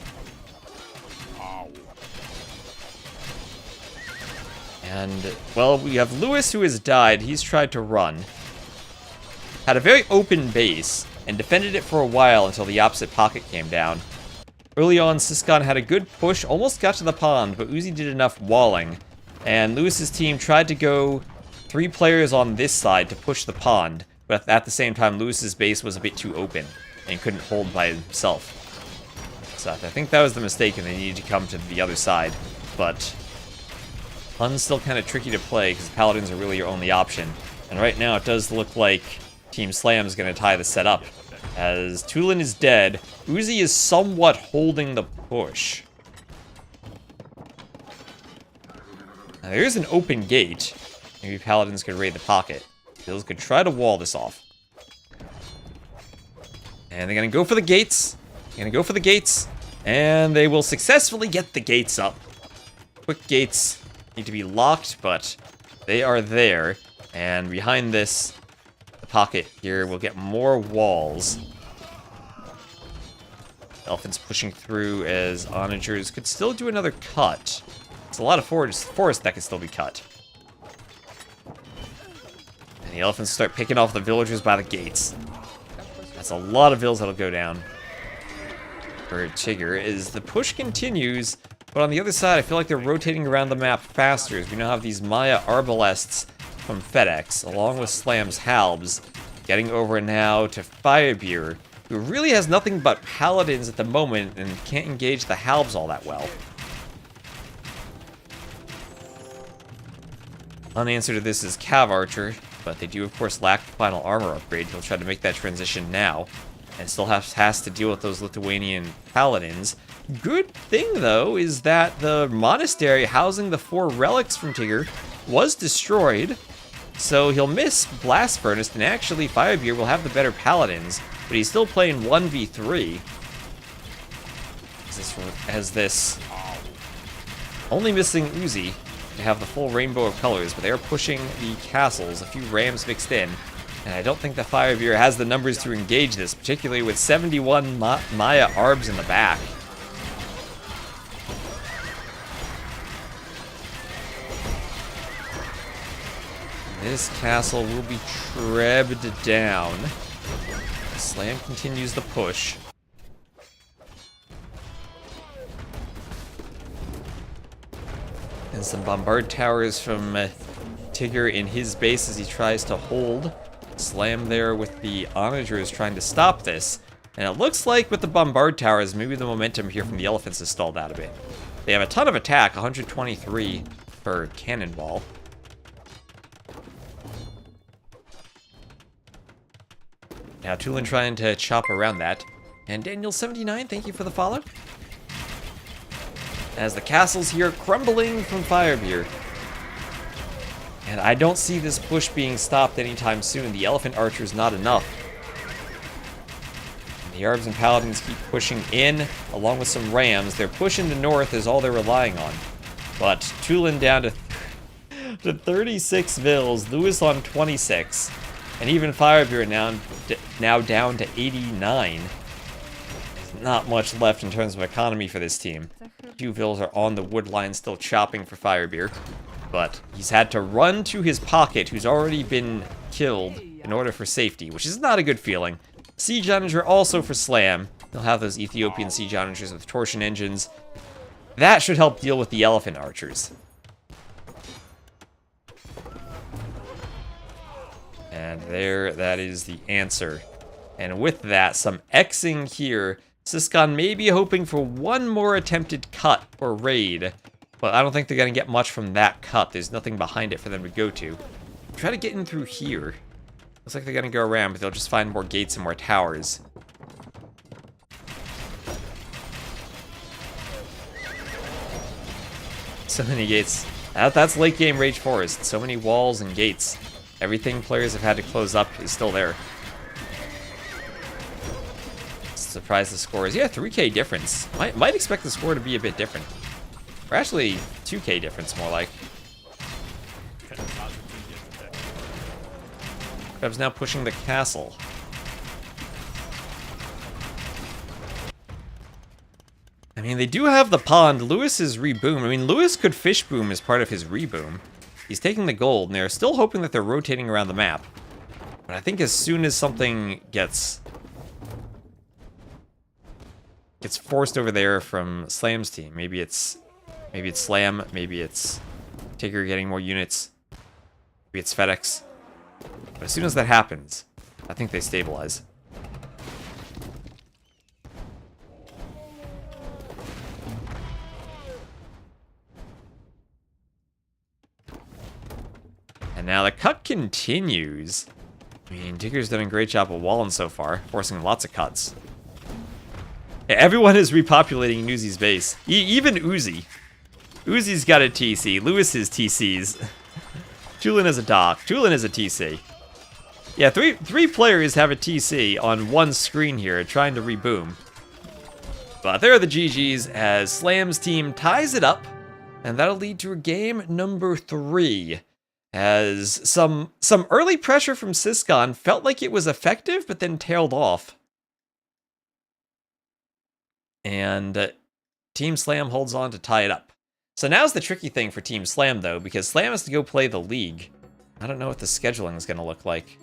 And, well, we have Lewis who has died. He's tried to run. Had a very open base, and defended it for a while until the opposite pocket came down. Early on, Siscon had a good push, almost got to the pond, but Uzi did enough walling. And Lewis's team tried to go 3 players on this side to push the pond, but at the same time, Lewis's base was a bit too open, and couldn't hold by himself. So I think that was the mistake, and they needed to come to the other side. But Hun's still kind of tricky to play, because Paladins are really your only option. And right now, it does look like Team Slam is going to tie the set up. As Tulin is dead, Uzi is somewhat holding the push. Now, there is an open gate. Maybe Paladins could raid the pocket. Bills could try to wall this off. And they're going to go for the gates. They're going to go for the gates. And they will successfully get the gates up. Quick gates need to be locked, but they are there. And behind this... pocket here, we'll get more walls. Elephants pushing through as onagers could still do another cut. It's a lot of forest that can still be cut. And the elephants start picking off the villagers by the gates. That's a lot of vills that'll go down. For Tigger, as the push continues, but on the other side, I feel like they're rotating around the map faster, as we now have these Maya Arbalests from FedEx, along with Slam's Halbs, getting over now to Firebeer, who really has nothing but Paladins at the moment and can't engage the Halbs all that well. Unanswered to this is Cav Archer, but they do of course lack the final armor upgrade. He'll try to make that transition now, and still has to deal with those Lithuanian Paladins. Good thing, though, is that the monastery housing the 4 relics from Tigger was destroyed, so he'll miss Blast Furnace, and actually Firebeer will have the better Paladins, but he's still playing 1v3. As this only missing Uzi to have the full rainbow of colors, but they are pushing the castles, a few rams mixed in, and I don't think the Firebeer has the numbers to engage this, particularly with 71 Maya Arbs in the back. This castle will be trebbed down. Slam continues the push. And some bombard towers from Tigger in his base as he tries to hold. Slam there with the onagers trying to stop this. And it looks like with the bombard towers, maybe the momentum here from the elephants is stalled out a bit. They have a ton of attack, 123 per cannonball. Now Tulin trying to chop around that. And Daniel79, thank you for the follow. As the castle's here crumbling from Firebeer. And I don't see this push being stopped anytime soon. The Elephant Archer's not enough. And the Arbs and Paladins keep pushing in, along with some Rams. Their push in the north is all they're relying on. But Tulin down to 36 Vils, Lewis on 26. And even Firebeer now down to 89. not much left in terms of economy for this team. Two vills are on the wood line still chopping for Firebeer. But he's had to run to his pocket, who's already been killed, in order for safety, which is not a good feeling. Siege Onager also for Slam. They'll have those Ethiopian Siege Onagers with torsion engines. That should help deal with the elephant archers. And there, that is the answer. And with that, some Xing here. Siscon may be hoping for one more attempted cut or raid. But I don't think they're going to get much from that cut. There's nothing behind it for them to go to. Try to get in through here. Looks like they're going to go around, but they'll just find more gates and more towers. So many gates. That's late game Rage Forest. So many walls and gates. Everything players have had to close up is still there. Surprise the score is. Yeah, 3K difference. Might expect the score to be a bit different. Or actually, 2K difference, more like. Krebs now pushing the castle. I mean, they do have the pond. Lewis is reboom. I mean, Lewis could fish boom as part of his reboom. He's taking the gold, and they're still hoping that they're rotating around the map. But I think as soon as something gets forced over there from Slam's team, maybe it's Slam, maybe it's Tigger getting more units, maybe it's FedEx. But as soon as that happens, I think they stabilize. And now the cut continues. I mean, Tigger's done a great job of walling so far, forcing lots of cuts. Yeah, everyone is repopulating Uzi's base. Even Uzi. Uzi's got a TC. Lewis is TCs. Tulin is a dock. Tulin is a TC. Yeah, three players have a TC on one screen here, trying to reboom. But there are the GGs as Slam's team ties it up, and that'll lead to a game number 3. As some early pressure from Siscon felt like it was effective, but then tailed off. And Team Slam holds on to tie it up. So now's the tricky thing for Team Slam, though, because Slam has to go play the League. I don't know what the scheduling is going to look like.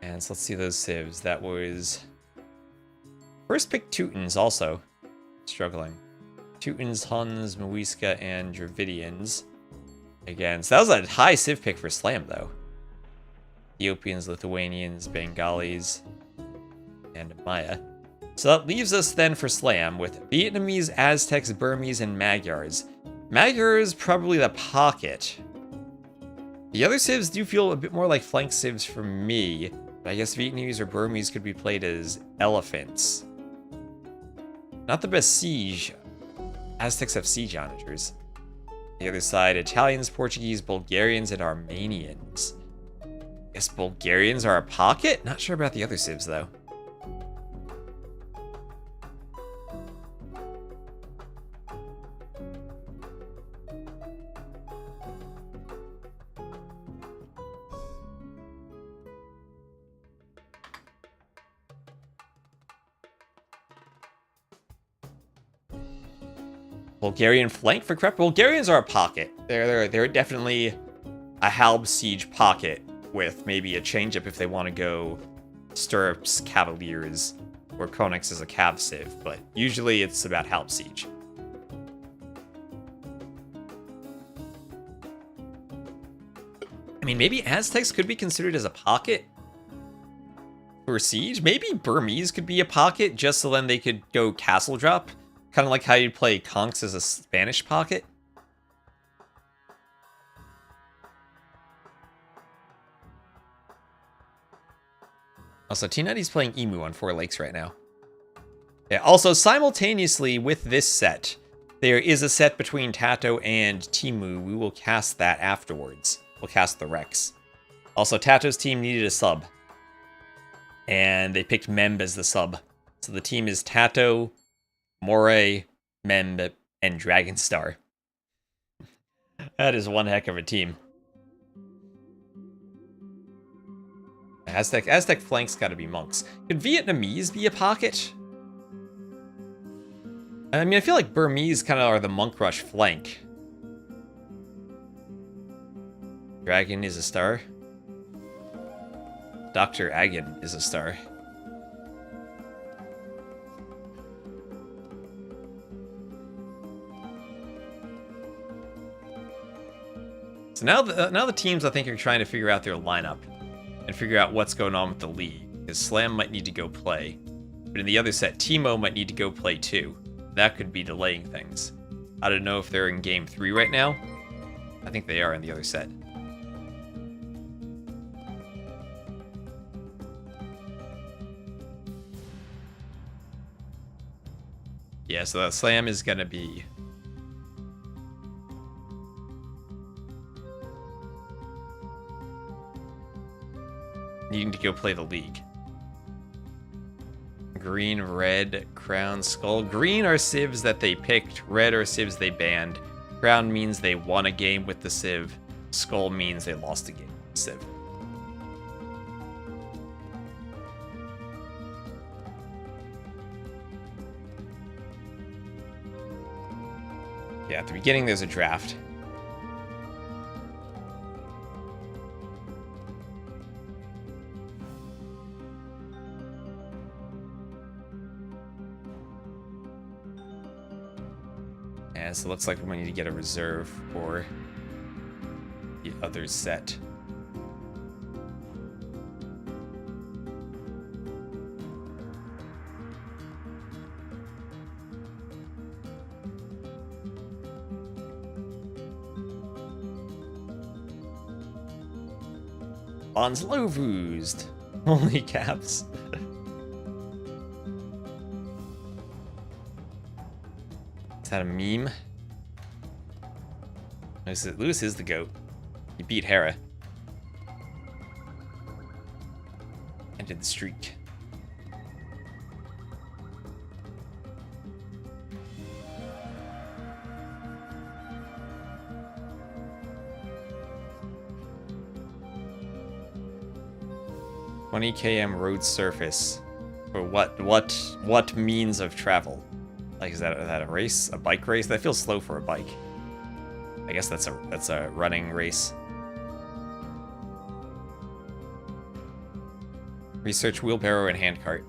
And so let's see those civs. That was... First pick Teutons also. Struggling. Teutons, Huns, Muisca, and Dravidians. Again, so that was a high civ pick for Slam, though. Ethiopians, Lithuanians, Bengalis, and Maya. So that leaves us then for Slam with Vietnamese, Aztecs, Burmese, and Magyars. Magyars probably the pocket. The other civs do feel a bit more like flank civs for me, but I guess Vietnamese or Burmese could be played as elephants. Not the best siege. Aztecs have siege onagers. The other side, Italians, Portuguese, Bulgarians, and Armenians. Guess Bulgarians are a pocket? Not sure about the other civs, though. Bulgarian flank for Krep. Bulgarians are a pocket. They're definitely a Halb siege pocket with maybe a change-up if they want to go Stirrups, Cavaliers, or Konex as a Cav civ, but usually it's about Halb siege. I mean, maybe Aztecs could be considered as a pocket for siege. Maybe Burmese could be a pocket just so then they could go castle drop. Kind of like how you'd play Conks as a Spanish pocket. Also, T90's playing Emu on 4 Lakes right now. Yeah, also, simultaneously with this set, there is a set between TaToH and TeMo. We will cast that afterwards. We'll cast the Rex. Also, TaToH's team needed a sub. And they picked Memb as the sub. So the team is TaToH, Moray, Memb, and Dragonstar. That is one heck of a team. Aztec flank's gotta be monks. Could Vietnamese be a pocket? I mean, I feel like Burmese kind of are the monk rush flank. Dragon is a star. Dr. Agon is a star. So now the teams, I think, are trying to figure out their lineup and figure out what's going on with the league. Because Slam might need to go play. But in the other set, TeMo might need to go play too. That could be delaying things. I don't know if they're in game 3 right now. I think they are in the other set. Yeah, so that Slam is gonna be... needing to go play the league. Green, red, crown, skull. Green are civs that they picked. Red are civs they banned. Crown means they won a game with the civ. Skull means they lost a game with the civ. Yeah, at the beginning there's a draft. And so it looks like we need to get a reserve for the other set. Onslovuzed. Holy caps. Is that a meme? Lewis is the GOAT. He beat Hera. Ended the streak. $20 km road surface. For what means of travel? Like, is that a race? A bike race? That feels slow for a bike. I guess that's a running race. Research wheelbarrow and handcart.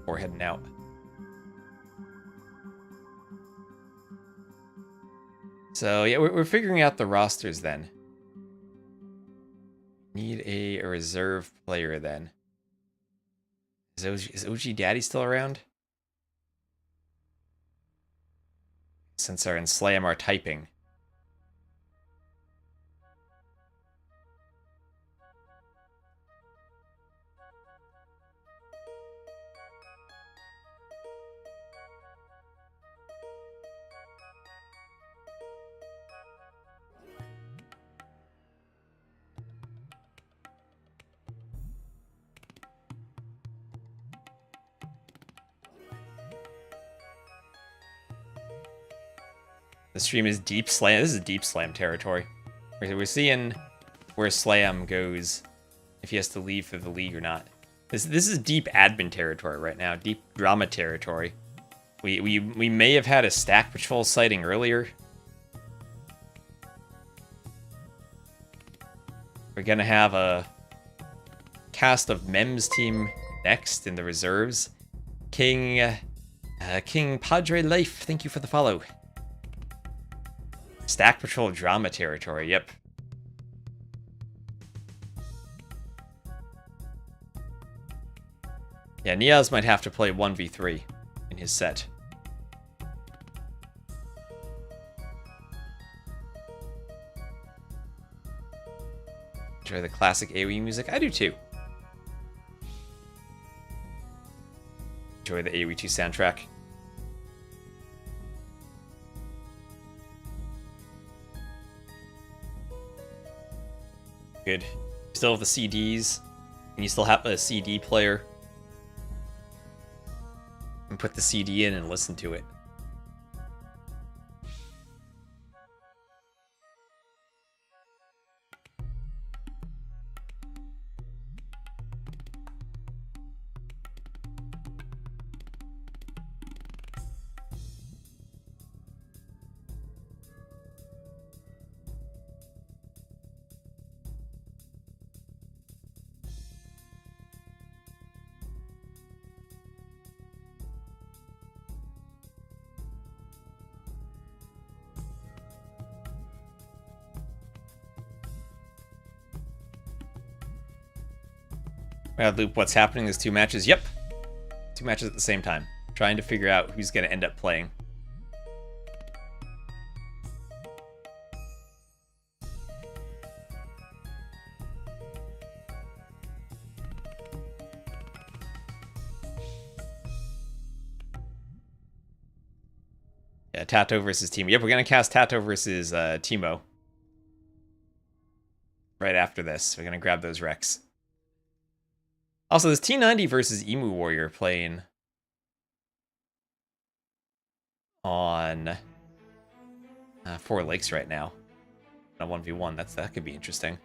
Or heading out. So yeah, we're figuring out the rosters then. Need a reserve player then. Is OG Daddy still around? Since our and Slam are typing. The stream is deep slam. This is deep slam territory. We're seeing where Slam goes, if he has to leave for the league or not. This is deep admin territory right now. Deep drama territory. We may have had a Stack Patrol sighting earlier. We're gonna have a cast of Mems team next in the reserves. King Padre Life, thank you for the follow. Stack Patrol drama territory, yep. Yeah, Niaz might have to play 1v3 in his set. Enjoy the classic AoE music? I do too. Enjoy the AoE 2 soundtrack. Good. Still have the CDs, and you still have a CD player. And put the CD in and listen to it. Loop, what's happening? There's 2 matches. Yep. 2 matches at the same time. Trying to figure out who's going to end up playing. Yeah, TaToH versus TeMo. Yep, we're going to cast TaToH versus TeMo. Right after this. We're going to grab those Rex. Also, there's T90 versus Emu Warrior playing on 4 Lakes right now. On a 1v1, that could be interesting.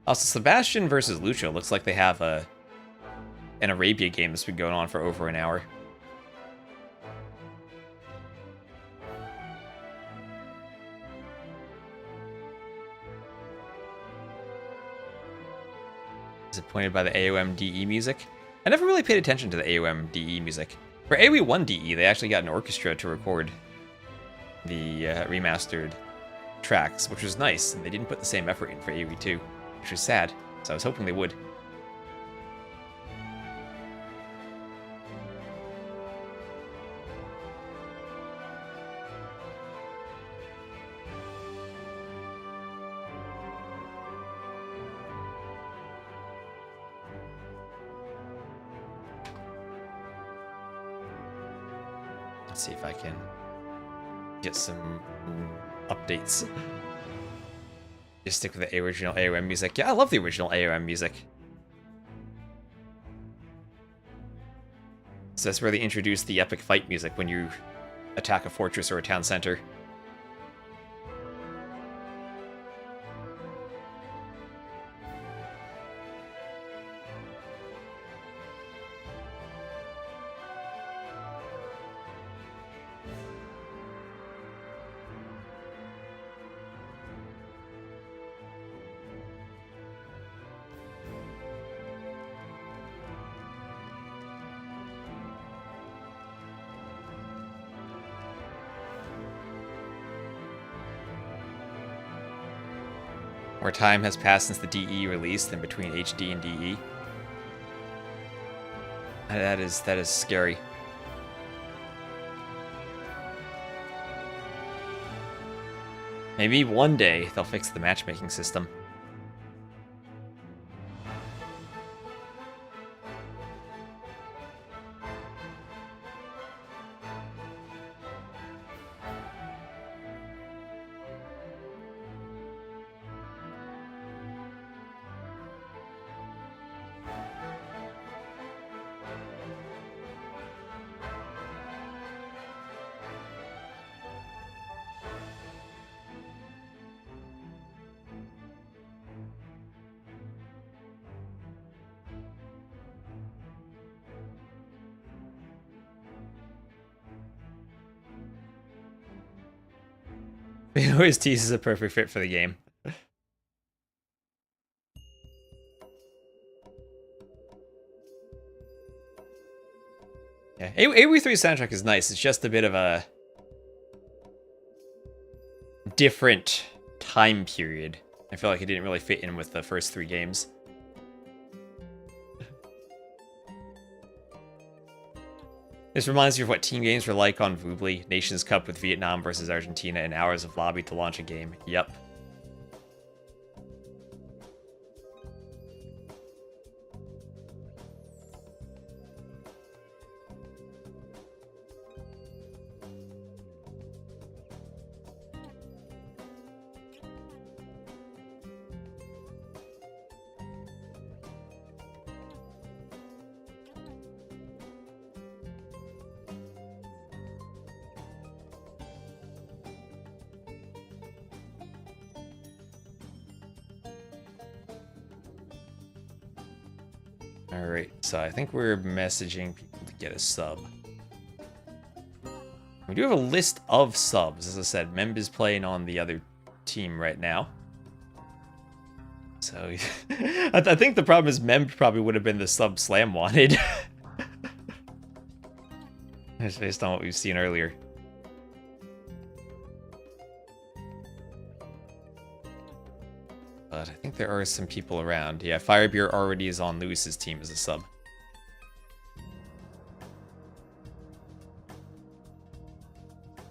Also, Sebastian versus Lucho. Looks like they have an Arabia game that's been going on for over an hour. Disappointed by the AOM DE music. I never really paid attention to the AOM DE music. For AOE 1 DE, they actually got an orchestra to record the remastered tracks, which was nice, and they didn't put the same effort in for AOE 2, which was sad, so I was hoping they would. Let's see if I can get some updates. Just stick with the original AOM music. Yeah, I love the original AOM music. So that's where they introduced the epic fight music when you attack a fortress or a town center. More time has passed since the DE release than between HD and DE. That is scary. Maybe one day they'll fix the matchmaking system. OST is a perfect fit for the game. Yeah, AOE3 soundtrack is nice. It's just a bit of a different time period. I feel like it didn't really fit in with the first 3 games. This reminds me of what team games were like on Voobly. Nations Cup with Vietnam versus Argentina and hours of lobby to launch a game. Yep. Alright, so I think we're messaging people to get a sub. We do have a list of subs. As I said, Memb is playing on the other team right now. So, I think the problem is Memb probably would have been the sub Slam wanted. Just based on what we've seen earlier. but I think there are some people around. Yeah, Firebeer already is on Lewis's team as a sub.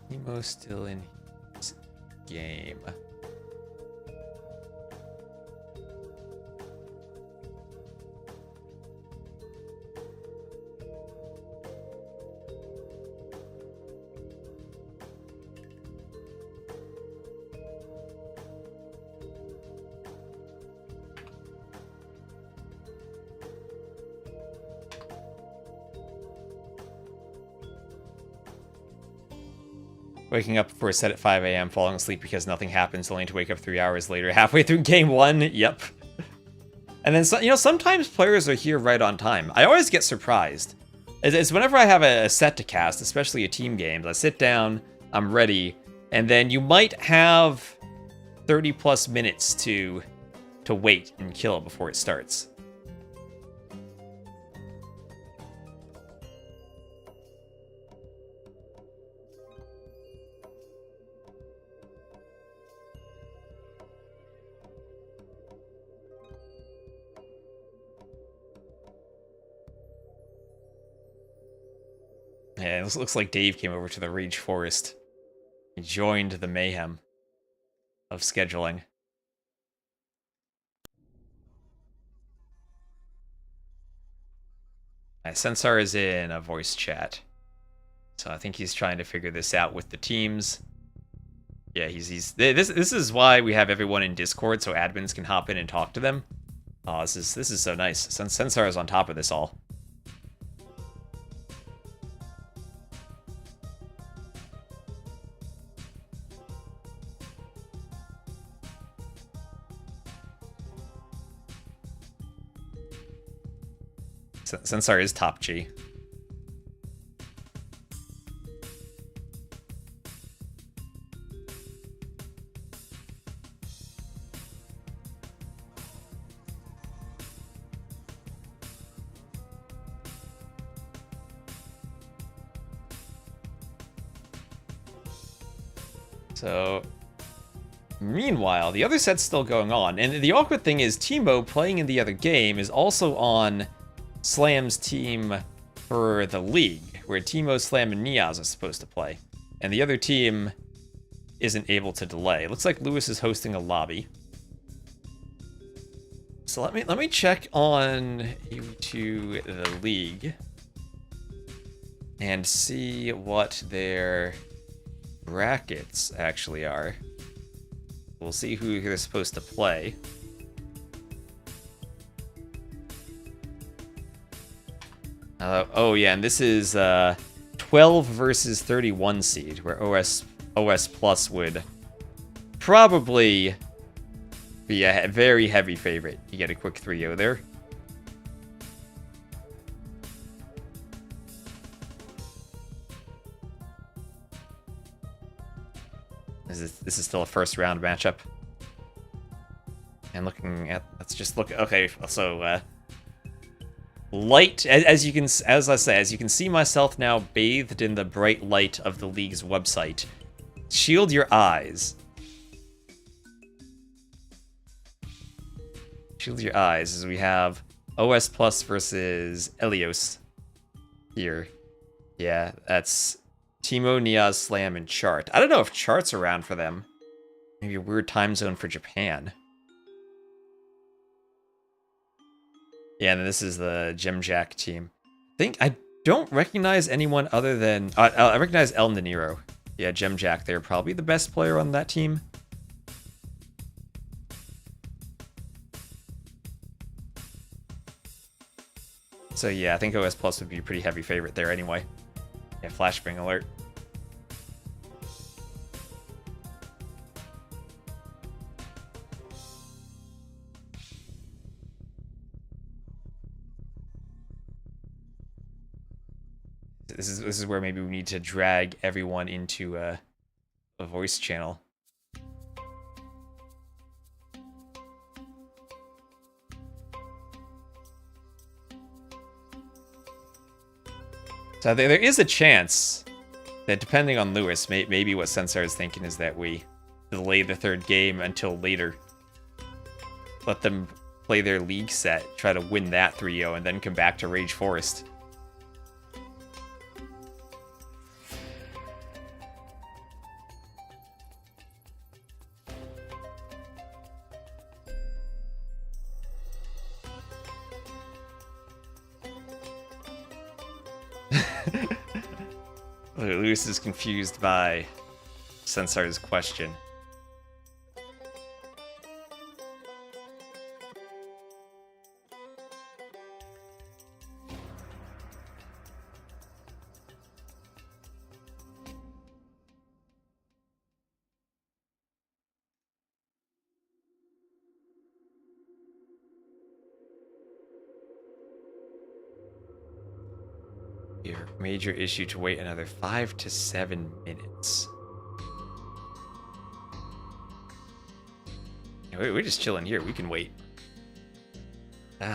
TeMo still in his game. Waking up for a set at 5 a.m., falling asleep because nothing happens, only to wake up 3 hours later, halfway through game 1. Yep. And then, you know, sometimes players are here right on time. I always get surprised. It's whenever I have a set to cast, especially a team game, I sit down, I'm ready, and then you might have 30 plus minutes to wait and kill before it starts. Yeah, it looks like Dave came over to the Rage Forest. He joined the mayhem of scheduling. Sensar is in a voice chat. So I think he's trying to figure this out with the teams. Yeah, this is why we have everyone in Discord so admins can hop in and talk to them. Oh, this is so nice. Sensar is on top of this all. Sensar is top G. So, meanwhile, the other set's still going on. And the awkward thing is TeMo playing in the other game is also on Slam's team for the league, where TeMo, Slam, and Niaz are supposed to play. And the other team isn't able to delay. It looks like Lewis is hosting a lobby. So let me check on to the league and see what their brackets actually are. We'll see who they're supposed to play. Oh yeah, and this is 12 versus 31 seed, where OS Plus would probably be a very heavy favorite. You get a quick 3-0 there. This is still a first round matchup. And looking at, let's just look. Okay, so light, as you can see myself now bathed in the bright light of the league's website. Shield your eyes. Shield your eyes as we have OS Plus versus Elios here. Yeah, that's TeMo, Niaz, Slam, and Chart. I don't know if Chart's around for them. Maybe a weird time zone for Japan. Yeah, and this is the Gemjack team. I don't recognize anyone other than... I recognize El Nero. Yeah, Gemjack, they're probably the best player on that team. So yeah, I think OS Plus would be a pretty heavy favorite there anyway. Yeah, flashbang alert. This is where maybe we need to drag everyone into a voice channel. So there is a chance that, depending on Lewis, maybe what Sensar is thinking is that we delay the third game until later. let them play their league set, try to win that 3-0, and then come back to Rage Forest. Lewis is confused by Sensar's question. Your major issue to wait another 5 to 7 minutes. We're just chilling here. We can wait.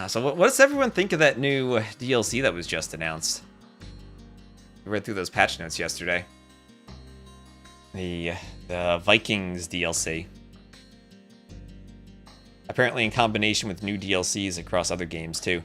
So what does everyone think of that new DLC that was just announced? We read through those patch notes yesterday. The Vikings DLC. Apparently in combination with new DLCs across other games too.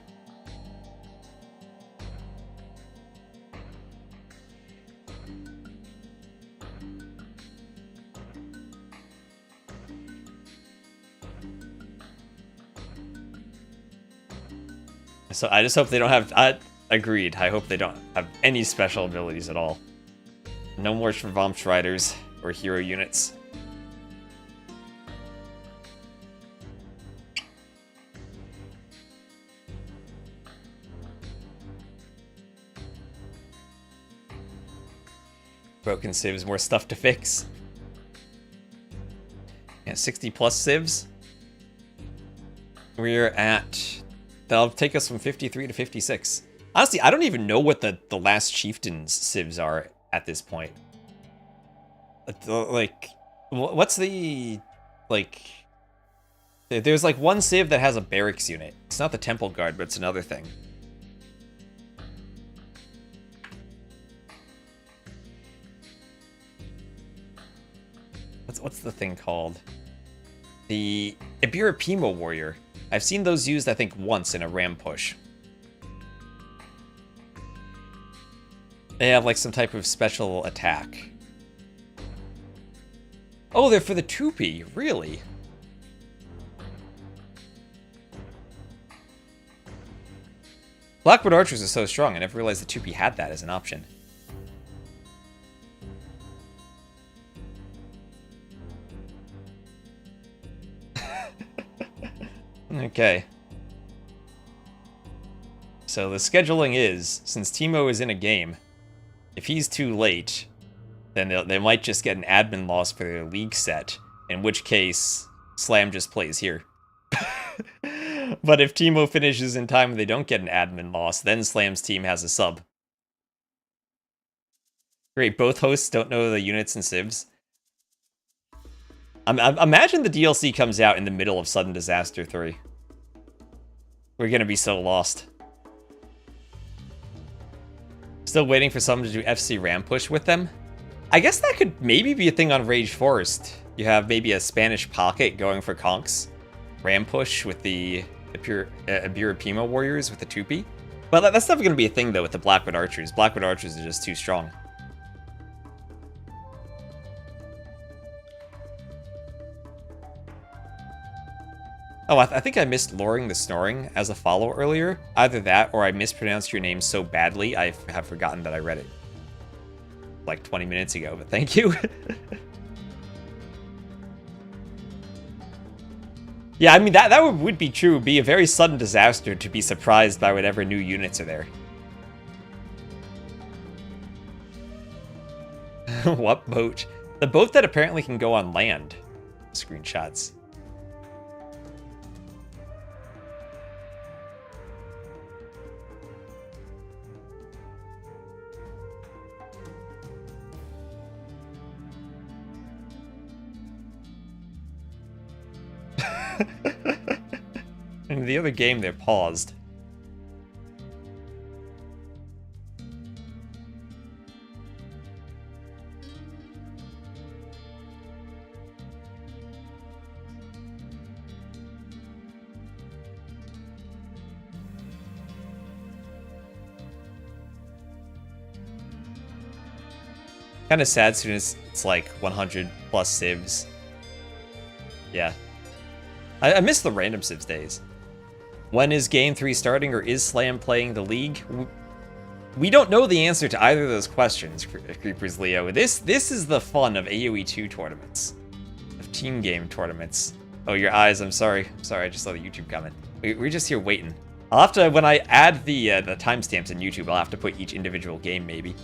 So I just hope they don't have... agreed. I hope they don't have any special abilities at all. No more Schwarmstriders or hero units. Broken civs, more stuff to fix. Yeah, 60 plus civs. We're at... That'll take us from 53 to 56. Honestly, I don't even know what the last chieftain's civs are at this point. Like, what's the... Like... There's like one civ that has a barracks unit. It's not the temple guard, but it's another thing. What's the thing called? The Ibirapimo warrior. I've seen those used, I think, once in a ram push. They have, like, some type of special attack. Oh, they're for the Tupi. Really? Blackwood Archers are so strong. I never realized the Tupi had that as an option. Okay. So the scheduling is, since TeMo is in a game, if he's too late, then they might just get an admin loss for their league set, in which case, Slam just plays here. But if TeMo finishes in time and they don't get an admin loss, then Slam's team has a sub. Great, both hosts don't know the units and civs. Imagine the DLC comes out in the middle of Sudden Disaster 3. We're gonna be so lost. Still waiting for someone to do FC Ram Push with them? I guess that could maybe be a thing on Rage Forest. You have maybe a Spanish pocket going for Conks. Ram Push with the Ibirapimo warriors with the Tupi. Well, that's never gonna be a thing though with the Blackwood Archers. Blackwood Archers are just too strong. Oh, I think I missed Luring the Snoring as a follow earlier. Either that, or I mispronounced your name so badly, I have forgotten that I read it. Like 20 minutes ago, but thank you. Yeah, I mean, that would be true. It would be a very sudden disaster to be surprised by whatever new units are there. What boat? The boat that apparently can go on land. Screenshots. In the other game, they're paused. Kind of sad soon as it's like 100 plus civs. Yeah. I miss the random civs days. When is Game 3 starting, or is Slam playing the league? We don't know the answer to either of those questions, Creepers Leo. This is the fun of AoE 2 tournaments. Of team game tournaments. Oh, your eyes, I'm sorry. I'm sorry, I just saw the YouTube comment. We're just here waiting. I'll have to, when I add the timestamps in YouTube, I'll have to put each individual game, maybe.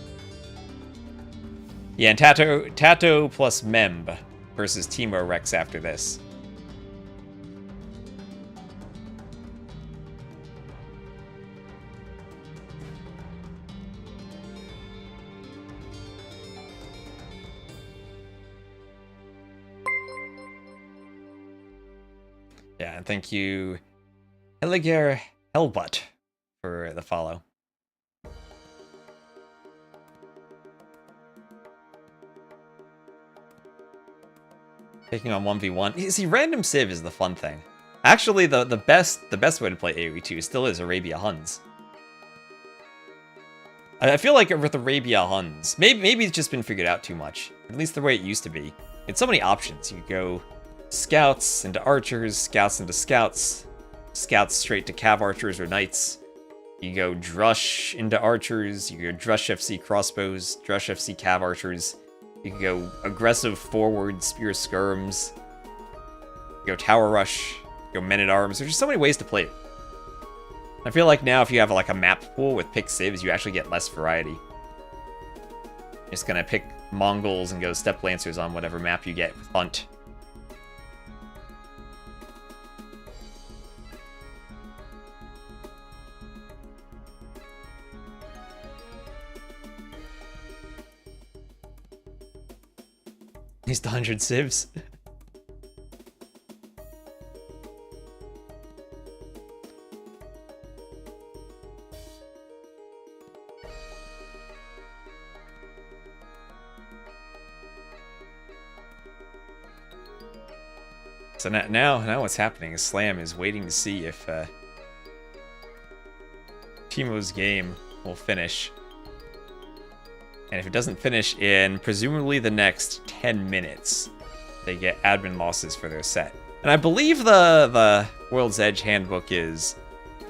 Yeah, and TaToH plus Memb versus TeMo Rex after this. Yeah, and thank you, Heliger Hellbutt, for the follow. Taking on 1v1. You see, random civ is the fun thing. Actually, the best way to play AoE 2 still is Arabia Huns. I feel like with Arabia Huns, maybe it's just been figured out too much. At least the way it used to be. It's so many options. You go scouts into archers, scouts into scouts, scouts straight to cav archers or knights. You go drush into archers, you go drush FC crossbows, drush FC cav archers. You can go aggressive forward spear skirms. You go tower rush, go men at arms. There's just so many ways to play it. I feel like now if you have like a map pool with pick civs, you actually get less variety. You're just gonna pick Mongols and go step lancers on whatever map you get with Hunt. He's the 100 civs. So now what's happening is Slam is waiting to see if TeMo's game will finish. And if it doesn't finish in presumably the next 10 minutes, they get admin losses for their set. And I believe the World's Edge handbook is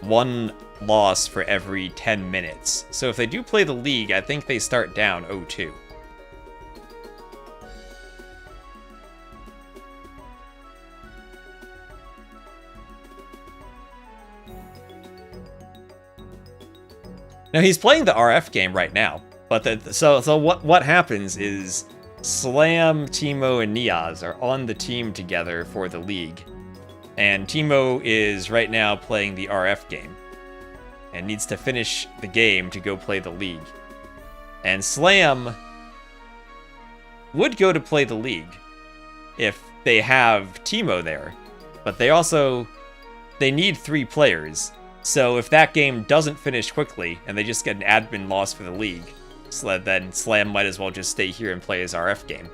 1 loss for every 10 minutes. So if they do play the league, I think they start down 0-2. Now he's playing the RF game right now. But so what happens is Slam, TeMo, and Niaz are on the team together for the league. And TeMo is right now playing the RF game. And needs to finish the game to go play the league. And Slam would go to play the league if they have TeMo there. But they need 3 players. So if that game doesn't finish quickly, and they just get an admin loss for the league, so then Slam might as well just stay here and play his RF game.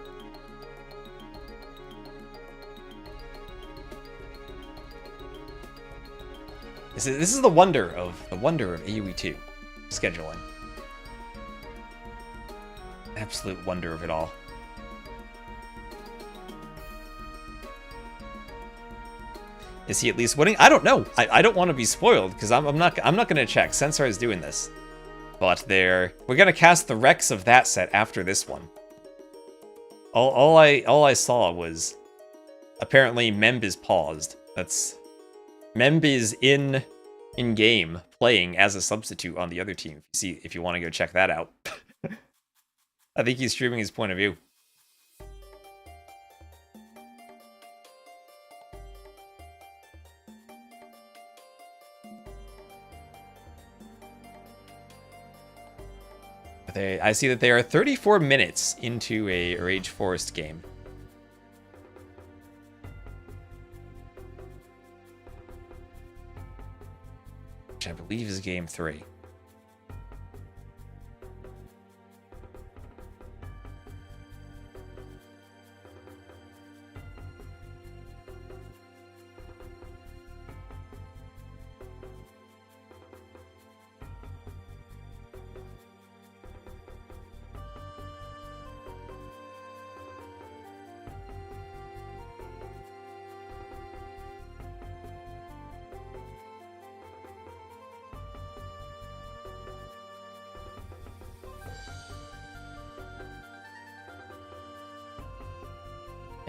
This is the wonder of AoE 2 scheduling. Absolute wonder of it all. Is he at least winning? I don't know. I don't want to be spoiled because I'm not going to check. Sensor is doing this. But we're gonna cast the Rex of that set after this one. All I saw was apparently Memb is paused. Memb is in game playing as a substitute on the other team. If you want to go check that out. I think he's streaming his point of view. I see that they are 34 minutes into a Rage Forest game. Which I believe is game 3.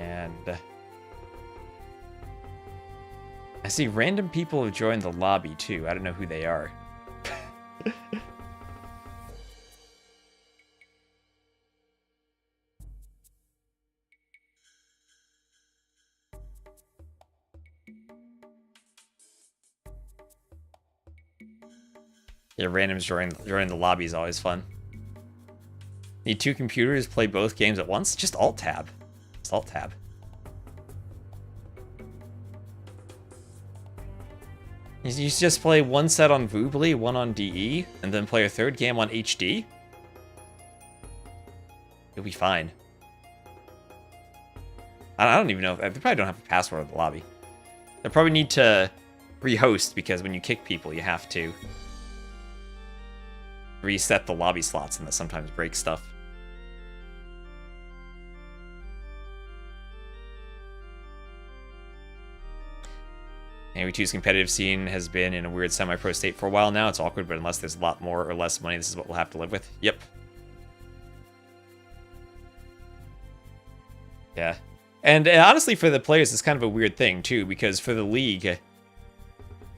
And I see random people have joined the lobby too. I don't know who they are. Yeah, randoms joining the lobby is always fun. Need 2 computers, play both games at once? Just Alt-Tab. Just Alt-Tab. You just play one set on Voobly, one on DE, and then play a third game on HD? You'll be fine. I don't even know. They probably don't have a password of the lobby. They probably need to rehost, because when you kick people, you have to reset the lobby slots, and that sometimes breaks stuff. AOE2's competitive scene has been in a weird semi-pro state for a while now. It's awkward, but unless there's a lot more or less money, this is what we'll have to live with. Yep. Yeah. And honestly, for the players, it's kind of a weird thing, too, because for the league,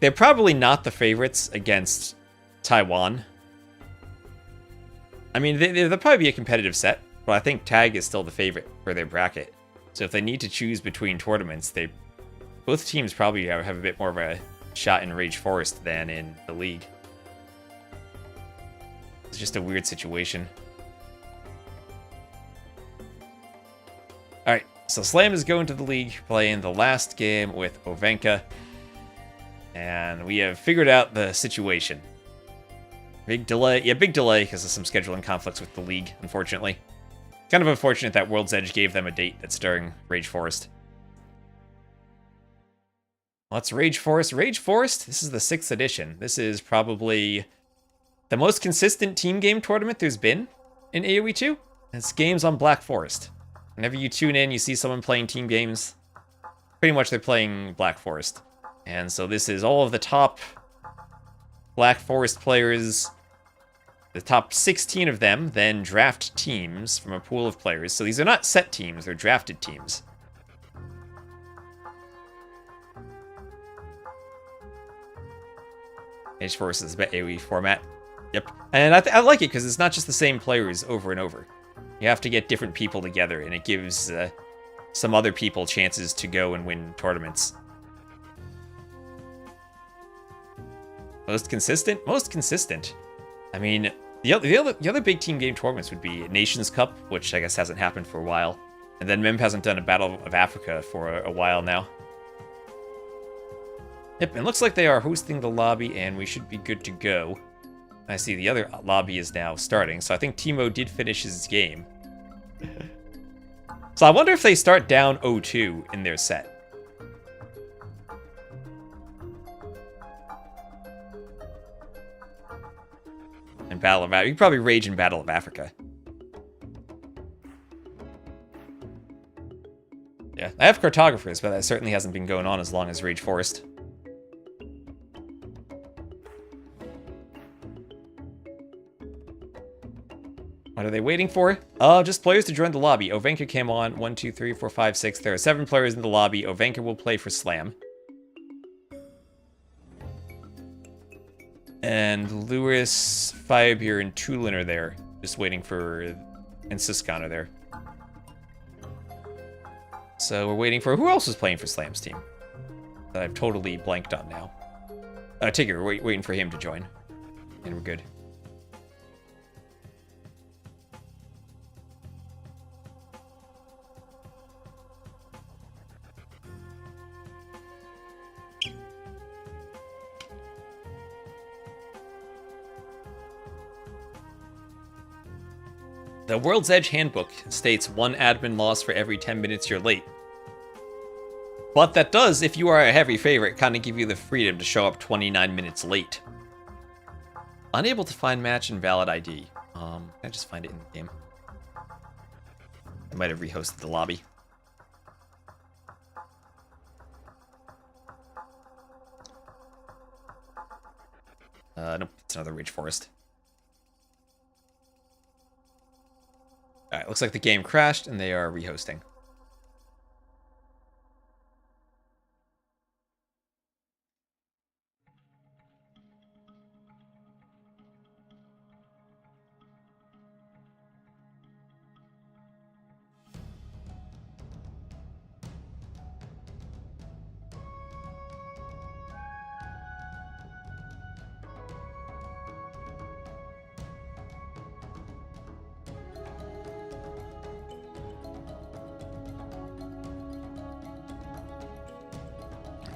they're probably not the favorites against Taiwan. I mean, they'll probably be a competitive set, but I think TAG is still the favorite for their bracket. So if they need to choose between tournaments, both teams probably have a bit more of a shot in Rage Forest than in the league. It's just a weird situation. Alright, so Slam is going to the league, playing the last game with Ovenka. And we have figured out the situation. Big delay. Yeah, big delay because of some scheduling conflicts with the league, unfortunately. Kind of unfortunate that World's Edge gave them a date that's during Rage Forest. What's Rage Forest? Rage Forest? This is the 6th edition. This is probably the most consistent team game tournament there's been in AoE 2. It's games on Black Forest. Whenever you tune in, you see someone playing team games. Pretty much they're playing Black Forest. And so this is all of the top Black Forest players. The top 16 of them then draft teams from a pool of players. So these are not set teams, they're drafted teams. Rage Forest is the AoE format. Yep. And I like it because it's not just the same players over and over. You have to get different people together, and it gives some other people chances to go and win tournaments. Most consistent? Most consistent. I mean, the other big team game tournaments would be Nations Cup, which I guess hasn't happened for a while. And then MIM hasn't done a Battle of Africa for a while now. Yep, it looks like they are hosting the lobby, and we should be good to go. I see the other lobby is now starting, so I think TeMo did finish his game. So I wonder if they start down 0-2 in their set. In Battle of Africa. You could probably rage in Battle of Africa. Yeah, I have cartographers, but that certainly hasn't been going on as long as Rage Forest. What are they waiting for? Just players to join the lobby. Ovenka came on. 1, 2, 3, 4, 5, 6. There are 7 players in the lobby. Ovenka will play for Slam. And Lewis, Firebeer, and Tulin are there. Just waiting for... And Siscon are there. So we're waiting for... Who else is playing for Slam's team? That I've totally blanked on now. Tigger, we're waiting for him to join. And we're good. The World's Edge Handbook states 1 admin loss for every 10 minutes you're late. But that does, if you are a heavy favorite, kind of give you the freedom to show up 29 minutes late. Unable to find match invalid ID. Can I just find it in the game? I might have rehosted the lobby. Nope, it's another Rage Forest. Alright, looks like the game crashed and they are rehosting.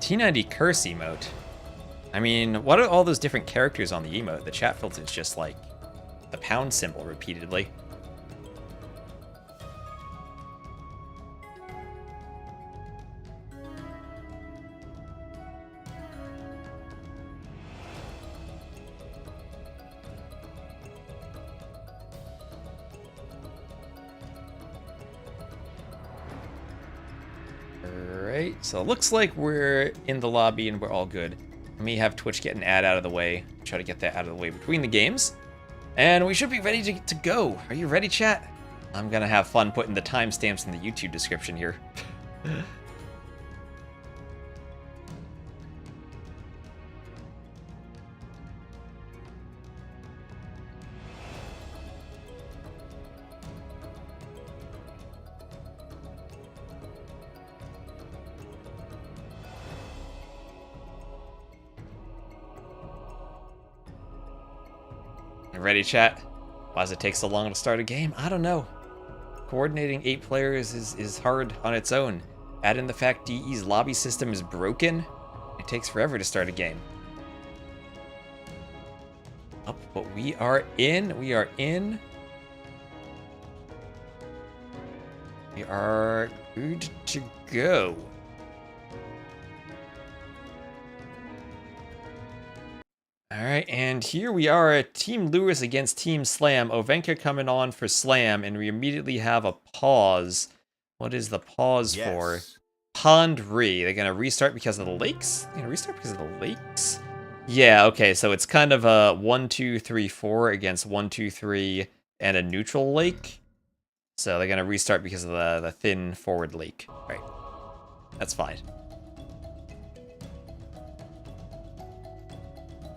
T90 curse emote. I mean, what are all those different characters on the emote? The chat filter is just like the pound symbol repeatedly. Alright, so it looks like we're in the lobby and we're all good. Let me have Twitch get an ad out of the way. Try to get that out of the way between the games. And we should be ready to go. Are you ready, chat? I'm gonna have fun putting the timestamps in the YouTube description here. Ready, chat? Why does it take so long to start a game? I don't know. Coordinating 8 players is hard on its own. Add in the fact DE's lobby system is broken. It takes forever to start a game. Oh, but we are in. We are in. We are good to go. Alright, and here we are at Team Lewis against Team Slam. Ovenka coming on for Slam, and we immediately have a pause. What is the pause for? Pond Re. They're gonna restart because of the lakes? They're gonna restart because of the lakes? Yeah, okay, so it's kind of a 1, 2, 3, 4 against 1, 2, 3 and a neutral lake. So they're gonna restart because of the thin forward lake. Right. That's fine.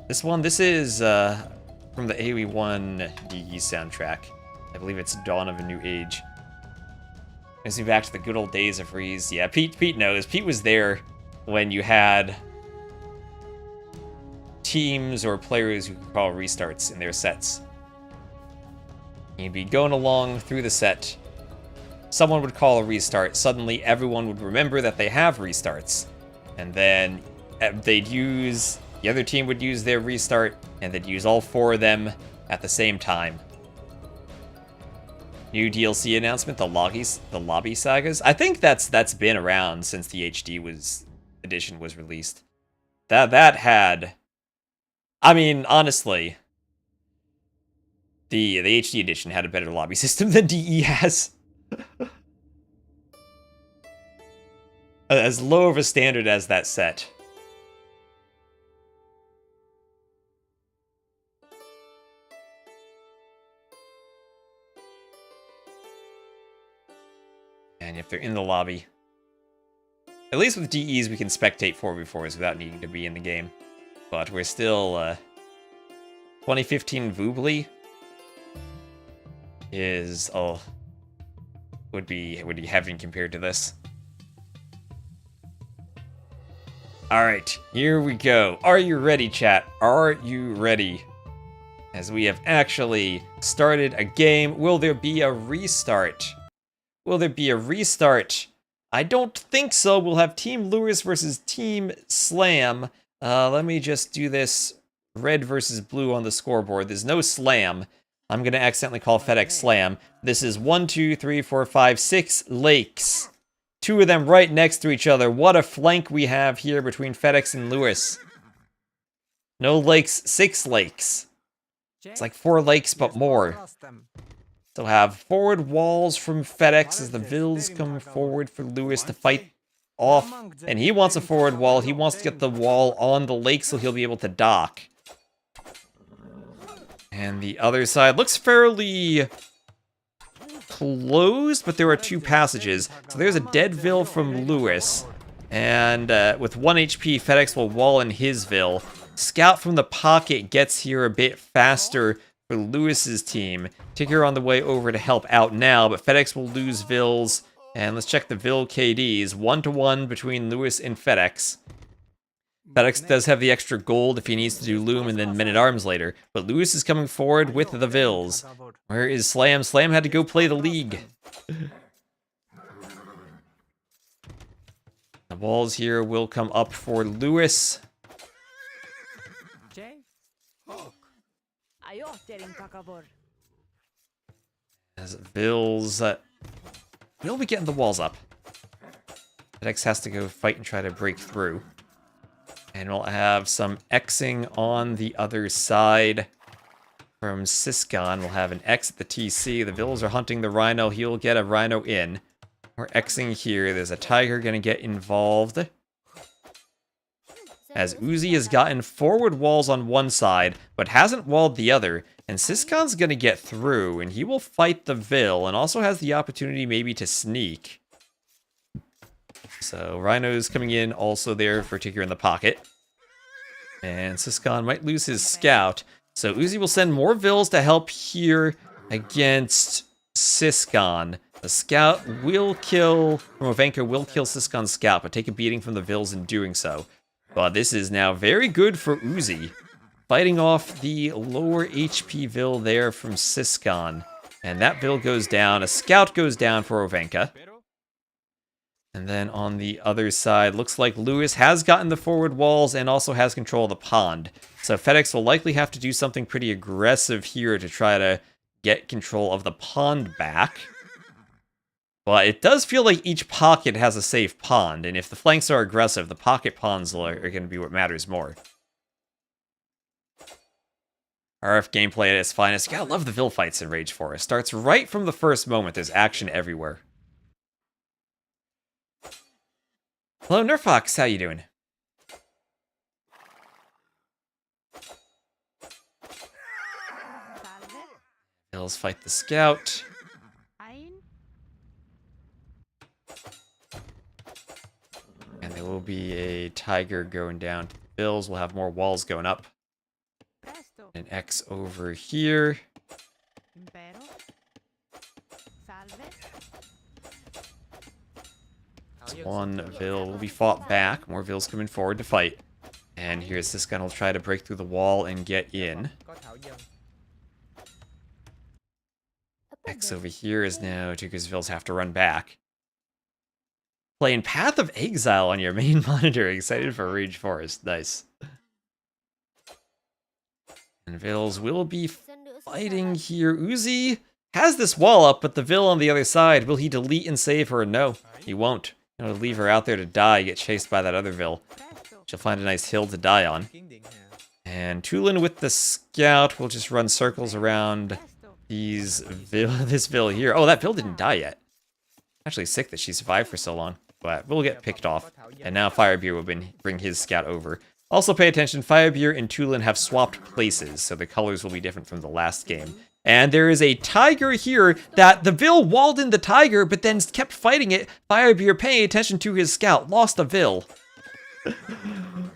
This is from the AOE1 DE soundtrack. I believe it's Dawn of a New Age. Brings me back to the good old days of Reese. Yeah, Pete knows. Pete was there when you had teams or players who could call restarts in their sets. You'd be going along through the set. Someone would call a restart. Suddenly, everyone would remember that they have restarts. And then the other team would use their restart, and they'd use all 4 of them at the same time. New DLC announcement, the lobby sagas. I think that's been around since the HD edition was released. That had, I mean, honestly, the HD edition had a better lobby system than DE has. As low of a standard as that set. And if they're in the lobby, at least with DEs we can spectate 4v4s without needing to be in the game. But we're still 2015 Voobly is would be heaven compared to this. All right, here we go. Are you ready, chat? Are you ready? As we have actually started a game, will there be a restart? Will there be a restart? I don't think so. We'll have Team Lewis versus Team Slam. Let me just do this red versus blue on the scoreboard. There's no Slam. I'm going to accidentally call FedEx Slam. This is 1, 2, 3, 4, 5, 6 lakes. 2 of them right next to each other. What a flank we have here between FedEx and Lewis. No lakes, 6 lakes. It's like 4 lakes, but more. So have forward walls from FedEx as the Vils come forward for Lewis to fight off. And he wants a forward wall. He wants to get the wall on the lake so he'll be able to dock. And the other side looks fairly closed, but there are 2 passages. So there's a dead Vil from Lewis. And with 1 HP, FedEx will wall in his Vil. Scout from the pocket gets here a bit faster for Lewis's team. Tigger on the way over to help out now, but FedEx will lose Vils. And let's check the Vil KDs. 1-to-1 between Lewis and FedEx. FedEx does have the extra gold if he needs to do Loom and then Men-at-Arms later. But Lewis is coming forward with the Vils. Where is Slam? Slam had to go play the League. The walls here will come up for Lewis. As Vils will be getting the walls up. TaToH has to go fight and try to break through. And we'll have some Xing on the other side. From Siscon, we'll have an X at the TC. The Vils are hunting the Rhino. He'll get a Rhino in. We're Xing here. There's a Tiger going to get involved. As Uzi has gotten forward walls on one side, but hasn't walled the other. And Siscon's going to get through, and he will fight the Vil, and also has the opportunity maybe to sneak. So Rhino's coming in also there for Tigger in the pocket. And Siscon might lose his scout. So Uzi will send more Vils to help here against Siscon. The scout will kill, Rovenka will kill Siscon's scout, but take a beating from the Vils in doing so. But this is now very good for Uzi. Fighting off the lower HP Vil there from Siscon. And that Vil goes down. A scout goes down for Rovenka. And then on the other side, looks like Lewis has gotten the forward walls and also has control of the pond. So TaToH will likely have to do something pretty aggressive here to try to get control of the pond back. But it does feel like each pocket has a safe pond, and if the flanks are aggressive, the pocket ponds are going to be what matters more. RF gameplay at its finest. You gotta love the Vil fights in Rage Forest. Starts right from the first moment. There's action everywhere. Hello, Nerfox. How you doing? Vils fight the scout. And there will be a Tiger going down to the Vils. We'll have more walls going up. An X over here. One Vil will be fought back. More Vils coming forward to fight. And here's this guy will try to break through the wall and get in. X over here is now Tuka's Vils have to run back. Playing Path of Exile on your main monitor. Excited for Rage Forest. Nice. And Vils will be fighting here. Uzi has this wall up, but the Vil on the other side, will he delete and save her? No, he won't. He'll leave her out there to die, get chased by that other Vil. She'll find a nice hill to die on. And Tulin with the scout will just run circles around this Vil here. Oh, that Vil didn't die yet. Actually sick that she survived for so long. But we'll get picked off. And now Firebeard will bring his scout over. Also pay attention, Firebeard and Tulin have swapped places, so the colors will be different from the last game. And there is a Tiger here that the Vil walled in the Tiger, but then kept fighting it. Firebeard paying attention to his scout, lost a Vil.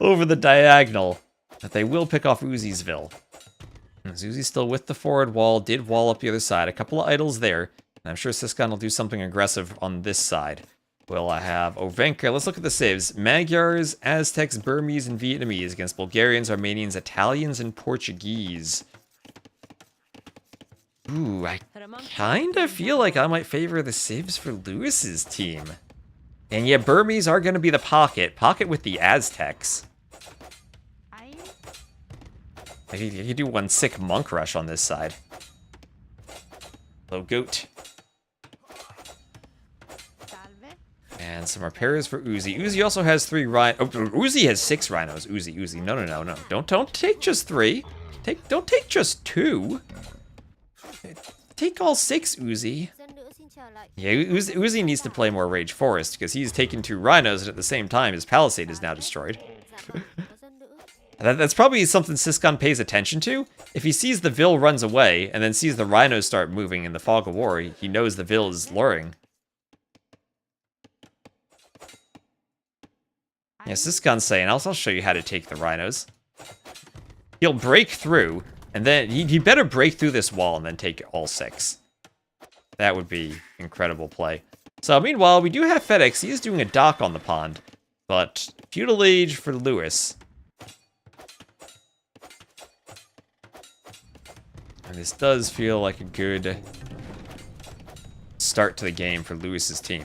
Over the diagonal. But they will pick off Uzi's Vil. Uzi's still with the forward wall, did wall up the other side. A couple of idols there. And I'm sure Siscon will do something aggressive on this side. Will I have Ovenka? Let's look at the saves. Magyars, Aztecs, Burmese, and Vietnamese against Bulgarians, Armenians, Italians, and Portuguese. Ooh, I kind of feel like I might favor the saves for Lewis's team. And yeah, Burmese are going to be the pocket. Pocket with the Aztecs. I could do one sick monk rush on this side. Hello, goat. And some repairs for Uzi. Uzi also has 3 rhinos. Oh, Uzi has 6 rhinos. Uzi. No. Don't take just 3. Don't take just 2. Take all 6, Uzi. Yeah, Uzi needs to play more Rage Forest because he's taken 2 rhinos and at the same time his palisade is now destroyed. That's probably something Siscon pays attention to. If he sees the Vil runs away and then sees the rhinos start moving in the fog of war, he knows the Vil is luring. Yeah, Siscon's saying, I'll show you how to take the rhinos. He'll break through, and then he better break through this wall and then take all 6. That would be incredible play. So meanwhile, we do have FedEx. He is doing a dock on the pond, but Feudal Age for Lewis. And this does feel like a good start to the game for Lewis's team.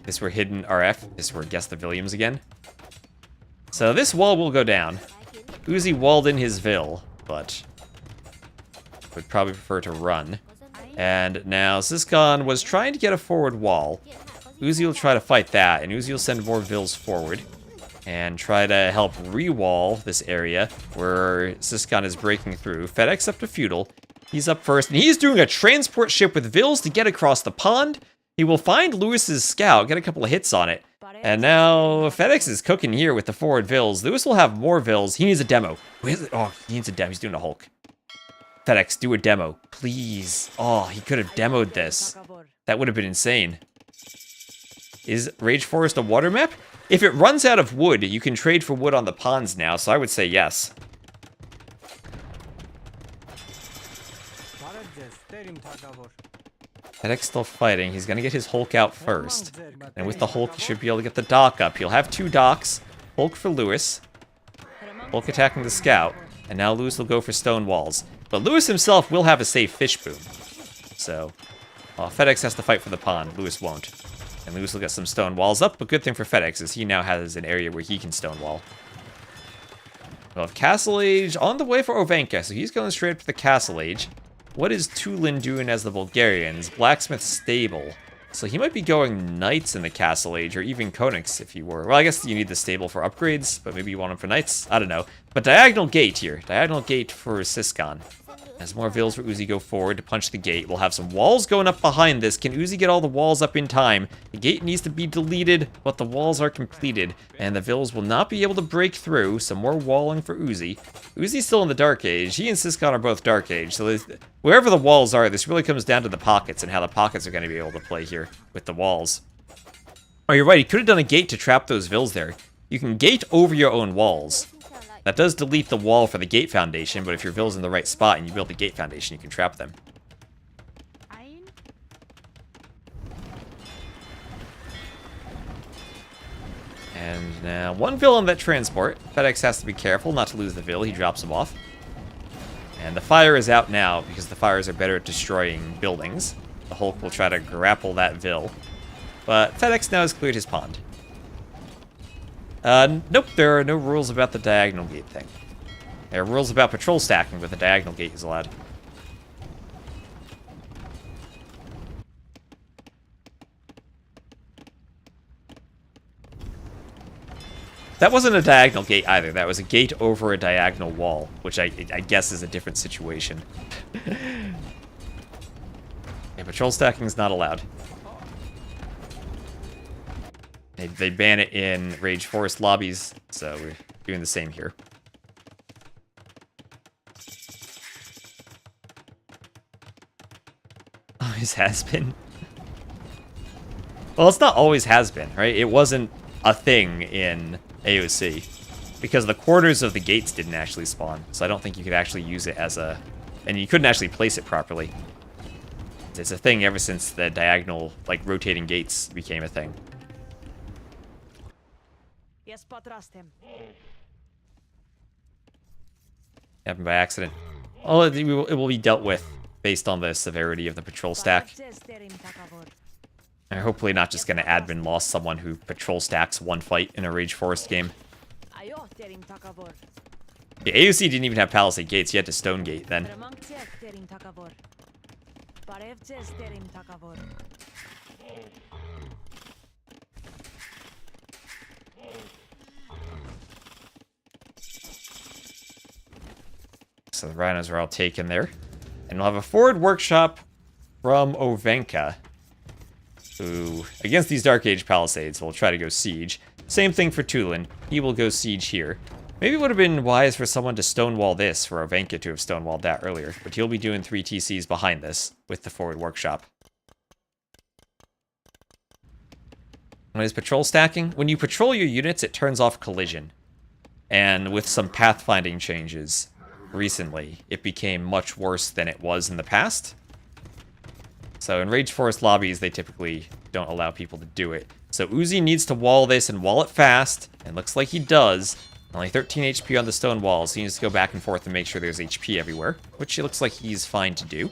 This were hidden RF. This were guess the Williams again. So this wall will go down. Uzi walled in his Vil, but would probably prefer to run. And now Siscon was trying to get a forward wall. Uzi will try to fight that, and Uzi will send more Vils forward and try to help re-wall this area where Siscon is breaking through. FedEx up to Feudal. He's up first, and he's doing a transport ship with Vils to get across the pond. He will find Lewis's scout, get a couple of hits on it. And now FedEx is cooking here with the forward Vils. Lewis will have more Vils. He needs a demo. Oh, he needs a demo. He's doing a Hulk. FedEx, do a demo, please. Oh, he could have demoed this. That would have been insane. Is Rage Forest a water map? If it runs out of wood, you can trade for wood on the ponds now, so I would say yes. FedEx still fighting. He's going to get his Hulk out first. And with the Hulk, he should be able to get the dock up. He'll have 2 docks. Hulk for Lewis. Hulk attacking the scout. And now Lewis will go for stone walls. But Lewis himself will have a safe fish boom. So, FedEx has to fight for the pond. Lewis won't. And Lewis will get some stone walls up, but good thing for FedEx is he now has an area where he can stone wall. We'll have Castle Age on the way for Ovenka, so he's going straight up to the Castle Age. What is Tulin doing as the Bulgarians? Blacksmith stable. So he might be going Knights in the Castle Age, or even Konix if you were. Well, I guess you need the stable for upgrades, but maybe you want him for Knights? I don't know. But Diagonal Gate here. Diagonal Gate for Siscon. As more Vils for Uzi go forward to punch the gate, we'll have some walls going up behind this. Can Uzi get all the walls up in time? The gate needs to be deleted, but the walls are completed, and the Vils will not be able to break through. Some more walling for Uzi. Uzi's still in the Dark Age. He and Siscon are both Dark Age, so wherever the walls are, this really comes down to the pockets and how the pockets are going to be able to play here with the walls. Oh, you're right. He could have done a gate to trap those Vils there. You can gate over your own walls. That does delete the wall for the gate foundation, but if your Vil's in the right spot and you build the gate foundation, you can trap them. And now, 1 Vil on that transport. FedEx has to be careful not to lose the Vil. He drops him off. And the fire is out now, because the fires are better at destroying buildings. The Hulk will try to grapple that Vil. But FedEx now has cleared his pond. Nope, there are no rules about the diagonal gate thing. There are rules about patrol stacking, but the diagonal gate is allowed. That wasn't a diagonal gate either. That was a gate over a diagonal wall, which I guess is a different situation. Yeah, patrol stacking is not allowed. They ban it in Rage Forest lobbies, so we're doing the same here. Always has been. Well, it's not always has been, right? It wasn't a thing in AOC, because the quarters of the gates didn't actually spawn, so I don't think you could actually use it as a... And you couldn't actually place it properly. It's a thing ever since the diagonal, like, rotating gates became a thing. Happened by accident. Oh, it will be dealt with based on the severity of the patrol stack. And hopefully not just gonna admin loss someone who patrol stacks 1 fight in a Rage Forest game. Yeah, AOC didn't even have Palisade gates, you had to Stone Gate then. So the rhinos are all taken there. And we'll have a forward workshop from Ovenka, who, against these Dark Age Palisades, will try to go siege. Same thing for Tulin. He will go siege here. Maybe it would have been wise for someone to stonewall this, for Ovenka to have stonewalled that earlier. But he'll be doing 3 TCs behind this, with the forward workshop. What is patrol stacking? When you patrol your units, it turns off collision. And with some pathfinding changes recently, it became much worse than it was in the past. So in Rage Forest lobbies, they typically don't allow people to do it. So Uzi needs to wall this and wall it fast, and looks like he does. Only 13 HP on the stone walls, so he needs to go back and forth and make sure there's HP everywhere, which it looks like he's fine to do.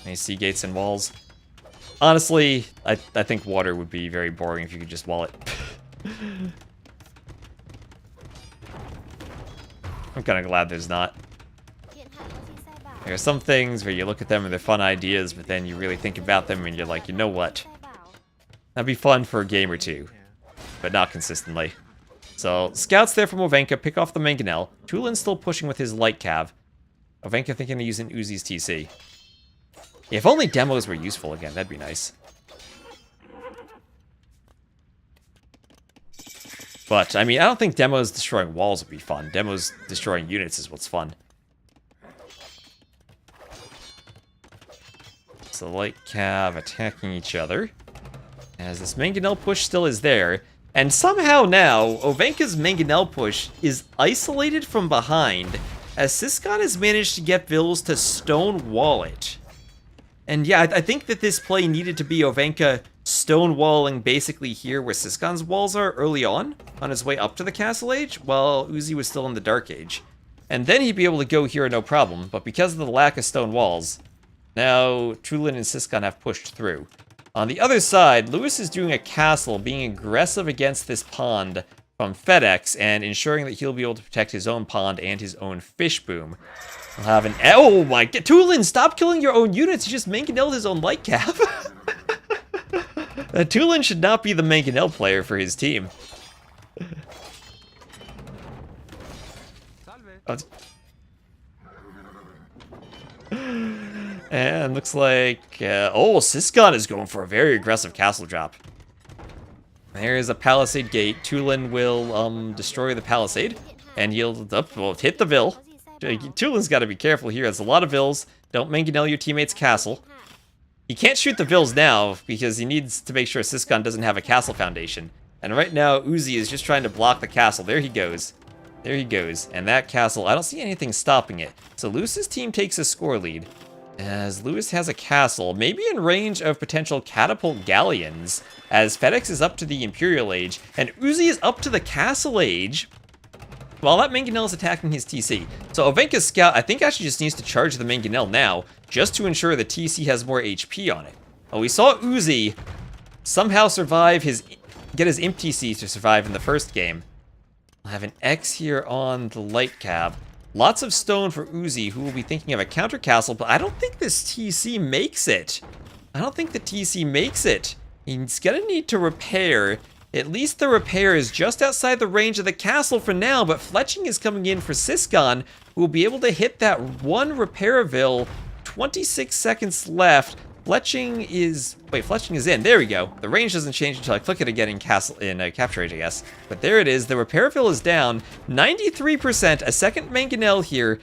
Any sea gates and walls. Honestly, I think water would be very boring if you could just wall it. I'm kind of glad there's not. There are some things where you look at them and they're fun ideas, but then you really think about them and you're like, you know what? That'd be fun for a game or two, but not consistently. So, scouts there from Ovenka, pick off the Mangonel. Tulin's still pushing with his light cav. Ovenka thinking of using Uzi's TC. If only demos were useful again, that'd be nice. But, I mean, I don't think demos destroying walls would be fun. Demos destroying units is what's fun. So, light cav attacking each other. As this Mangonel push still is there. And somehow now, Ovenka's Mangonel push is isolated from behind, as Siscon has managed to get Vils to stonewall it. And yeah, I think that this play needed to be Ovenka stonewalling basically here where Siscon's walls are early on his way up to the Castle Age, while Uzi was still in the Dark Age. And then he'd be able to go here no problem, but because of the lack of stone walls, now Tulin and Siscon have pushed through. On the other side, Lewis is doing a castle, being aggressive against this pond from FedEx, and ensuring that he'll be able to protect his own pond and his own fish boom. We'll have an... Oh my god! Tulin, stop killing your own units! He just Mangonelled his own light cap! Tulin should not be the Mangonel player for his team. And looks like... oh, Siscon is going for a very aggressive castle drop. There is a palisade gate. Tulin will destroy the palisade. And he'll hit the Vil. Tulin's got to be careful here. There's a lot of Vils. Don't Mangonel your teammate's castle. He can't shoot the Vils now because he needs to make sure Siscon doesn't have a castle foundation. And right now, Uzi is just trying to block the castle. There he goes. There he goes. And that castle, I don't see anything stopping it. So Lewis's team takes a score lead. As Lewis has a castle, maybe in range of potential catapult galleons, as FedEx is up to the Imperial Age, and Uzi is up to the Castle Age, while that Mangonel is attacking his TC. So Ovenka's scout, I think, actually just needs to charge the Mangonel now, just to ensure the TC has more HP on it. Oh, we saw Uzi somehow survive get his Imp TC to survive in the first game. I'll have an X here on the light cab. Lots of stone for Uzi, who will be thinking of a counter castle, but I don't think this TC makes it. I don't think the TC makes it. He's gonna need to repair. At least the repair is just outside the range of the castle for now, but fletching is coming in for Siscon, who will be able to hit that one Repairville. 26 seconds left. Fletching is in. There we go. The range doesn't change until I click it again in Capture Age, I guess. But there it is. The Repairville is down. 93%. A second Mangonel here.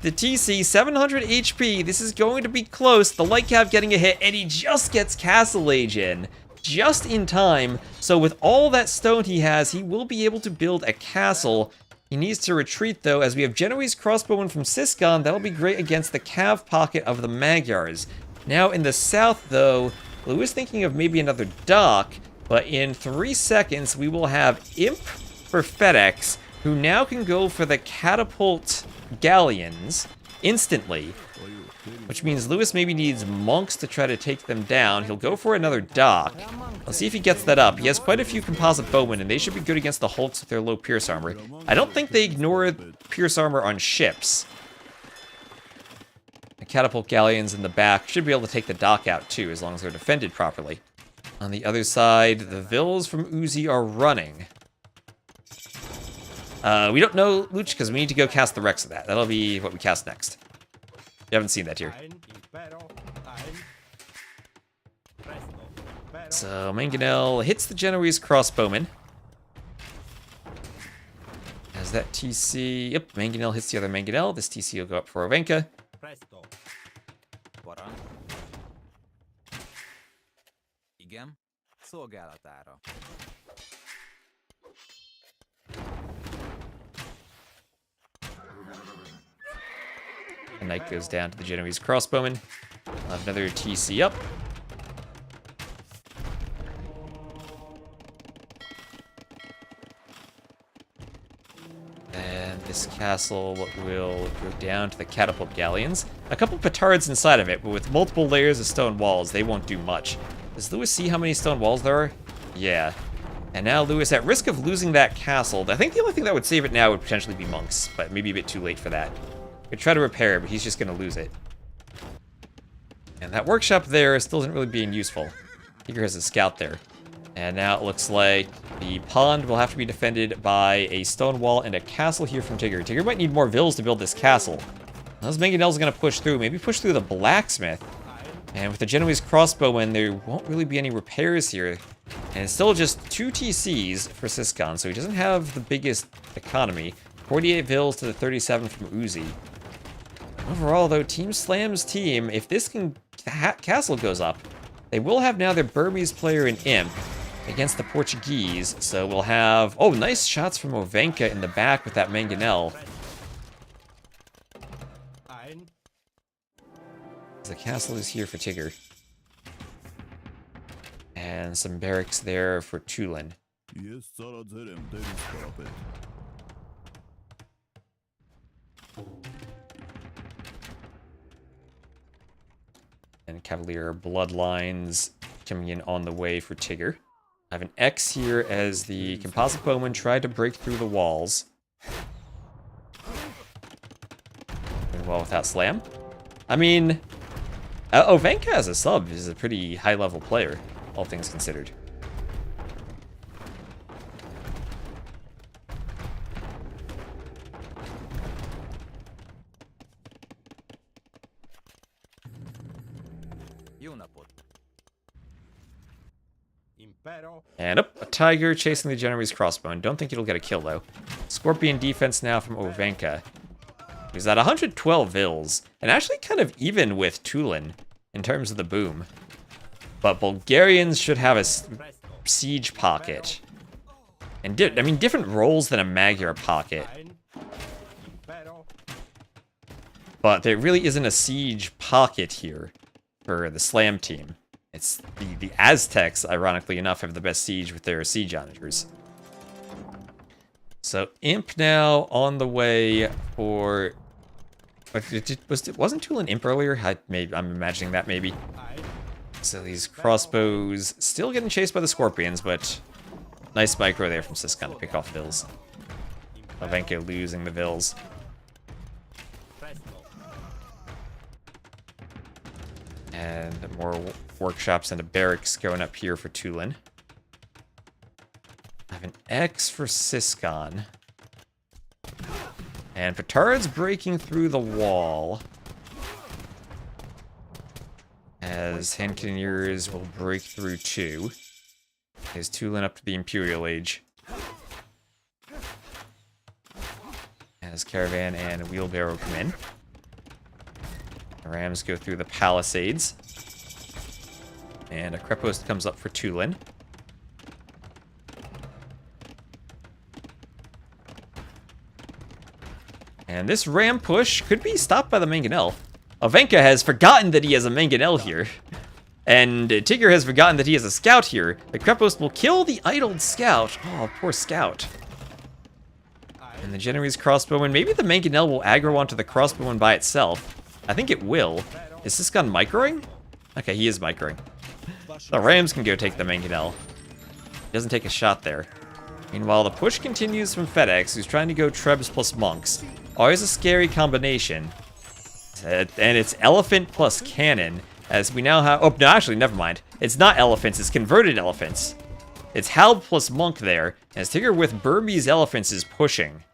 The TC, 700 HP. This is going to be close. The light cap getting a hit, and he just gets Castle Age in. Just in time. So with all that stone he has, he will be able to build a castle. He needs to retreat, though, as we have Genoese crossbowmen from Siscon. That'll be great against the cav pocket of the Magyars. Now, in the south, though, Lewis thinking of maybe another dock, but in 3 seconds, we will have Imp for FedEx, who now can go for the catapult galleons instantly, which means Lewis maybe needs monks to try to take them down. He'll go for another dock. Let's see if he gets that up. He has quite a few composite bowmen, and they should be good against the Hulks with their low pierce armor. I don't think they ignore pierce armor on ships. The catapult galleons in the back should be able to take the dock out too, as long as they're defended properly. On the other side, the Vils from Uzi are running. We don't know Luch because we need to go cast the Rex of that. That'll be what we cast next. You haven't seen that here. So Mangonel hits the Genoese crossbowman. As that TC... Yep, Mangonel hits the other Mangonel. This TC will go up for Ovenka. Igen, szolgálatára. The knight goes down to the Genoese crossbowman. I'll have another TC up. And This castle will go down to the catapult galleons. A couple petards inside of it, but with multiple layers of stone walls, they won't do much. Does Lewis see how many stone walls there are? Yeah. And now Lewis, at risk of losing that castle, I think the only thing that would save it now would potentially be monks, but maybe a bit too late for that. Could try to repair it, but he's just going to lose it. And that workshop there still isn't really being useful. Tigger has a scout there. And now it looks like the pond will have to be defended by a stone wall and a castle here from Tigger. Tigger might need more vills to build this castle. Those mangonels are going to push through. Maybe push through the blacksmith. And with the Genoese crossbowmen, there won't really be any repairs here. And it's still just 2 TCs for Siscon, so he doesn't have the biggest economy. 48 vills to the 37 from Uzi. Overall, though, Team Slam's team, if this castle goes up, they will have now their Burmese player in Imp against the Portuguese, so we'll have... Oh, nice shots from Ovenka in the back with that mangonel. The castle is here for Tigger. And some barracks there for Tulin. And Cavalier Bloodlines coming in on the way for Tigger. I have an X here as the composite bowman tried to break through the walls. Doing well without slam. I mean, Ovenka as a sub is a pretty high-level player, all things considered. And up, a tiger chasing the Genoese crossbone. Don't think it'll get a kill, though. Scorpion defense now from Ovenka. He's at 112 vills, and actually kind of even with Tulin in terms of the boom. But Bulgarians should have a siege pocket. And I mean, different roles than a Magyar pocket. But there really isn't a siege pocket here for the Slam team. It's the Aztecs, ironically enough, have the best siege with their siege onagers. So Imp now on the way for... Wasn't Tulin Imp earlier? I'm imagining that maybe. So these crossbows still getting chased by the Scorpions, but nice micro there from Siscon to pick off vills. Ovenka losing the vills. And more workshops and a barracks going up here for Tulin. I have an X for Siscon. And Petard's breaking through the wall. As hand cannoneers will break through too. As Tulin up to the Imperial Age. As Caravan and Wheelbarrow come in. The Rams go through the palisades. And a Krepost comes up for Tulin. And this ram push could be stopped by the mangonel. Ovenka has forgotten that he has a mangonel here. And Tigger has forgotten that he has a scout here. The Krepost will kill the idled scout. Oh, poor scout. And the Genoese crossbowman. Maybe the mangonel will aggro onto the crossbowman by itself. I think it will. Is this gun microing? Okay, he is microing. The Rams can go take the mangonel. He doesn't take a shot there. Meanwhile, the push continues from FedEx, who's trying to go Trebs plus monks. Always a scary combination. And it's elephant plus cannon, as we now have... Oh, no, actually, never mind. It's not elephants, it's converted elephants. It's Halb plus monk there, as Tigger with Burmese elephants is pushing.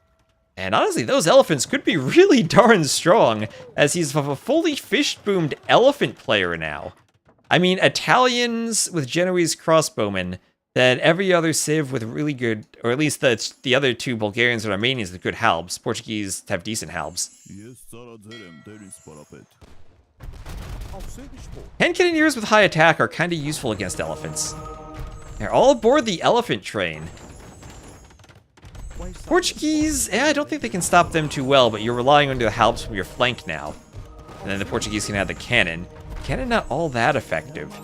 And honestly, those elephants could be really darn strong, as he's a fully fish-boomed elephant player now. I mean, Italians with Genoese crossbowmen, then every other civ with really good, or at least the other two Bulgarians and Armenians with good halbs. Portuguese have decent halbs. Hand cannoneers with high attack are kind of useful against elephants. They're all aboard the elephant train. Portuguese, I don't think they can stop them too well, but you're relying on the halbs from your flank now. And then the Portuguese can add the cannon. Cannon not all that effective.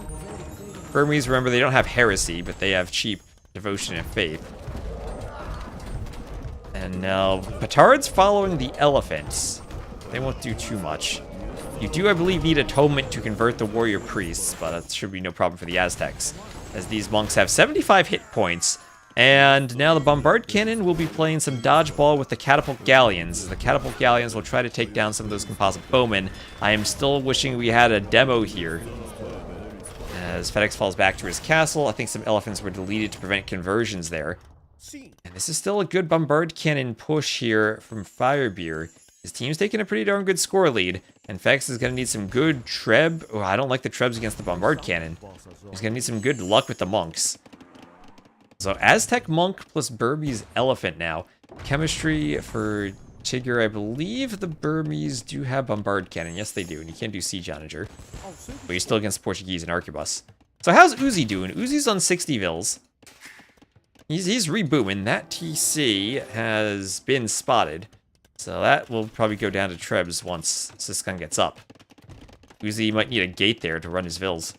Burmese, remember, they don't have heresy, but they have cheap devotion and faith. And now Petard's following the elephants. They won't do too much. You do, I believe, need atonement to convert the warrior priests, but that should be no problem for the Aztecs, as these monks have 75 hit points. And now the bombard cannon will be playing some dodgeball with the catapult galleons. The catapult galleons will try to take down some of those composite bowmen. I am still wishing we had a demo here. As FedEx falls back to his castle, I think some elephants were deleted to prevent conversions there. And this is still a good bombard cannon push here from Firebeer. His team's taking a pretty darn good score lead, and FedEx is going to need some good treb. Oh, I don't like the trebs against the bombard cannon. He's going to need some good luck with the monks. So Aztec monk plus Burmese elephant now. Chemistry for Tigger, I believe the Burmese do have bombard cannon. Yes, they do, and you can't do siege onager. But you're still against the Portuguese and arquebus. So how's Uzi doing? Uzi's on 60 vils. He's rebooming. That TC has been spotted. So that will probably go down to trebs once Siscon gets up. Uzi might need a gate there to run his vils.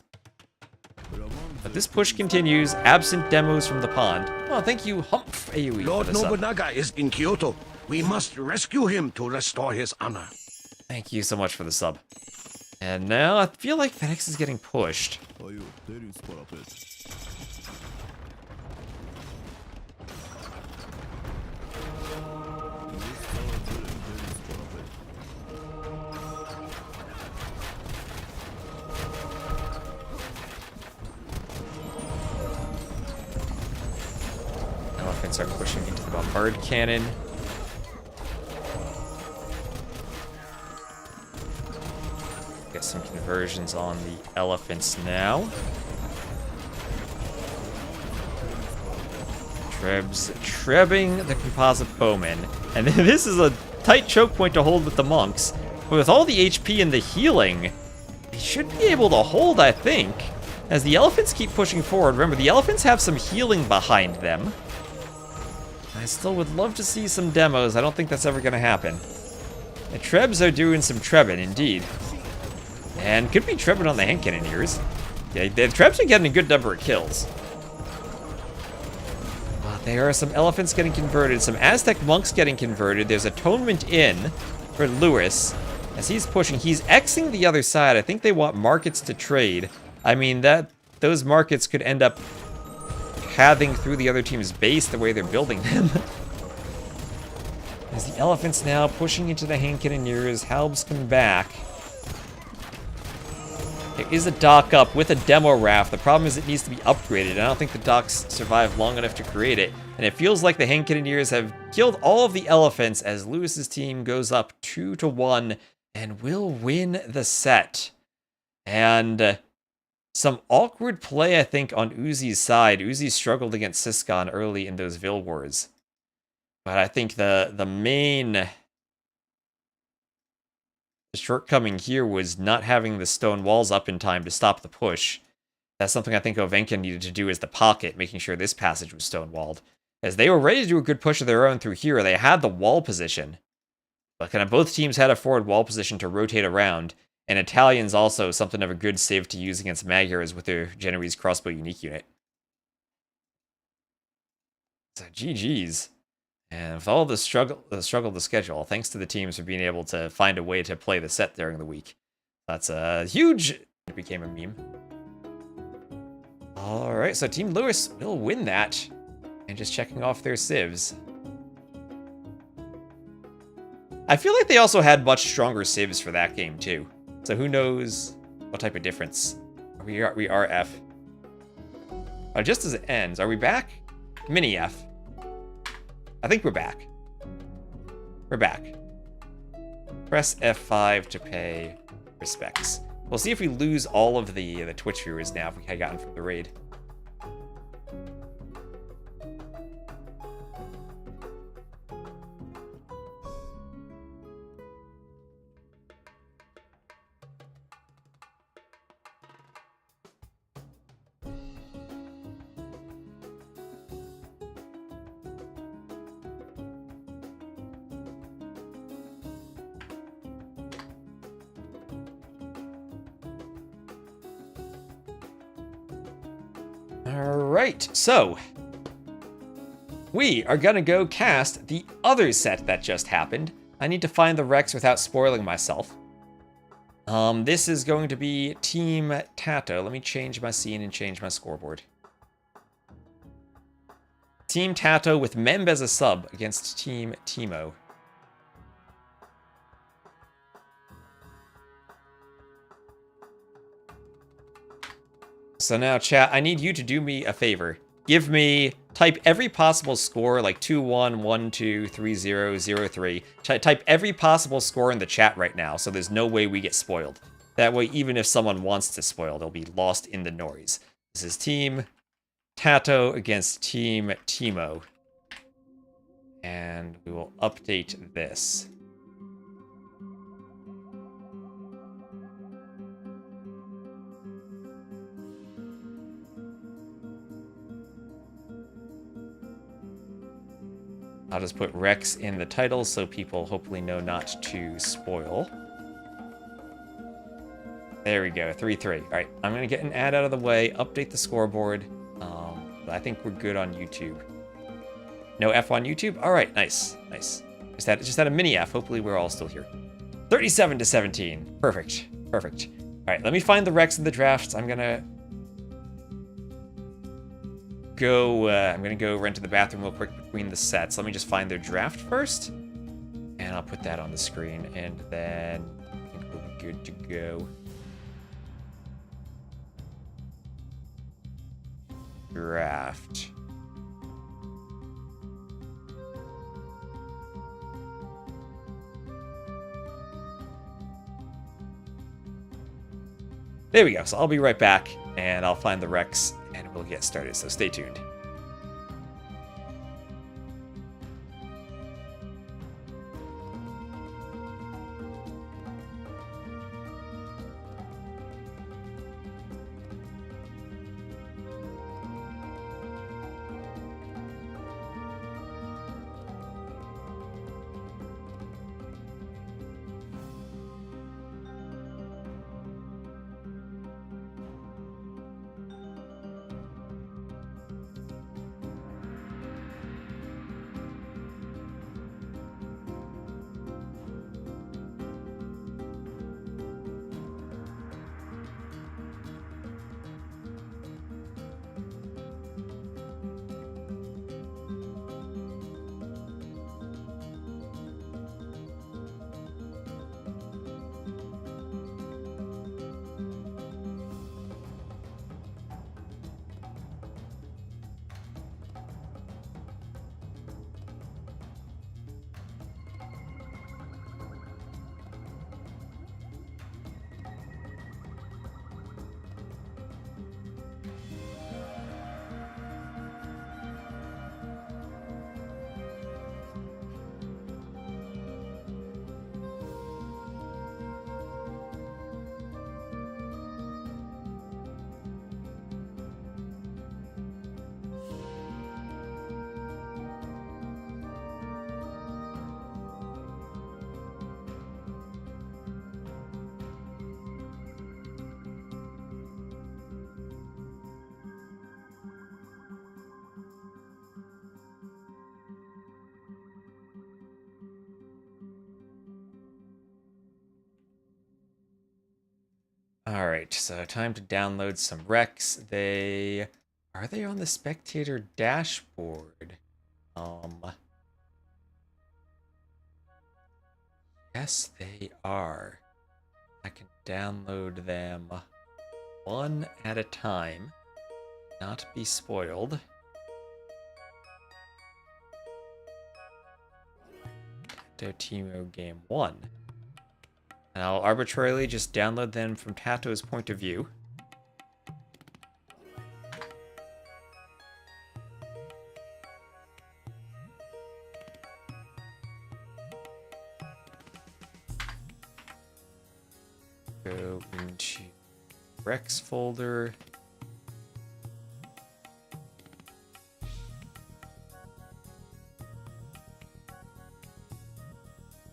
But this push continues, absent demos from the pond. Oh, thank you, Humph AoE. Lord Nobunaga is in Kyoto. We must rescue him to restore his honor. Thank you so much for the sub. And now I feel like FedEx is getting pushed. Elephants are pushing into the bombard cannon. Get some conversions on the elephants now. Trebs trebbing the composite bowmen. And this is a tight choke point to hold with the monks. But with all the HP and the healing, they should be able to hold, I think. As the elephants keep pushing forward. Remember, the elephants have some healing behind them. I still would love to see some demos. I don't think that's ever going to happen. The trebs are doing some trebbing, indeed. And could be trebbing on the hand cannoneers. Yeah, the trebs are getting a good number of kills. There are some elephants getting converted, some Aztec monks getting converted. There's atonement in for Lewis. As he's pushing, he's Xing the other side. I think they want markets to trade. I mean, those markets could end up pathing through the other team's base the way they're building them. As the elephants now pushing into the hand cannoneers, Halb's come back. There is a dock up with a demo raft. The problem is it needs to be upgraded. I don't think the docks survive long enough to create it. And it feels like the hand cannoneers have killed all of the elephants as Lewis's team goes up 2-1 and will win the set. And some awkward play, I think, on Uzi's side. Uzi struggled against Siscon early in those Vil Wars. But I think the main shortcoming here was not having the stone walls up in time to stop the push. That's something I think Ovenka needed to do as the pocket, making sure this passage was stone-walled. As they were ready to do a good push of their own through here, they had the wall position. But kind of both teams had a forward wall position to rotate around, and Italians also something of a good save to use against Magyars with their Genoese crossbow unique unit. So GG's. And with all the struggle to schedule, thanks to the teams for being able to find a way to play the set during the week. That's a huge... It became a meme. Alright, so Team Lewis will win that. And just checking off their civs. I feel like they also had much stronger civs for that game, too. So who knows what type of difference. We are F. Just as it ends, are we back? Mini F. I think we're back. We're back. Press F5 to pay respects. We'll see if we lose all of the Twitch viewers now if we had gotten from the raid. Alright, so we are gonna go cast the other set that just happened. I need to find the Rex without spoiling myself. This is going to be Team TaToH. Let me change my scene and change my scoreboard. Team TaToH with Memb as a sub against Team TeMo. So now, chat, I need you to do me a favor. Type every possible score, like 2-1, 1-2, 3-0, 0-3. Type every possible score in the chat right now, so there's no way we get spoiled. That way, even if someone wants to spoil, they'll be lost in the noise. This is Team TaToH against Team TeMo. And we will update this. I'll just put Rex in the title so people hopefully know not to spoil. There we go, 3-3. All right, I'm going to get an ad out of the way, update the scoreboard. But I think we're good on YouTube. No F on YouTube? All right, nice, nice. Just had a mini F. Hopefully we're all still here. 37-17. Perfect, perfect. All right, let me find the Rex in the drafts. I'm gonna go run to the bathroom real quick between the sets. Let me just find their draft first, and I'll put that on the screen, and then I think we'll be good to go. Draft. There we go. So I'll be right back, and I'll find the Rex, and we'll get started. So stay tuned. All right, so time to download some Rex. Are they on the spectator dashboard? Yes, they are. I can download them one at a time, not be spoiled. TeMo Game 1. And I'll arbitrarily just download them from TaToH's point of view. Go into Rex folder.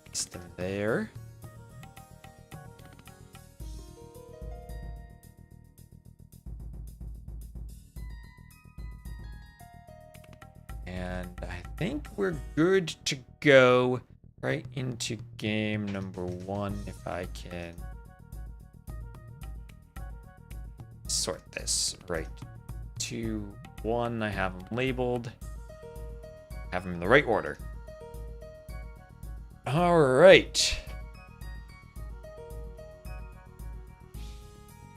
Paste them there. And I we're good to go right into game number 1 if I can sort this. Right. 2, 1, I have them labeled. Have them in the right order. All right.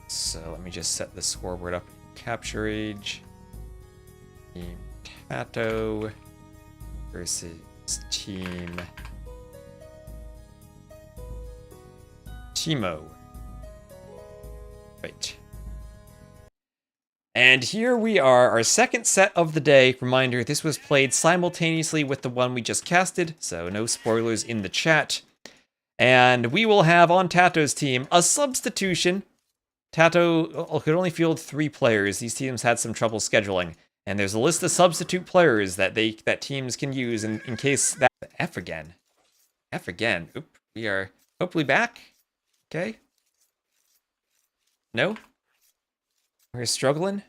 So let me just set the scoreboard up. Capture age. Team TaToH versus Team TeMo. Right. And here we are, our second set of the day. Reminder, this was played simultaneously with the one we just casted, so no spoilers in the chat. And we will have on TaToH's team a substitution. TaToH could only field 3 players. These teams had some trouble scheduling. And there's a list of substitute players that teams can use in case that... F again. F again. Oop. We are hopefully back. Okay. No? We're struggling?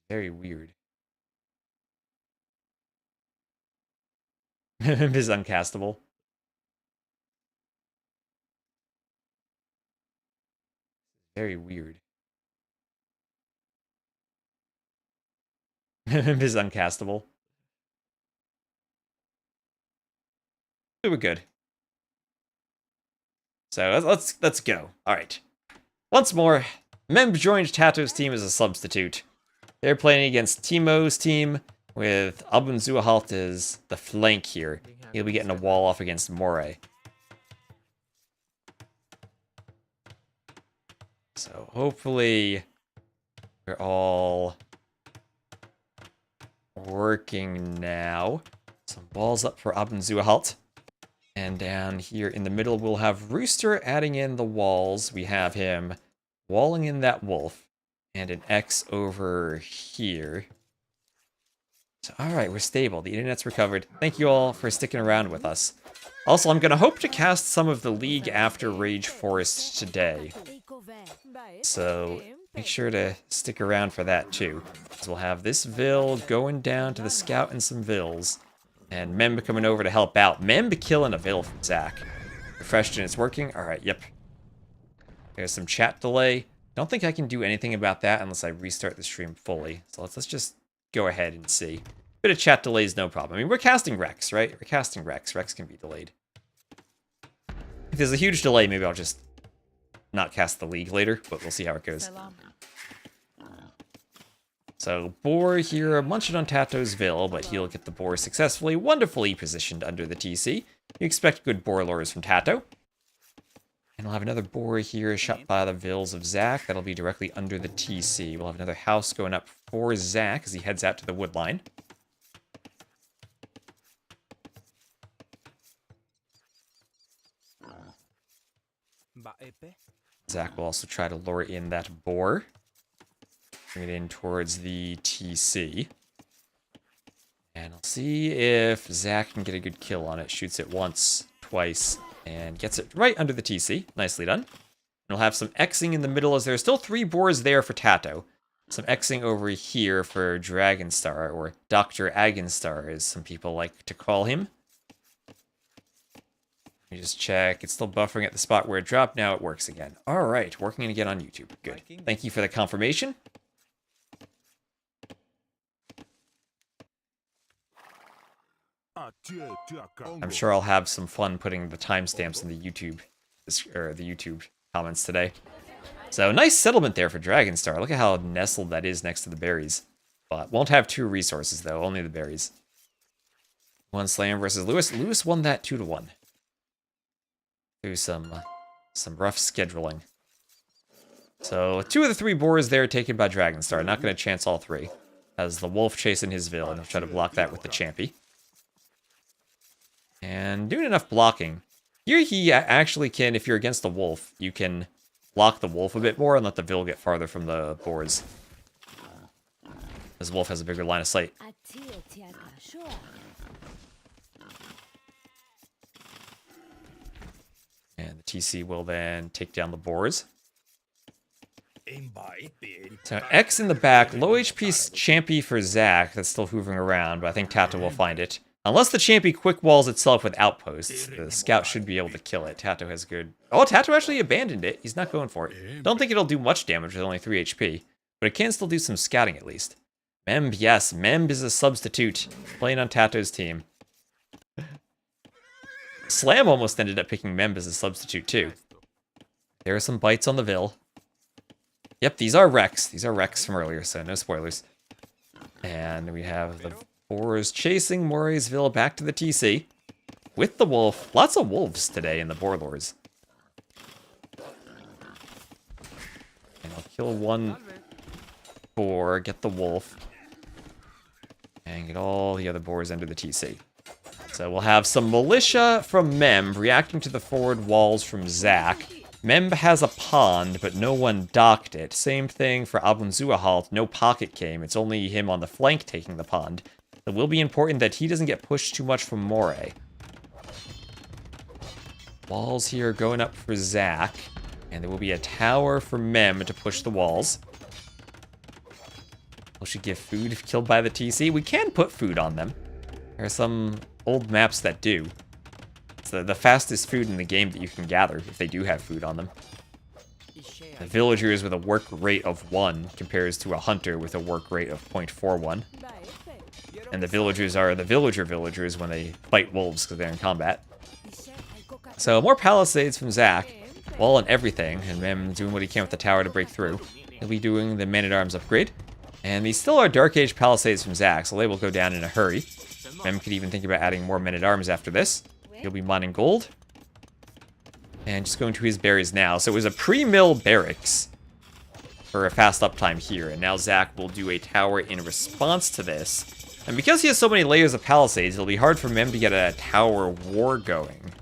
Very weird. It is uncastable. Very weird. It is uncastable. We were good. So let's go. All right. Once more, Mem joined TaToH's team as a substitute. They're playing against TeMo's team with Abunzuahalt as the flank here. He'll be getting a wall off against Moray. So hopefully we're all working now. Some balls up for Abunzuahalt. And down here in the middle, we'll have Rooster adding in the walls. We have him walling in that wolf. And an X over here. So, alright, we're stable. The internet's recovered. Thank you all for sticking around with us. Also, I'm going to hope to cast some of the League after Rage Forest today. So, make sure to stick around for that too. So we'll have this Vil going down to the Scout and some Vils. And Memb coming over to help out. Memb killing a Vil from Zach. Refreshed and it's working. Alright, yep. There's some chat delay. Don't think I can do anything about that unless I restart the stream fully. So let's just go ahead and see. Bit of chat delay is no problem. I mean, we're casting Rex, right? We're casting Rex. Rex can be delayed. If there's a huge delay, maybe I'll just not cast the League later, but we'll see how it goes. So, Boar here, munching on TaToH's Vil, but he'll get the Boar successfully, wonderfully positioned under the TC. You expect good Boar lures from TaToH. And we'll have another Boar here shot by the Vils of Zach. That'll be directly under the TC. We'll have another house going up for Zach as he heads out to the wood line. Zach will also try to lure in that Boar. Bring it in towards the TC. And I'll see if Zach can get a good kill on it. Shoots it once, twice, and gets it right under the TC. Nicely done. And we'll have some Xing in the middle as there's still 3 Boars there for TaToH. Some Xing over here for Dragonstar, or Dr. Agonstar, as some people like to call him. Let me just check. It's still buffering at the spot where it dropped. Now it works again. All right, working again on YouTube. Good. Thank you for the confirmation. I'm sure I'll have some fun putting the timestamps in the YouTube comments today. So nice settlement there for Dragonstar. Look at how nestled that is next to the berries. But won't have 2 resources though, only the berries. 1 Slam versus Lewis. Lewis won that 2-1. Through some rough scheduling. So 2 of the 3 Boars there taken by Dragonstar. Not going to chance all 3. As the Wolf chasing his Vil, and he'll try to block that with the Champy. And doing enough blocking. Here he actually can, if you're against the Wolf, you can block the Wolf a bit more and let the Vil get farther from the boards. As Wolf has a bigger line of sight. And the TC will then take down the boars. So X in the back, low HP Champy for Zac that's still hoovering around, but I think TaToH will find it. Unless the Champy quick walls itself with outposts, the scout should be able to kill it. TaToH has good... Oh, TaToH actually abandoned it. He's not going for it. Don't think it'll do much damage with only 3 HP, but it can still do some scouting at least. Memb, yes, Memb is a substitute, playing on TaToH's team. Slam almost ended up picking Memb as a substitute too. There are some bites on the Vil. Yep, these are Rex. These are Rex from earlier, so no spoilers. And we have the Boars chasing Moray's Vil back to the TC. With the wolf. Lots of wolves today in the Boarlords. And I'll kill one boar, get the wolf. And get all the other boars under the TC. So we'll have some militia from Memb reacting to the forward walls from Zac. Memb has a pond, but no one docked it. Same thing for Abunzuahalt. No pocket came. It's only him on the flank taking the pond. It will be important that he doesn't get pushed too much from Moray. Walls here going up for Zac. And there will be a tower for Memb to push the walls. We should give food if killed by the TC. We can put food on them. There are some old maps that do. It's the fastest food in the game that you can gather if they do have food on them. The villagers with a work rate of 1 compares to a hunter with a work rate of 0.41. And the villagers are the villagers when they fight wolves because they're in combat. So more palisades from Zac. Wall and everything. And Mem doing what he can with the tower to break through. He'll be doing the man-at-arms upgrade. And these still are Dark Age palisades from Zac, so they will go down in a hurry. Mem could even think about adding more men-at-arms after this. He'll be mining gold. And just going to his berries now. So it was a pre-mill barracks for a fast uptime here. And now Zac will do a tower in response to this. And because he has so many layers of palisades, it'll be hard for Mem to get a tower war going.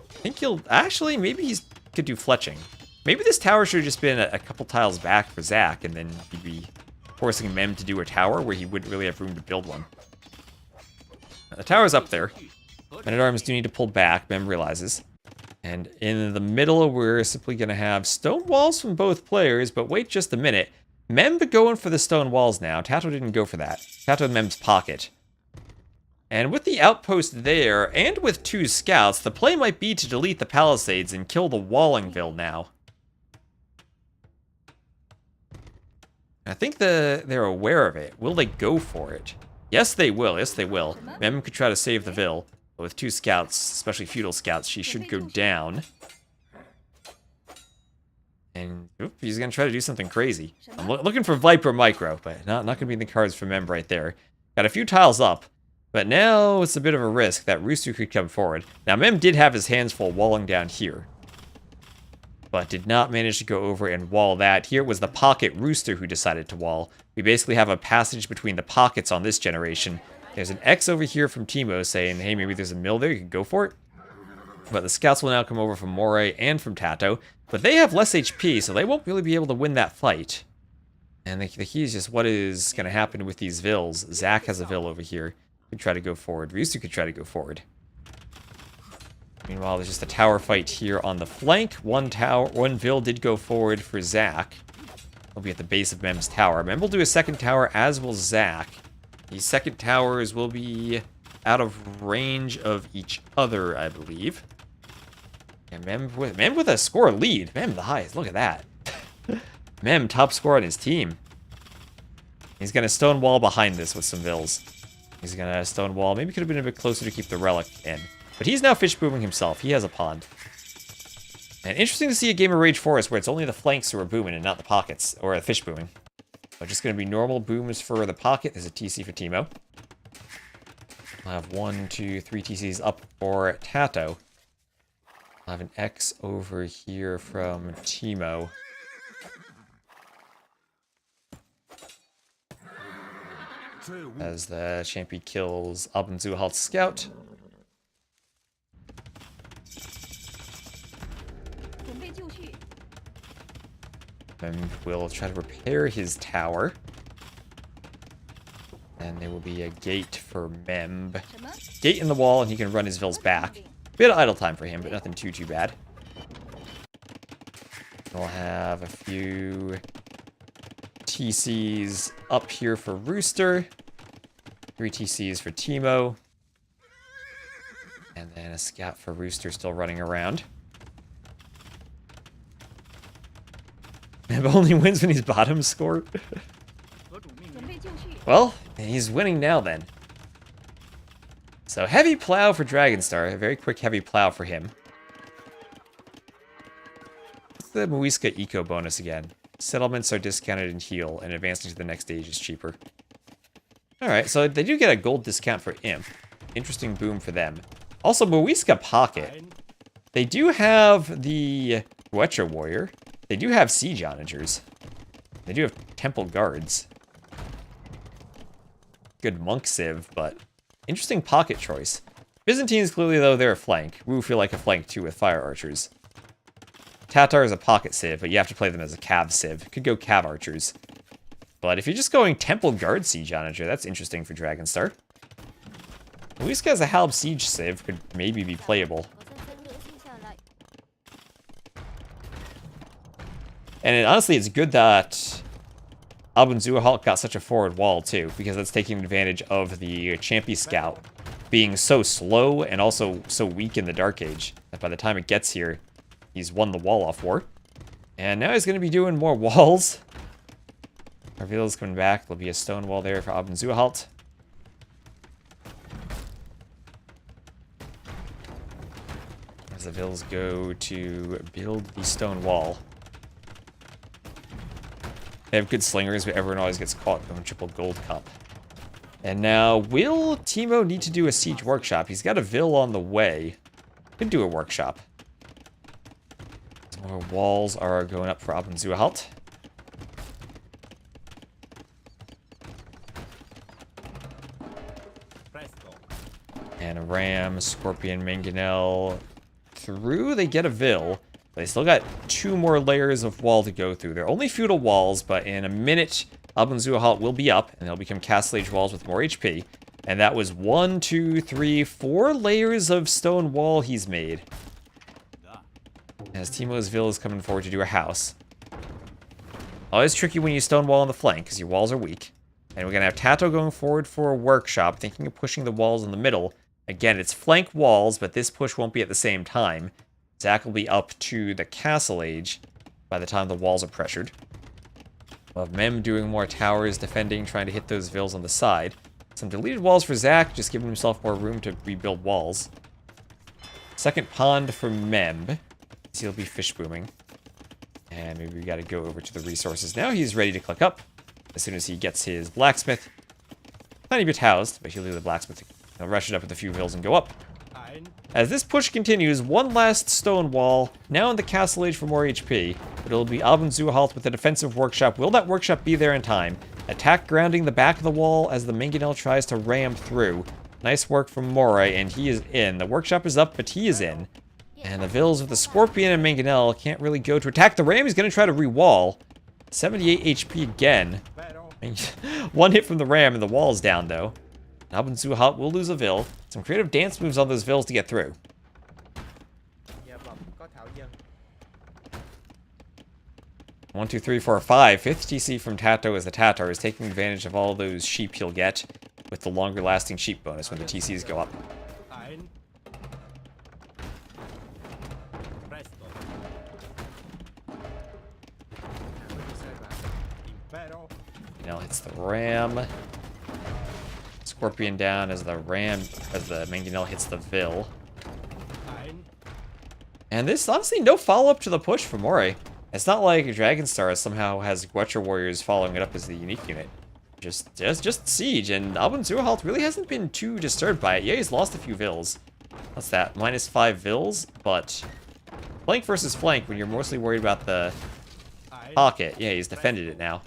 I think he'll... Actually, maybe he could do fletching. Maybe this tower should have just been a couple tiles back for Zac, and then he'd be forcing Mem to do a tower where he wouldn't really have room to build one. Now, the tower's up there. Men-at-arms do need to pull back, Mem realizes. And in the middle, we're simply going to have stone walls from both players, but wait just a minute. Mem going for the stone walls now. TaToH didn't go for that. TaToH in Mem's pocket. And with the outpost there, and with 2 scouts, the play might be to delete the palisades and kill the Wallingville now. I think they're aware of it. Will they go for it? Yes, they will. Yes, they will. Mem could try to save the Vil. But with 2 scouts, especially feudal scouts, she should go down. And he's going to try to do something crazy. I'm looking for Viper Micro, but not going to be in the cards for Mem right there. Got a few tiles up, but now it's a bit of a risk that Rooster could come forward. Now, Mem did have his hands full walling down here, but did not manage to go over and wall that. Here was the pocket Rooster who decided to wall. We basically have a passage between the pockets on this generation. There's an X over here from TeMo saying, hey, maybe there's a mill there, you can go for it. But the scouts will now come over from Moray and from TaToH. But they have less HP, so they won't really be able to win that fight. And the key is just what is going to happen with these Vils. Zac has a Vil over here. Could try to go forward. Rooster could try to go forward. Meanwhile, there's just a tower fight here on the flank. One Vil did go forward for Zac. He'll be at the base of Mem's tower. Mem will do a second tower, as will Zac. These second towers will be out of range of each other, I believe. And Mem with a score lead. Mem the highest. Look at that. Mem top score on his team. He's going to stonewall behind this with some Vils. He's going to stonewall. Maybe could have been a bit closer to keep the relic in. But he's now fish booming himself. He has a pond. And interesting to see a game of Rage Forest where it's only the flanks who are booming and not the pockets, or fish booming. But just going to be normal booms for the pocket. There's a TC for TeMo. I'll have 1, 2, 3 TCs up for TaToH. I'll have an X over here from TeMo. As the champion kills Abunzuahalt's scout. And we'll try to repair his tower. And there will be a gate for Memb. Gate in the wall, and he can run his Vils back. Bit of idle time for him, but nothing too bad. We'll have a few TCs up here for Rooster. 3 TCs for TeMo. And then a scout for Rooster still running around. Mem only wins when he's bottom score. Well, he's winning now then. So heavy plow for Dragonstar. A very quick heavy plow for him. What's the Muisca eco bonus again? Settlements are discounted in heal, and advancing to the next stage is cheaper. Alright, so they do get a gold discount for Imp. Interesting boom for them. Also, Muisca Pocket. They do have the Guetra Warrior. They do have Siege Onagers. They do have Temple Guards. Good Monk Civ, but interesting pocket choice. Byzantines, clearly, though, they're a flank. Wu feel like a flank, too, with Fire Archers. Tatar is a pocket civ, but you have to play them as a cav civ. Could go cav archers. But if you're just going Temple Guard Siege Onager, that's interesting for Dragonstar. Muisca as a Halb Siege civ could maybe be playable. And honestly, it's good that Albin Zuhalt got such a forward wall, too, because that's taking advantage of the Champy Scout being so slow and also so weak in the Dark Age that by the time it gets here, he's won the wall off war. And now he's going to be doing more walls. Arvila's coming back. There'll be a stone wall there for Albin Zuhalt. As the Vils go to build the stone wall. They have good slingers, but everyone always gets caught going triple gold cup. And now, will TeMo need to do a siege workshop? He's got a Vil on the way. Could do a workshop. Some more walls are going up for Albin Zuhalt. And a Ram, Scorpion, Mangonel. Through, they get a Vil. They still got 2 more layers of wall to go through. They're only feudal walls, but in a minute, Albin Zuhalt will be up, and they'll become Castle Age walls with more HP. And that was 1, 2, 3, 4 layers of stone wall he's made. As TeMo's Vil is coming forward to do a house. Always tricky when you stone wall on the flank, because your walls are weak. And we're going to have TaToH going forward for a workshop, thinking of pushing the walls in the middle. Again, it's flank walls, but this push won't be at the same time. Zach will be up to the Castle Age by the time the walls are pressured. We'll have Mem doing more towers, defending, trying to hit those Vils on the side. Some deleted walls for Zach, just giving himself more room to rebuild walls. Second pond for Mem. He'll be fish booming. And maybe we gotta go over to the resources. Now he's ready to click up. As soon as he gets his blacksmith. Tiny bit housed, but he'll do the blacksmith. He'll rush it up with a few Vils and go up. As this push continues, one last stone wall, now in the Castle Age for more HP, but it'll be Albin Zuhalt with a defensive workshop. Will that workshop be there in time? Attack grounding the back of the wall as the Mangonel tries to ram through. Nice work from Moray, and he is in. The workshop is up, but he is in. And the Vils with the Scorpion and Mangonel can't really go to attack the ram. He's going to try to re-wall. 78 HP again. One hit from the ram and the wall is down, though. Albin Zuhalt will lose a Vil. Some creative dance moves on those Vils to get through. 1, 2, 3, 4, 5. 5th TC from TaToH as the Tatar is taking advantage of all those sheep he'll get with the longer lasting sheep bonus when the TCs go up. Now hits the ram. Scorpion down as the Mangonel hits the Vil. And this, honestly, no follow-up to the push for Moray. It's not like Dragonstar somehow has Guetra Warriors following it up as the unique unit. Just Siege, and Albin Zuhalt really hasn't been too disturbed by it. Yeah, he's lost a few Vils. What's that? -5 Vils, but flank versus flank when you're mostly worried about the pocket. Yeah, he's defended it now.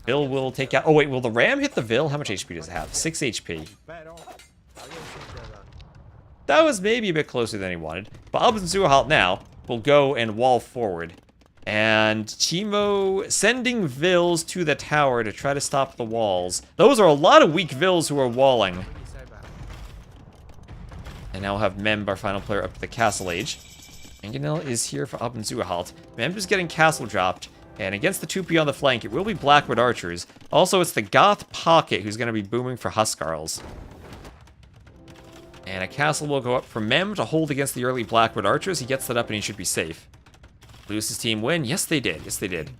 Vil will take out... Oh, wait, will the ram hit the Vil? How much HP does it have? 6 HP. That was maybe a bit closer than he wanted. But Albin Zuhalt now will go and wall forward. And TeMo sending Vils to the tower to try to stop the walls. Those are a lot of weak Vils who are walling. And now we'll have Mem, our final player, up to the Castle Age. Mangonel is here for Abendzuhalt. Mem is getting castle dropped. And against the 2P on the flank, it will be Blackwood Archers. Also, it's the Goth Pocket who's going to be booming for Huskarls. And a castle will go up for Mem to hold against the early Blackwood Archers. He gets that up and he should be safe. Blue's team win? Yes, they did. Yes, they did.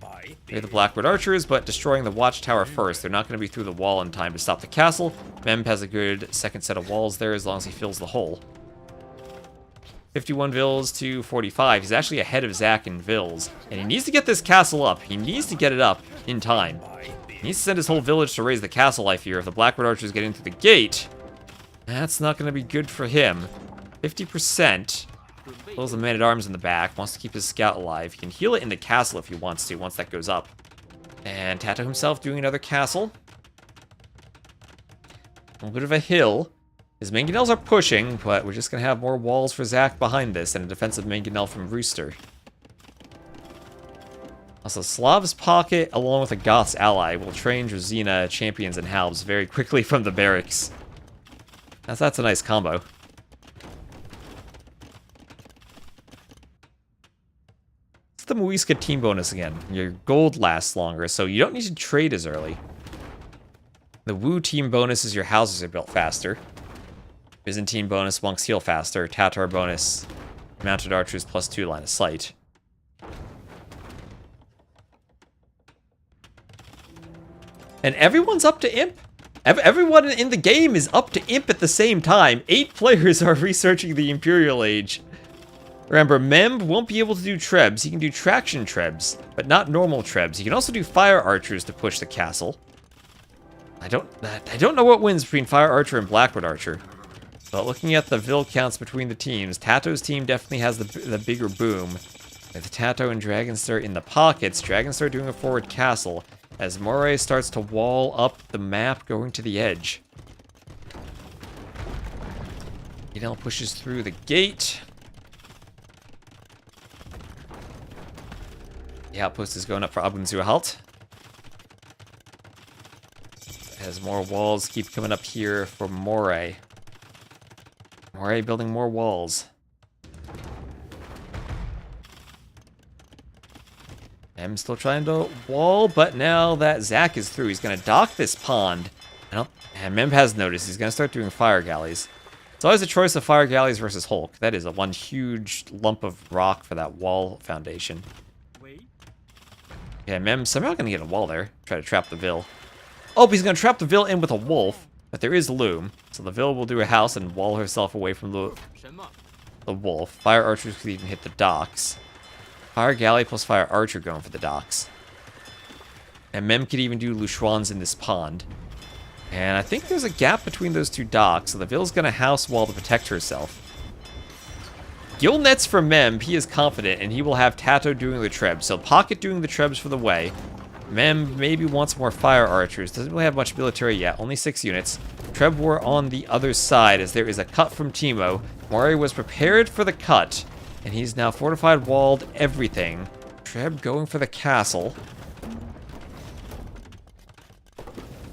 They're the Blackwood Archers, but destroying the watchtower first. They're not going to be through the wall in time to stop the castle. Mem has a good second set of walls there as long as he fills the hole. 51 Vils to 45. He's actually ahead of Zach in Vils. And he needs to get this castle up. He needs to get it up in time. He needs to send his whole village to raise the castle, I fear. If the Blackwood Archers get into the gate, that's not going to be good for him. 50%. Pulls the man-at-arms in the back. Wants to keep his scout alive. He can heal it in the castle if he wants to, once that goes up. And TaToH himself doing another castle. A little bit of a hill. His mangonels are pushing, but we're just going to have more walls for Zach behind this and a defensive mangonel from Rooster. Also, Slav's Pocket, along with a Goth's ally, will train Drazina champions and halves very quickly from the barracks. That's a nice combo. It's the Muisca team bonus again. Your gold lasts longer, so you don't need to trade as early. The Wu team bonus is your houses are built faster. Byzantine bonus, monks heal faster. Tatar bonus, mounted archers +2 line of sight. And everyone's up to Imp. Everyone in the game is up to Imp at the same time. 8 players are researching the Imperial Age. Remember, Mem won't be able to do Trebs. He can do traction Trebs, but not normal Trebs. He can also do fire archers to push the castle. I don't know what wins between Fire Archer and Blackwood Archer. But looking at the Vil counts between the teams, TaToH's team definitely has the bigger boom. With TaToH and Dragonstar in the pockets, Dragonstar doing a forward castle, as Moray starts to wall up the map going to the edge. Edel pushes through the gate. The outpost is going up for Abendzuhalt. As more walls keep coming up here for Moray. Moray building more walls. I'm still trying to wall, but now that Zach is through, he's going to dock this pond. And Mem has noticed he's going to start doing fire galleys. It's always a choice of fire galleys versus Hulk. That is one huge lump of rock for that wall foundation. Yeah, Mem's somehow going to get a wall there. Try to trap the Vil. Oh, but he's going to trap the Vil in with a wolf. But there is Loom. So the Vil will do a house and wall herself away from the wolf. Fire archers could even hit the docks. Fire galley plus fire archer going for the docks. And Mem could even do Lushuans in this pond. And I think there's a gap between those two docks, so the Vil's going to house wall to protect herself. Gill nets for Mem, he is confident, and he will have TaToH doing the trebs. So Pocket doing the trebs for the way. Mem maybe wants more fire archers. Doesn't really have much military yet, only 6 units. Treb war on the other side, as there is a cut from TeMo. Mori was prepared for the cut, and he's now fortified, walled, everything. Treb going for the castle.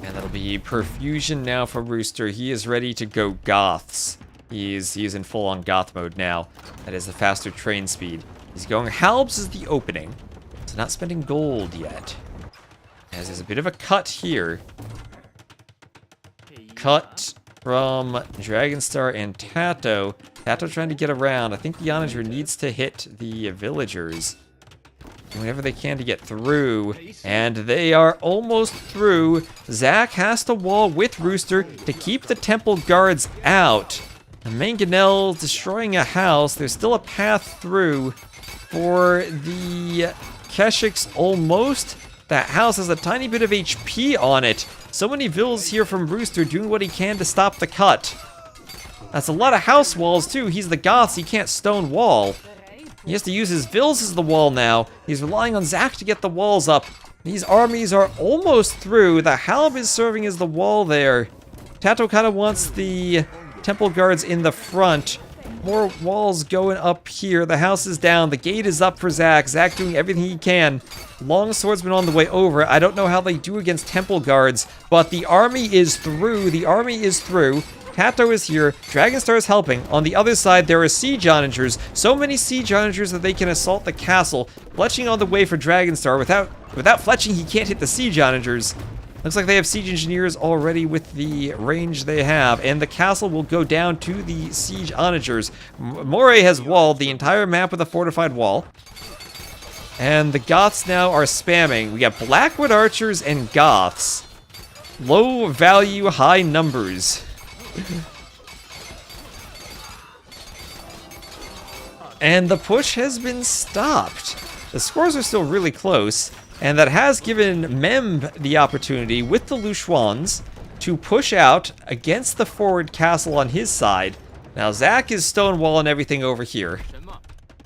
And that'll be perfusion now for Rooster. He is ready to go Goths. He is in full-on Goth mode now. That is the faster train speed. He's going Halbs is the opening. So not spending gold yet. As there's a bit of a cut here. Cut from Dragonstar and TaToH. TaToH trying to get around. I think the Onager needs to hit the villagers whenever they can to get through. And they are almost through. Zach has to wall with Rooster to keep the temple guards out. And Mangonel destroying a house. There's still a path through for the Keshiks almost. That house has a tiny bit of HP on it. So many Vils here from Rooster doing what he can to stop the cut. That's a lot of house walls too. He's the Goths, he can't stone wall. He has to use his Vils as the wall now. He's relying on Zach to get the walls up. These armies are almost through. The Halb is serving as the wall there. TaToH kind of wants the temple guards in the front. More walls going up here. The house is down. The gate is up for Zach. Zach doing everything he can. Long swordsman on the way over. I don't know how they do against temple guards, but the army is through. The army is through. TaToH is here. Dragonstar is helping. On the other side, there are siege onagers. So many siege onagers that they can assault the castle. Fletching on the way for Dragonstar. Without fletching, he can't hit the siege onagers. Looks like they have siege engineers already with the range they have, and the castle will go down to the siege onagers. Moray has walled the entire map with a fortified wall. And the Goths now are spamming. We got Blackwood archers and Goths. Low value, high numbers. And the push has been stopped. The scores are still really close. And that has given Mem the opportunity with the Luchuans to push out against the forward castle on his side. Now Zach is stonewalling everything over here.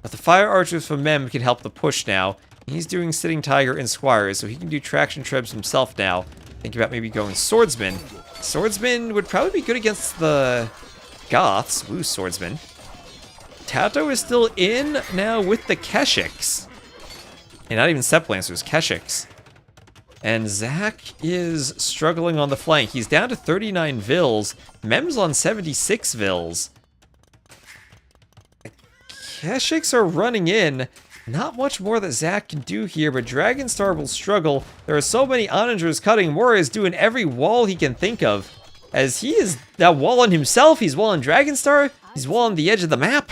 But the fire archers from Mem can help the push now. He's doing Sitting Tiger and Squires, so he can do traction trebs himself now. Think about maybe going Swordsman. Swordsman would probably be good against the Goths. Ooh, Swordsman. TaToH is still in now with the Keshiks. And not even Sept Lancers, Keshiks. And Zach is struggling on the flank. He's down to 39 Vils. Mem's on 76 Vils. The Keshiks are running in. Not much more that Zach can do here, but Dragonstar will struggle. There are so many onagers cutting. Moray is doing every wall he can think of. As he is now walling himself, he's walling Dragonstar. He's walling the edge of the map.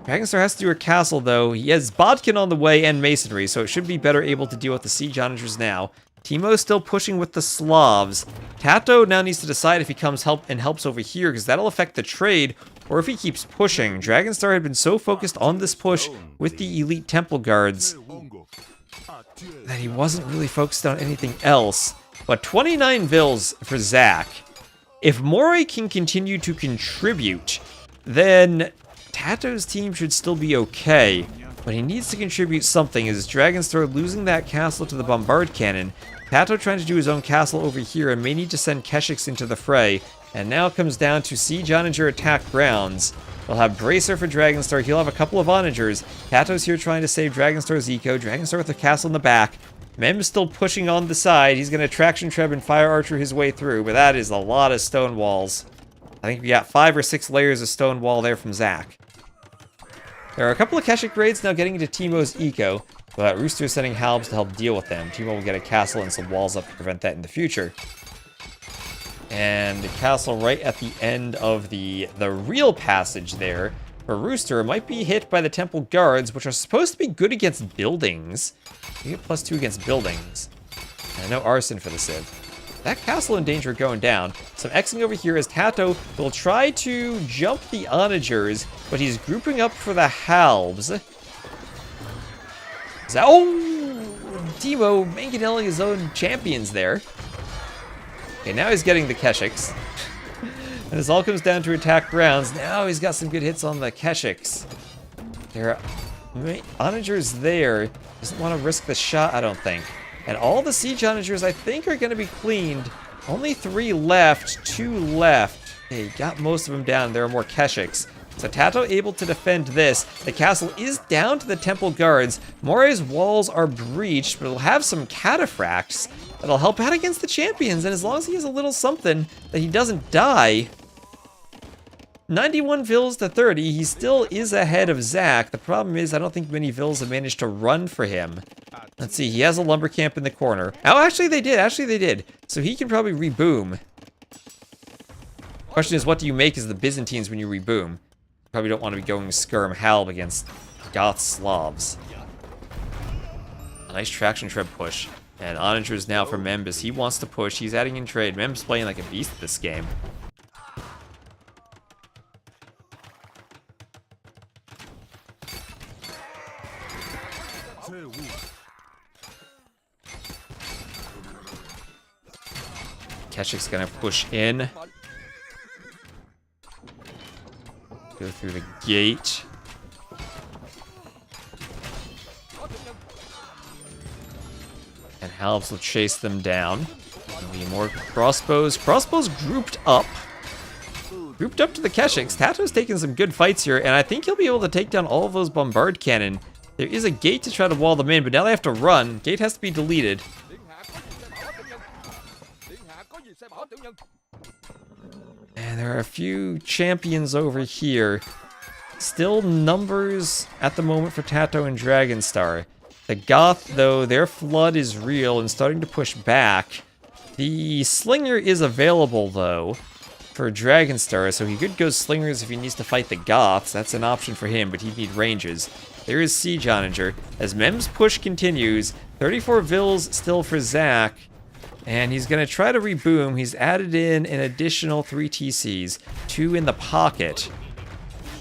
Dragonstar has to do a castle, though. He has Bodkin on the way and Masonry, so it should be better able to deal with the siege onagers now. TeMo is still pushing with the Slavs. TaToH now needs to decide if he comes helps over here, because that'll affect the trade, or if he keeps pushing. Dragonstar had been so focused on this push with the elite temple guards that he wasn't really focused on anything else. But 29 Vils for Zach. If Moray can continue to contribute, then TaToH's team should still be okay, but he needs to contribute something as Dragonstar losing that castle to the bombard cannon. TaToH trying to do his own castle over here and may need to send Keshiks into the fray. And now it comes down to siege onager attack grounds. We'll have Bracer for Dragonstar. He'll have a couple of onagers. TaToH's here trying to save Dragonstar's eco. Dragonstar with the castle in the back. Mem's still pushing on the side. He's going to traction treb and fire archer his way through, but that is a lot of stone walls. I think we got 5 or 6 layers of stone wall there from Zach. There are a couple of Keshik raids now getting into TeMo's eco, but Rooster is sending Halbs to help deal with them. TeMo will get a castle and some walls up to prevent that in the future. And the castle right at the end of the real passage there for Rooster might be hit by the temple guards, which are supposed to be good against buildings. You get +2 against buildings. And no arson for the Civ. That castle in danger of going down. Some Xing over here as TaToH will try to jump the onagers, but he's grouping up for the Halbs. Oh! TeMo manganelling his own champions there. Okay, now he's getting the Keshiks. And this all comes down to attack grounds. Now he's got some good hits on the Keshiks. There are onagers there. Doesn't want to risk the shot, I don't think. And all the siege onagers, I think, are going to be cleaned. Only 3 left, 2 left. Okay, got most of them down. There are more Keshiks. So TaToH able to defend this. The castle is down to the temple guards. Moray's walls are breached, but it'll have some cataphracts that'll help out against the champions. And as long as he has a little something that he doesn't die, 91 Vils to 30, he still is ahead of Zach. The problem is I don't think many Vils have managed to run for him. Let's see, he has a lumber camp in the corner. Oh, actually they did. So he can probably reboom. Question is, what do you make as the Byzantines when you reboom? Probably don't want to be going skirm Halb against Goth Slavs. A nice traction treb push. And onagers now for Membus. He wants to push. He's adding in trade. Membus playing like a beast this game. Keshik's gonna push in. Go through the gate. And Halbs will chase them down. There'll be more crossbows. Crossbows grouped up. Grouped up to the Keshiks. TaToH's taking some good fights here, and I think he'll be able to take down all of those bombard cannon. There is a gate to try to wall them in, but now they have to run. Gate has to be deleted. And there are a few champions over here. Still numbers at the moment for TaToH and Dragonstar. The Goth, though, their flood is real and starting to push back. The Slinger is available, though, for Dragonstar, so he could go Slingers if he needs to fight the Goths. That's an option for him, but he'd need ranges. There is Siege Onager. As Mem's push continues, 34 Vils still for Zach. And he's going to try to reboom. He's added in an additional 3 TCs, 2 in the pocket.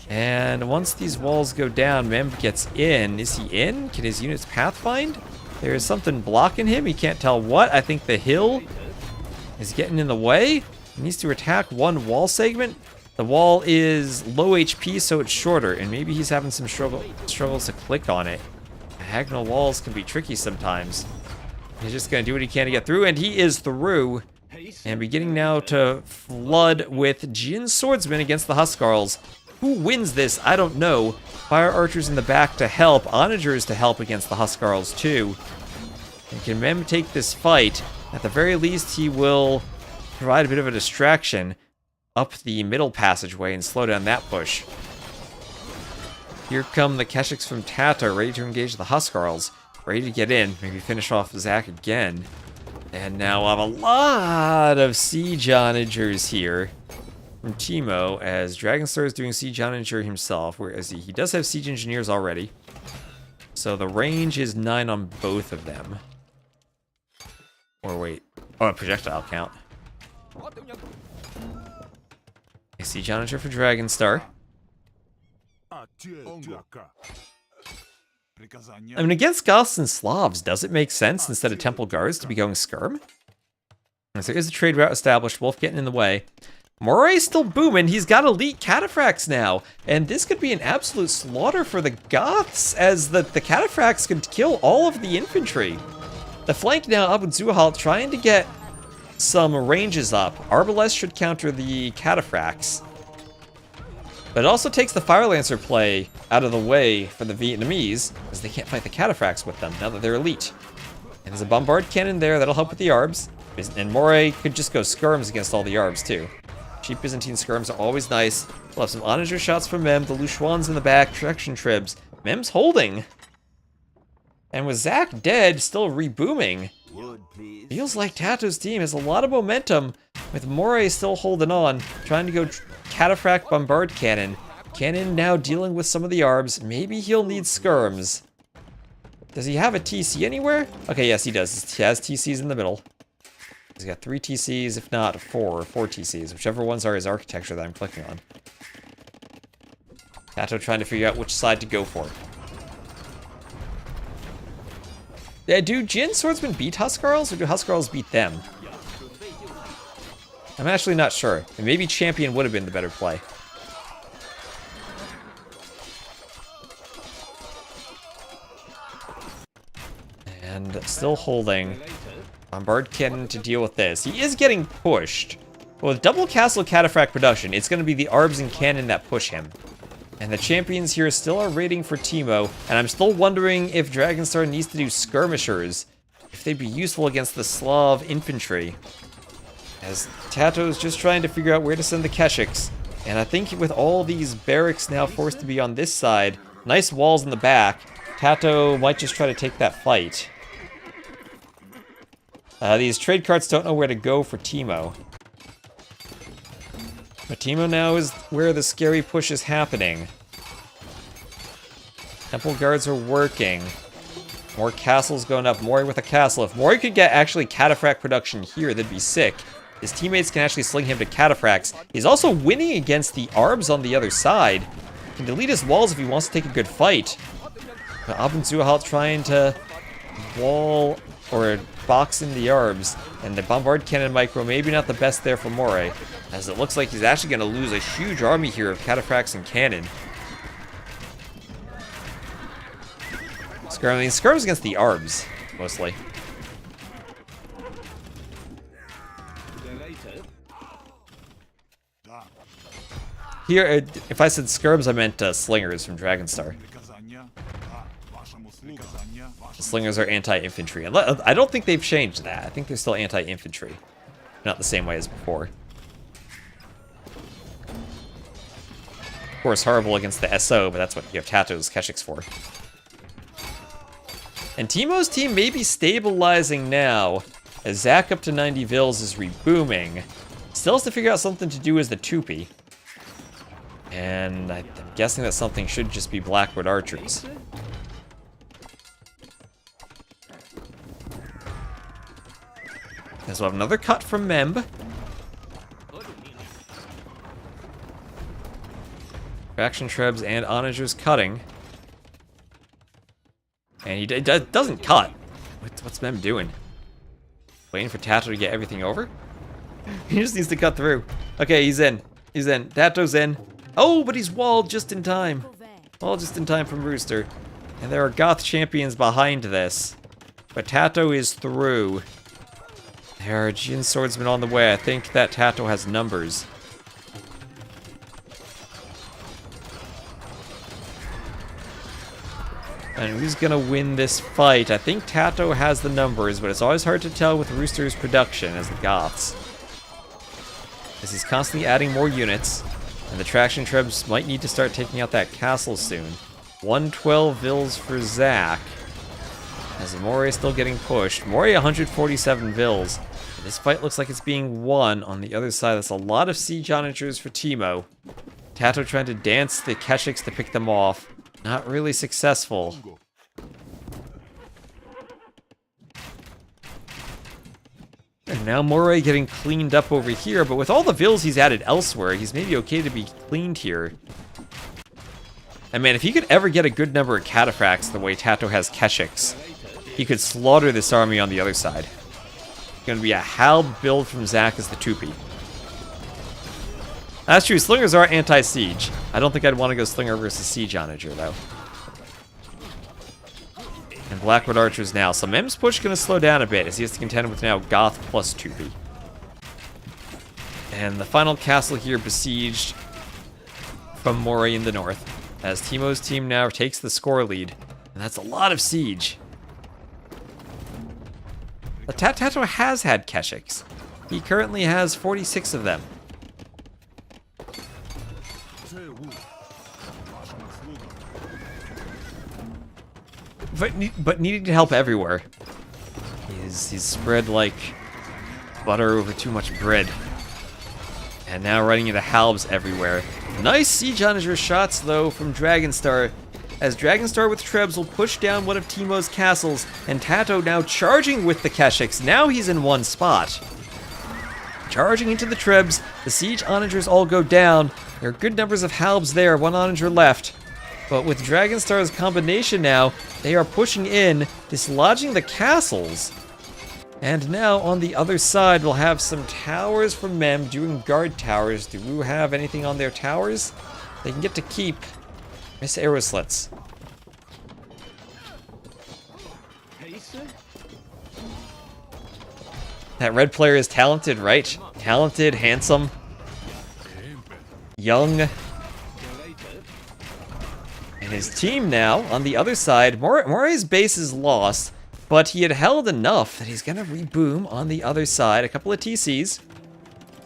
And once these walls go down, Mem gets in. Is he in? Can his units pathfind? There is something blocking him. He can't tell what. I think the hill is getting in the way. He needs to attack one wall segment. The wall is low HP, so it's shorter. And maybe he's having some struggles to click on it. Diagonal walls can be tricky sometimes. He's just going to do what he can to get through, and he is through. And beginning now to flood with Jin Swordsman against the Huskarls. Who wins this? I don't know. Fire Archers in the back to help. Onagers to help against the Huskarls too. And can Mem take this fight? At the very least, he will provide a bit of a distraction up the middle passageway and slow down that push. Here come the Keshiks from TaToH, ready to engage the Huskarls. Ready to get in, maybe finish off Zach again. And now we'll have a lot of Siege Onagers here from TeMo, as Dragonstar is doing Siege Onager himself, whereas he does have Siege Engineers already. So the range is 9 on both of them. Or wait, oh, a projectile count. A Siege Onager for Dragonstar. I mean, against Goths and Slavs, does it make sense instead of Temple Guards to be going Skirm? So there is a trade route established, Wolf getting in the way. Moray's still booming, he's got elite Cataphracts now, and this could be an absolute slaughter for the Goths, as the Cataphracts could kill all of the infantry. The flank now up with Zuhal trying to get some ranges up. Arbalest should counter the Cataphracts. But it also takes the Fire Lancer play out of the way for the Vietnamese, because they can't fight the Cataphracts with them now that they're elite. And there's a Bombard Cannon there that'll help with the Arbs. And Moray could just go Skirms against all the Arbs too. Cheap Byzantine Skirms are always nice. We'll have some Onager shots from Mem. The Lushuans in the back, Traction Tribs. Mem's holding. And with Zach dead, still rebooming. Feels like TaToH's team has a lot of momentum, with Moray still holding on, trying to go Cataphract Bombard Cannon. Cannon now dealing with some of the Arbs. Maybe he'll need Skirms. Does he have a TC anywhere? Okay, yes, he does. He has TCs in the middle. He's got 3 TCs, if not 4 TCs, whichever ones are his architecture that I'm clicking on. TaToH trying to figure out which side to go for. Yeah, do Jin Swordsmen beat Huskarls, or do Huskarls beat them? I'm actually not sure. And maybe Champion would have been the better play. And still holding. Bombard Cannon to deal with this. He is getting pushed. But with double Castle Cataphract production, it's going to be the Arbs and Cannon that push him. And the champions here still are raiding for TeMo, and I'm still wondering if Dragonstar needs to do skirmishers, if they'd be useful against the Slav infantry. As TaToH's just trying to figure out where to send the Keshiks, and I think with all these barracks now forced to be on this side, nice walls in the back, TaToH might just try to take that fight. These trade carts don't know where to go for TeMo. But TeMo now is where the scary push is happening. Temple Guards are working. More castles going up. Mori with a castle. If Mori could get actually Cataphract production here, that'd be sick. His teammates can actually sling him to Cataphracts. He's also winning against the Arbs on the other side. He can delete his walls if he wants to take a good fight. But Abun Zuhal trying to wall or box in the Arbs. And the Bombard Cannon micro, maybe not the best there for Moray, as it looks like he's actually going to lose a huge army here of Cataphracts and Cannon. Skirms against the Arbs, mostly. Here, if I said Skirms, I meant Slingers from Dragonstar. The Slingers are anti-infantry. I don't think they've changed that. I think they're still anti-infantry. Not the same way as before. course, horrible against the SO, but that's what you have TaToH's Keshiks for. And TeMo's team may be stabilizing now, as Zac up to 90 Vils is rebooming. Still has to figure out something to do as the Tupi. And I'm guessing that something should just be Blackwood Archers. As we'll have another cut from Memb. Faction Trebs and Onagers cutting. And he doesn't cut. What's Memb doing? Waiting for TaToH to get everything over? He just needs to cut through. Okay, he's in. He's in. TaToH's in. Oh, but he's walled just in time. Walled just in time from Rooster. And there are Goth champions behind this. But TaToH is through. There are Jin swordsmen on the way. I think that TaToH has numbers. And who's gonna win this fight? I think TaToH has the numbers, but it's always hard to tell with Rooster's production as the Goths. As he's constantly adding more units, and the Traction Trebs might need to start taking out that castle soon. 112 Vils for Zac. As Moray is still getting pushed. Moray 147 Vils. This fight looks like it's being won on the other side. That's a lot of siege onagers for TeMo. TaToH trying to dance the Keshiks to pick them off. Not really successful. And now Moray getting cleaned up over here, but with all the Vils he's added elsewhere, he's maybe okay to be cleaned here. And man, if he could ever get a good number of cataphracts the way TaToH has Keshiks, he could slaughter this army on the other side. Gonna be a Halb build from Zac as the Tupi. That's true, Slingers are anti-siege. I don't think I'd want to go Slinger versus Siege Onager, though. And Blackwood Archers now. So Mem's push gonna slow down a bit as he has to contend with now Goth plus Tupi. And the final castle here besieged from Moray in the north. As TeMo's team now takes the score lead. And that's a lot of siege. But TaToH has had Keshiks. He currently has 46 of them. But needing to help everywhere. He's spread like butter over too much bread. And now running into Halbs everywhere. Nice Siege Onager shots, though, from Dragonstar. As Dragonstar with Trebs will push down one of TeMo's castles, and TaToH now charging with the Keshiks. Now he's in one spot. Charging into the Trebs, the Siege Onagers all go down. There are good numbers of Halbs there, one Onager left. But with Dragonstar's combination now, they are pushing in, dislodging the castles. And now on the other side, we'll have some towers from Mem doing guard towers. Do we have anything on their towers? They can get to keep Miss Arrow Slits. That red player is talented, right? Talented, handsome, young. And his team now, on the other side, Moray's base is lost, but he had held enough that he's going to reboom on the other side. A couple of TCs.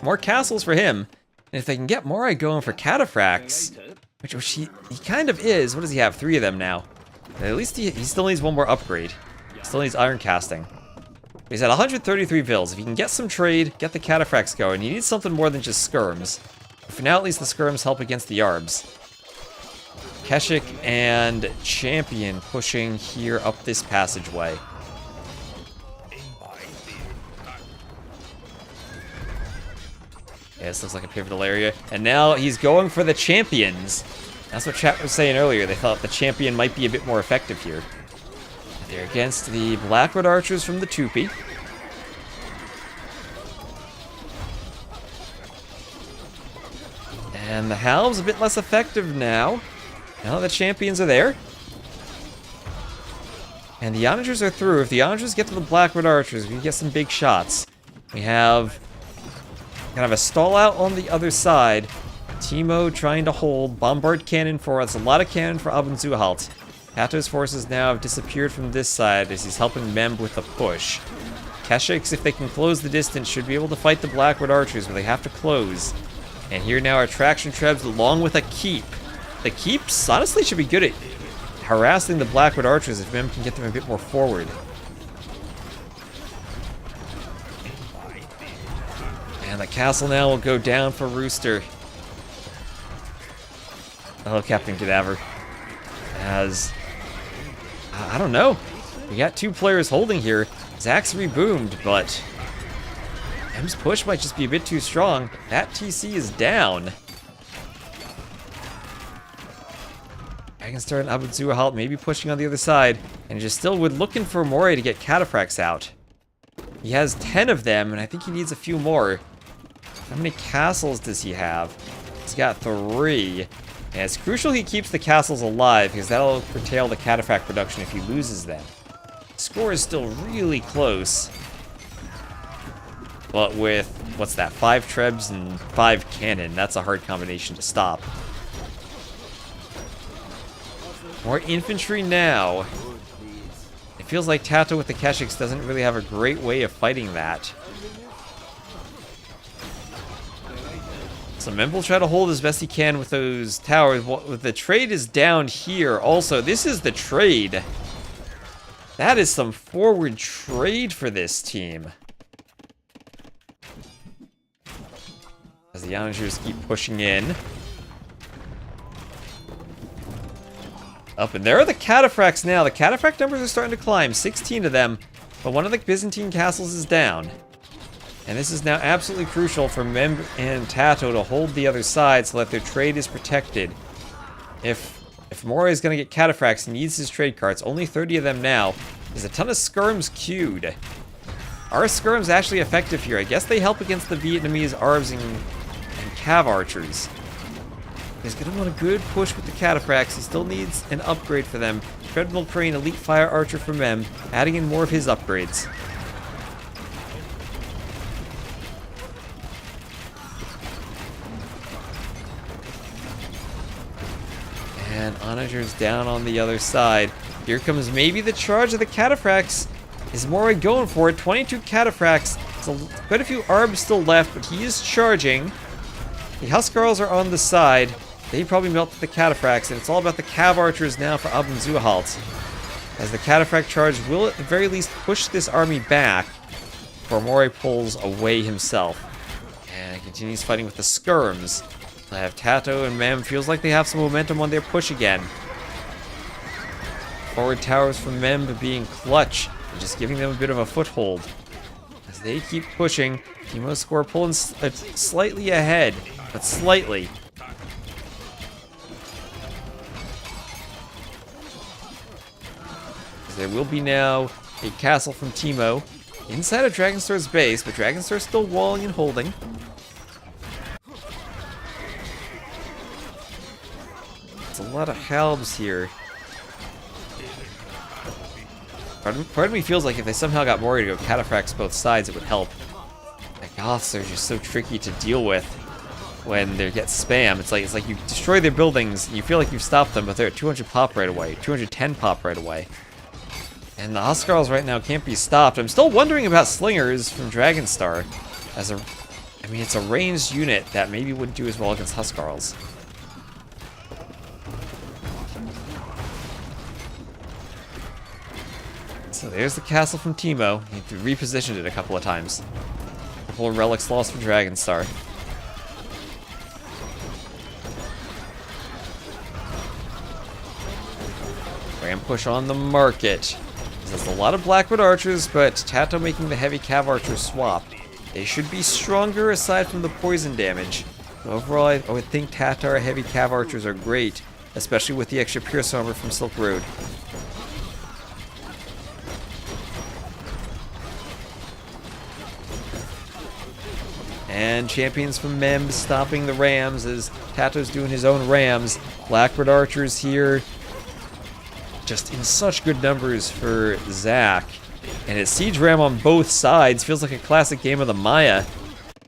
More castles for him. And if they can get Moray going for cataphracts, which he kind of is. What does he have? 3 of them now. At least he still needs one more upgrade. Still needs iron casting. He's at 133 Vils. If he can get some trade, get the cataphracts going, he needs something more than just skirms. But for now, at least the skirms help against the Yarbs. Keshik and Champion pushing here up this passageway. Yeah, this looks like a pivotal area. And now he's going for the Champions. That's what chat was saying earlier. They thought the Champion might be a bit more effective here. They're against the Blackwood Archers from the Tupi. And the Halb's a bit less effective now. Now the Champions are there. And the Onagers are through. If the Onagers get to the Blackwood Archers, we can get some big shots. We have kind of a stall out on the other side. TeMo trying to hold. Bombard cannon for us. A lot of cannon for Abun Zuhalt. TaToH's forces now have disappeared from this side as he's helping Mem with a push. Keshiks, if they can close the distance, should be able to fight the Blackwood Archers, but they have to close. And here now are Traction Trebs along with a keep. the keeps honestly should be good at harassing the Blackwood archers if Mem can get them a bit more forward. And the castle now will go down for Rooster. Hello, Captain Cadaver. As I don't know. We got 2 players holding here. Zach's reboomed, but Mem's push might just be a bit too strong. That TC is down. Dragonstar and Abudzuahalt maybe pushing on the other side, and just still would looking for Moray to get Cataphracts out. He has 10 of them, and I think he needs a few more. How many castles does he have? He's got 3. And it's crucial he keeps the castles alive, because that'll curtail the Cataphract production if he loses them. The score is still really close. But with, what's that, 5 Trebs and 5 Cannon, that's a hard combination to stop. More infantry now. It feels like TaToH with the Keshiks doesn't really have a great way of fighting that. So Mem will try to hold as best he can with those towers. Well, the trade is down here also. This is the trade. That is some forward trade for this team. As the Onagers keep pushing in. Up, and there are the Cataphracts now. The Cataphract numbers are starting to climb. 16 of them, but one of the Byzantine castles is down. And this is now absolutely crucial for Mem and TaToH to hold the other side so that their trade is protected. If Moray is going to get Cataphracts, he needs his trade carts. Only 30 of them now. There's a ton of skirms queued. Are skirms actually effective here? I guess they help against the Vietnamese Arbs and Cav archers. He's going to want a good push with the Cataphracts. He still needs an upgrade for them. Treadmill Crane, Elite Fire Archer for Mem, adding in more of his upgrades. And Onagers down on the other side. Here comes maybe the charge of the Cataphracts. Is Moray going for it? 22 Cataphracts. So quite a few Arbs still left, but he is charging. The Huskarls are on the side. They probably melted the Cataphracts, and it's all about the Cav archers now for Abudzuahalt. As the Cataphract charge will at the very least push this army back, before Moray pulls away himself. And continues fighting with the skirms. I have TaToH and Mem. Feels like they have some momentum on their push again. Forward towers from Mem being clutch, and just giving them a bit of a foothold. As they keep pushing, TeMo score pulling slightly ahead, but slightly. There will be now a castle from TeMo inside of Dragonstar's base, but Dragonstar's still walling and holding. It's a lot of halbs here. Part of me feels like if they somehow got Moray to go Cataphracts both sides, it would help. The Goths are just so tricky to deal with when they get spam. It's like you destroy their buildings, and you feel like you've stopped them, but they're at 200 pop right away, 210 pop right away. And the Huskarls right now can't be stopped. I'm still wondering about Slingers from Dragonstar. I mean, it's a ranged unit that maybe wouldn't do as well against Huskarls. So there's the castle from TeMo. He repositioned it a couple of times. A couple of relics lost for Dragonstar. Ram push on the market. There's a lot of Blackwood archers, but TaToH making the heavy Cav archer swap. They should be stronger aside from the poison damage. Overall, I would think TaToH heavy Cav archers are great, especially with the extra Pierce armor from Silk Road. And champions from Mem stopping the Rams as TaToH's doing his own Rams. Blackwood archers here. Just in such good numbers for Zach. And it's Siege Ram on both sides. Feels like a classic game of the Maya.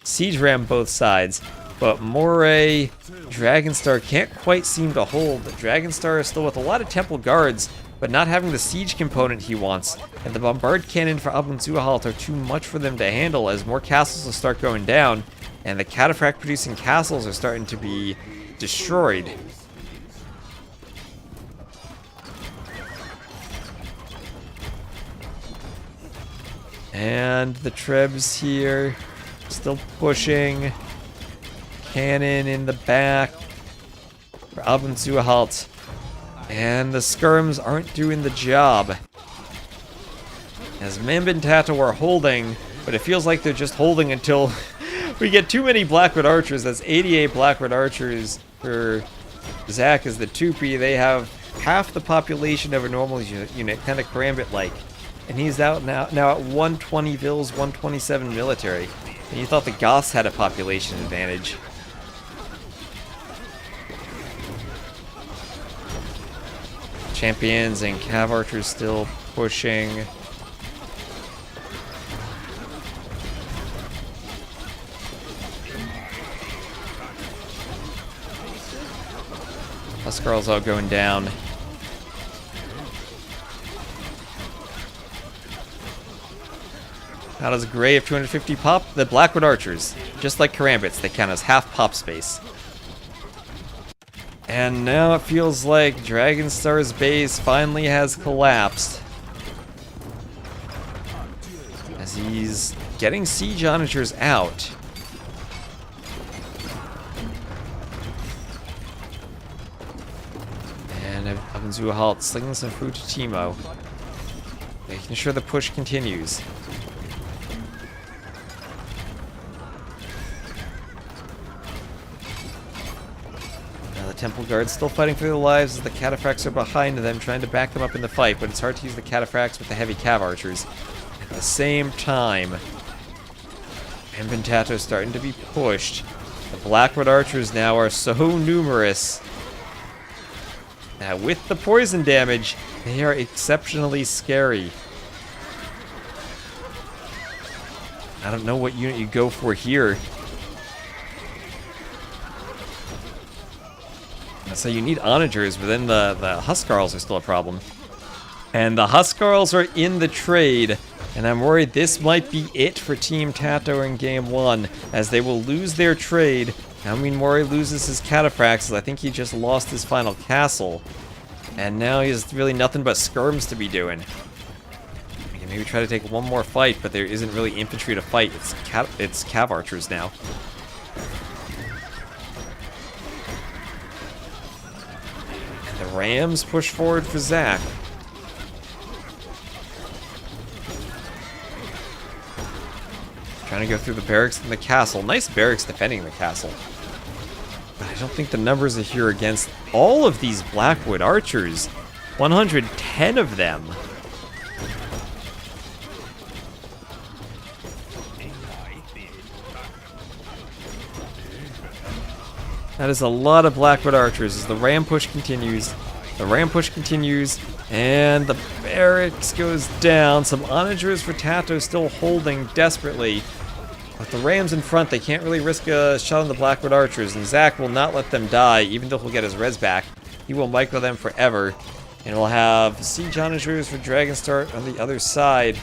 Siege Ram both sides. But Moray, Dragonstar can't quite seem to hold. Dragonstar is still with a lot of Temple Guards, but not having the siege component he wants. And the Bombard Cannon for Abudzuahalt are too much for them to handle as more castles will start going down. And the Cataphract producing castles are starting to be destroyed. And the Trebs here, still pushing. Cannon in the back for Abendzuhalt. And the skirms aren't doing the job. As Mamba and TaToH are holding, but it feels like they're just holding until we get too many Blackwood Archers. That's 88 Blackwood Archers for Zach as the Tupi. They have half the population of a normal unit, kind of Karambit-like. And he's out now at 120 Vils, 127 military. And you thought the Goths had a population advantage. Champions and Cav Archers still pushing. Huskarls all going down. How does Gray of 250 pop? The Blackwood Archers, just like Karambits, they count as half pop space. And now it feels like Dragonstar's base finally has collapsed. As he's getting siege onagers out. And Abendzuhalt slinging some food to TeMo, making sure the push continues. Temple Guards still fighting for their lives as the Cataphracts are behind them, trying to back them up in the fight, but it's hard to use the Cataphracts with the heavy Cav Archers. At the same time, Mamba and TaToH starting to be pushed. The Blackwood Archers now are so numerous that with the poison damage, they are exceptionally scary. I don't know what unit you go for here. So you need onagers, but then the Huskarls are still a problem. And the Huskarls are in the trade, and I'm worried this might be it for Team TaToH in Game 1, as they will lose their trade. I mean, Mori loses his Cataphracts, as I think he just lost his final castle. And now he has really nothing but skirms to be doing. We can maybe try to take one more fight, but there isn't really infantry to fight. It's Cav Archers now. The Rams push forward for Zach. Trying to go through the barracks and the castle. Nice barracks defending the castle. But I don't think the numbers are here against all of these Blackwood Archers. 110 of them. That is a lot of Blackwood Archers as the ram push continues. The ram push continues, and the barracks goes down. Some onagers for TaToH still holding desperately. But the rams in front, they can't really risk a shot on the Blackwood Archers, and Zach will not let them die, even though he'll get his res back. He will micro them forever. And we'll have siege onagers for Dragonstar on the other side.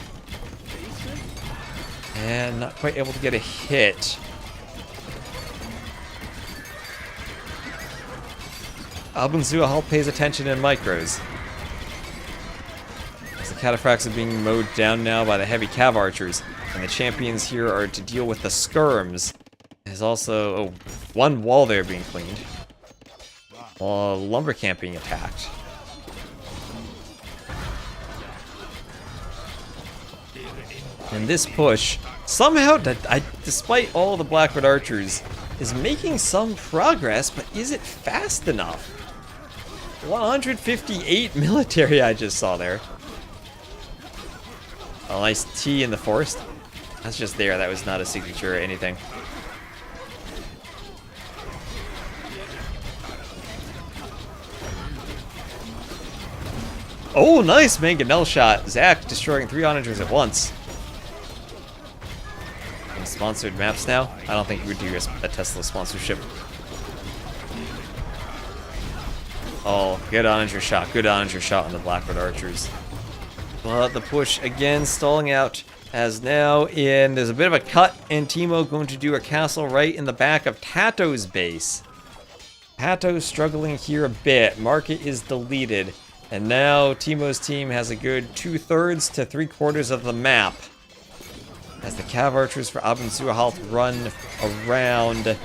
And not quite able to get a hit. Abendzuhalt pays attention and micros. As the Cataphracts are being mowed down now by the heavy Cav Archers, and the champions here are to deal with the skirms. There's also one wall there being cleaned, while a lumber camp being attacked. And this push, somehow, despite all the Blackwood Archers, is making some progress, but is it fast enough? 158 military I just saw there. A nice T in the forest. That's just there. That was not a signature or anything. Oh, nice mangonel shot. Zach destroying 3 onagers at once. And sponsored maps now? I don't think we would do a Tesla sponsorship. Oh, good onager shot. Good onager shot on the Blackwood Archers. But the push again stalling out as now there's a bit of a cut, and TeMo going to do a castle right in the back of TaToH's base. TaToH struggling here a bit. Market is deleted. And now TeMo's team has a good 2/3 to 3/4 of the map. As the Cav Archers for Abin Zuhalt run around.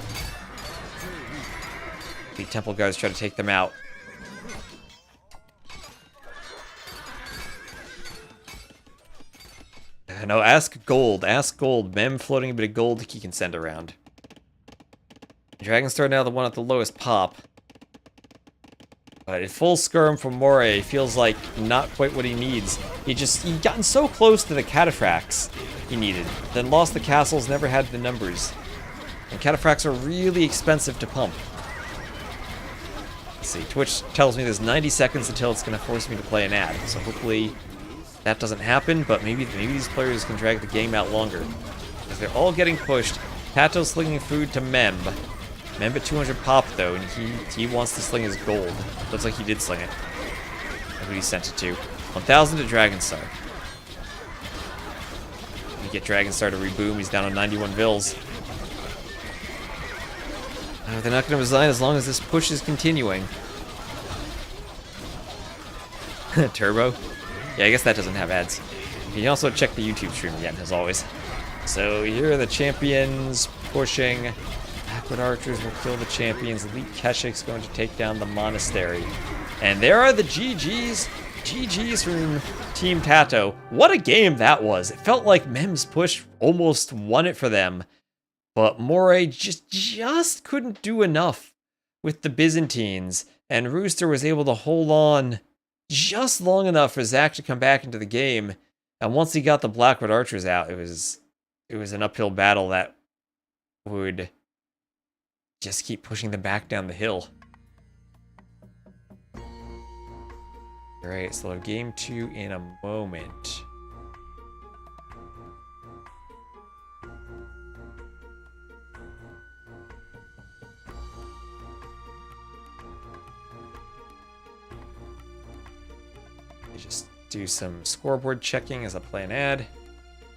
The Temple Guards try to take them out. No, ask Gold. Ask Gold. Mem floating a bit of gold he can send around. Dragonstar now the one at the lowest pop. But a full skirm from Moray feels like not quite what he needs. He'd gotten so close to the cataphracts he needed, then lost the castles, never had the numbers. And cataphracts are really expensive to pump. Let's see, Twitch tells me there's 90 seconds until it's going to force me to play an ad, so hopefully that doesn't happen, but maybe these players can drag the game out longer. As they're all getting pushed, TaToH slinging food to Mem. Mem at 200 pop though, and he wants to sling his gold. Looks like he did sling it. Look who he sent it to. 1,000 to Dragonstar. We get Dragonstar to reboom. He's down on 91 vills. They're not going to resign as long as this push is continuing. Turbo? Yeah, I guess that doesn't have ads. You can also check the YouTube stream again, as always. So here are the champions pushing. Backward Archers will kill the champions. Elite Keshik's going to take down the monastery. And there are the GGs. GGs from Team TaToH. What a game that was. It felt like Mem's push almost won it for them. But Moray just couldn't do enough with the Byzantines. And Rooster was able to hold on just long enough for Zach to come back into the game. And once he got the Blackwood Archers out, it was an uphill battle that would just keep pushing them back down the hill. Alright, so we'll have game 2 in a moment. Just do some scoreboard checking as I play an ad.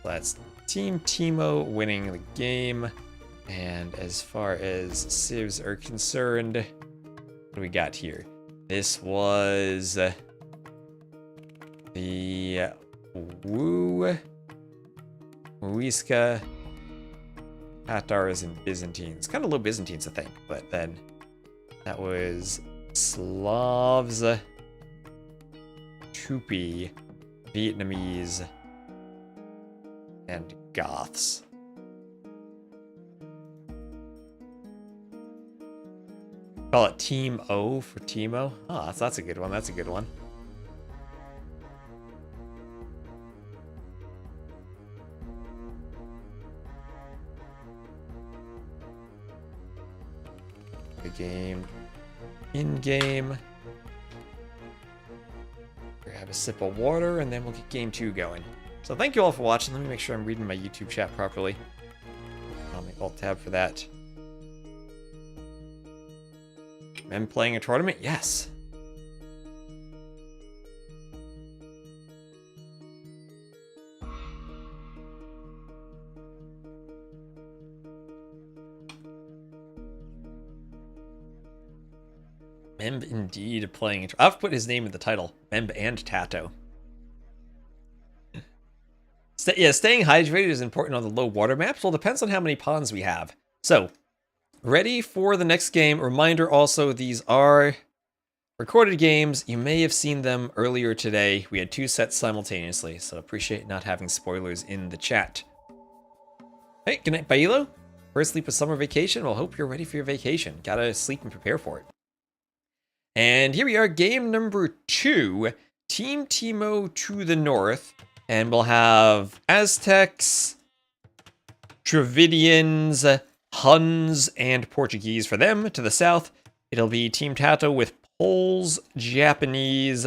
That's Team TeMo winning the game. And as far as civs are concerned, what do we got here? This was the Muisca, Tatars, and Byzantines. Kind of low Byzantines, I think. But then that was Slavs, Tupi, Vietnamese, and Goths. Call it Team O for TeMo. Oh, that's a good one. That's a good one. The game. In-game. Grab a sip of water, and then we'll get game 2 going. So thank you all for watching. Let me make sure I'm reading my YouTube chat properly. I'll make Alt-Tab for that. Mem playing a tournament? Yes. Mem indeed playing a I've put his name in the title. Mem and TaToH. Yeah, staying hydrated is important on the low water maps. Well, it depends on how many ponds we have. So, ready for the next game. Reminder also, these are recorded games. You may have seen them earlier today. We had 2 sets simultaneously, so appreciate not having spoilers in the chat. Hey, good night, Bailo. First sleep of summer vacation. Well, hope you're ready for your vacation. Gotta sleep and prepare for it. And here we are, game number 2. Team TeMo to the north. And we'll have Aztecs, Dravidians, Huns, and Portuguese for them. To the south, it'll be Team TaToH with Poles, Japanese,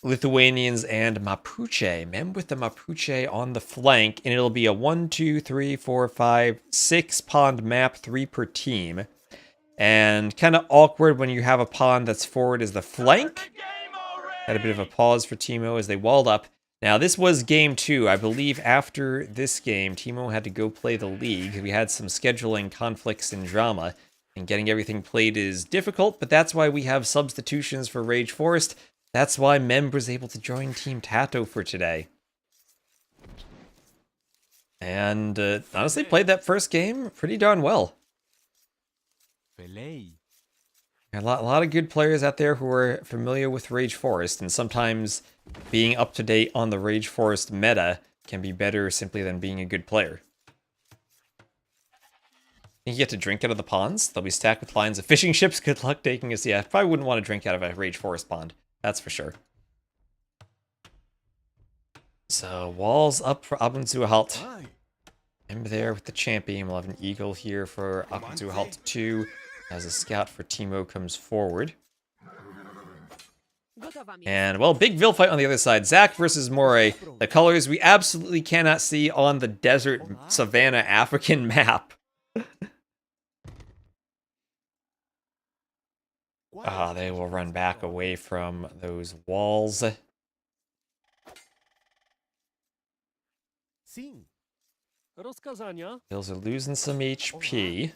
Lithuanians, and Mapuche. Mem with the Mapuche on the flank, and it'll be a 1, 2, 3, 4, 5, 6 pond map, 3 per team. And kind of awkward when you have a pond that's forward as the flank. Had a bit of a pause for TeMo as they walled up. Now, this was game 2. I believe after this game, TeMo had to go play the league. We had some scheduling conflicts and drama, and getting everything played is difficult, but that's why we have substitutions for Rage Forest. That's why Mem was able to join Team TaToH for today. And honestly, played that first game pretty darn well. A lot of good players out there who are familiar with Rage Forest, and sometimes being up to date on the Rage Forest meta can be better simply than being a good player. You get to drink out of the ponds. They'll be stacked with lines of fishing ships. Good luck taking us. Yeah, probably wouldn't want to drink out of a Rage Forest pond. That's for sure. So, walls up for Abendzuhalt. I'm there with the champion. We'll have an eagle here for Abendzuhalt 2 as a scout for TeMo comes forward. And, well, big Vil fight on the other side. Zach versus Moray. The colors we absolutely cannot see on the desert savannah African map. They will run back away from those walls. Vils are losing some HP.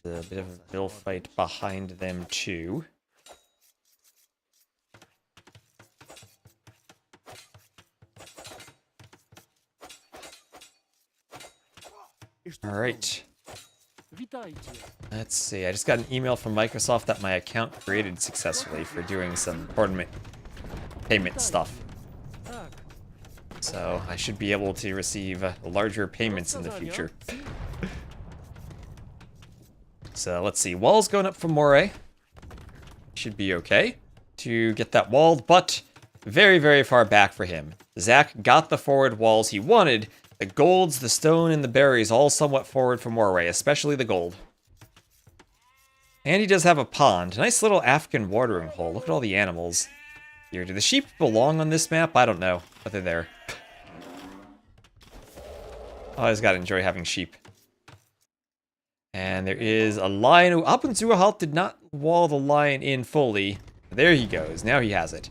There's a bit of a Vil fight behind them too. Alright. Let's see, I just got an email from Microsoft that my account created successfully for doing some tournament payment stuff. So I should be able to receive larger payments in the future. So let's see, walls going up for Moray. Should be okay to get that walled, but very, very far back for him. Zach got the forward walls he wanted. The golds, the stone, and the berries all somewhat forward for Moray, especially the gold. And he does have a pond. Nice little African watering hole. Look at all the animals here. Do the sheep belong on this map? I don't know, but they're there. Always gotta enjoy having sheep. And there is a lion who Abendzuhalt did not wall the lion in fully. There he goes. Now he has it.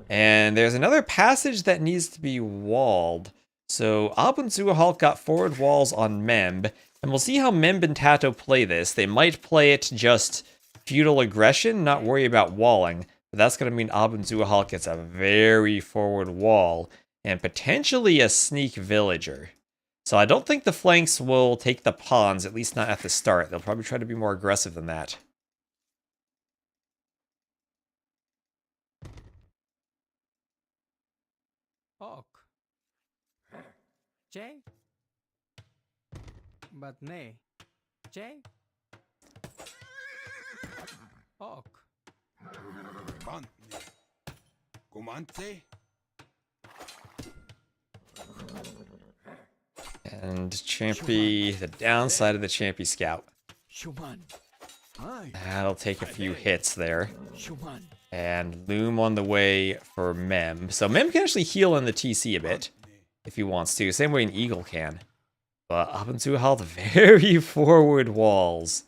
And there's another passage that needs to be walled. So Abendzuhalt got forward walls on Memb, and we'll see how Memb and TaToH play this. They might play it just feudal aggression, not worry about walling, but that's going to mean Abendzuhalt gets a very forward wall, and potentially a sneak villager. So I don't think the flanks will take the pawns, at least not at the start. They'll probably try to be more aggressive than that. Jay? But nay. Jay? Ok. And Champy, the downside of the Champy Scout. That'll take a few hits there. And Loom on the way for Mem. So Mem can actually heal in the TC a bit, if he wants to. Same way an Eagle can. But Abendzuhalt, very forward walls.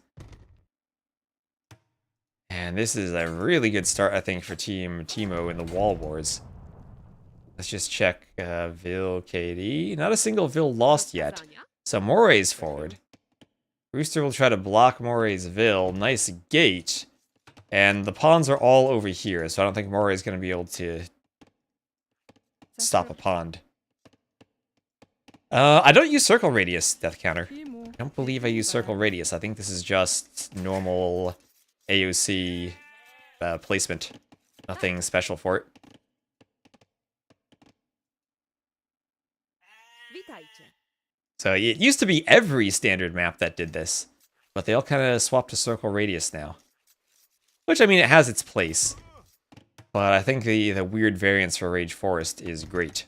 And this is a really good start, I think, for Team TeMo in the Wall Wars. Let's just check Vil KD. Not a single Vil lost yet. So Moray's forward. Rooster will try to block Moray's Vil. Nice gate. And the pawns are all over here, so I don't think Moray's going to be able to stop a pond. I don't use circle radius, Death Counter. I don't believe I use circle radius. I think this is just normal AOC placement. Nothing special for it. So it used to be every standard map that did this, but they all kind of swapped to circle radius now. Which, I mean, it has its place. But I think the weird variance for Rage Forest is great.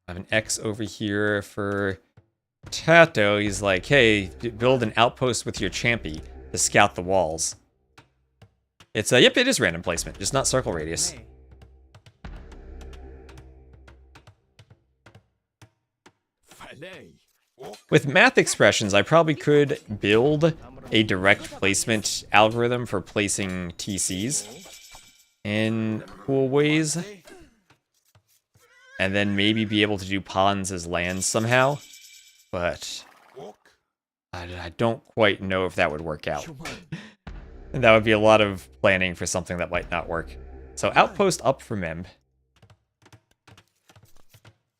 I have an X over here for TaToH. He's like, hey, build an outpost with your Champy to scout the walls. It's, yep, it is random placement, just not circle radius. With math expressions, I probably could build a direct placement algorithm for placing TCs in cool ways. And then maybe be able to do pawns as lands somehow. But I don't quite know if that would work out. And that would be a lot of planning for something that might not work. So outpost up for Memb.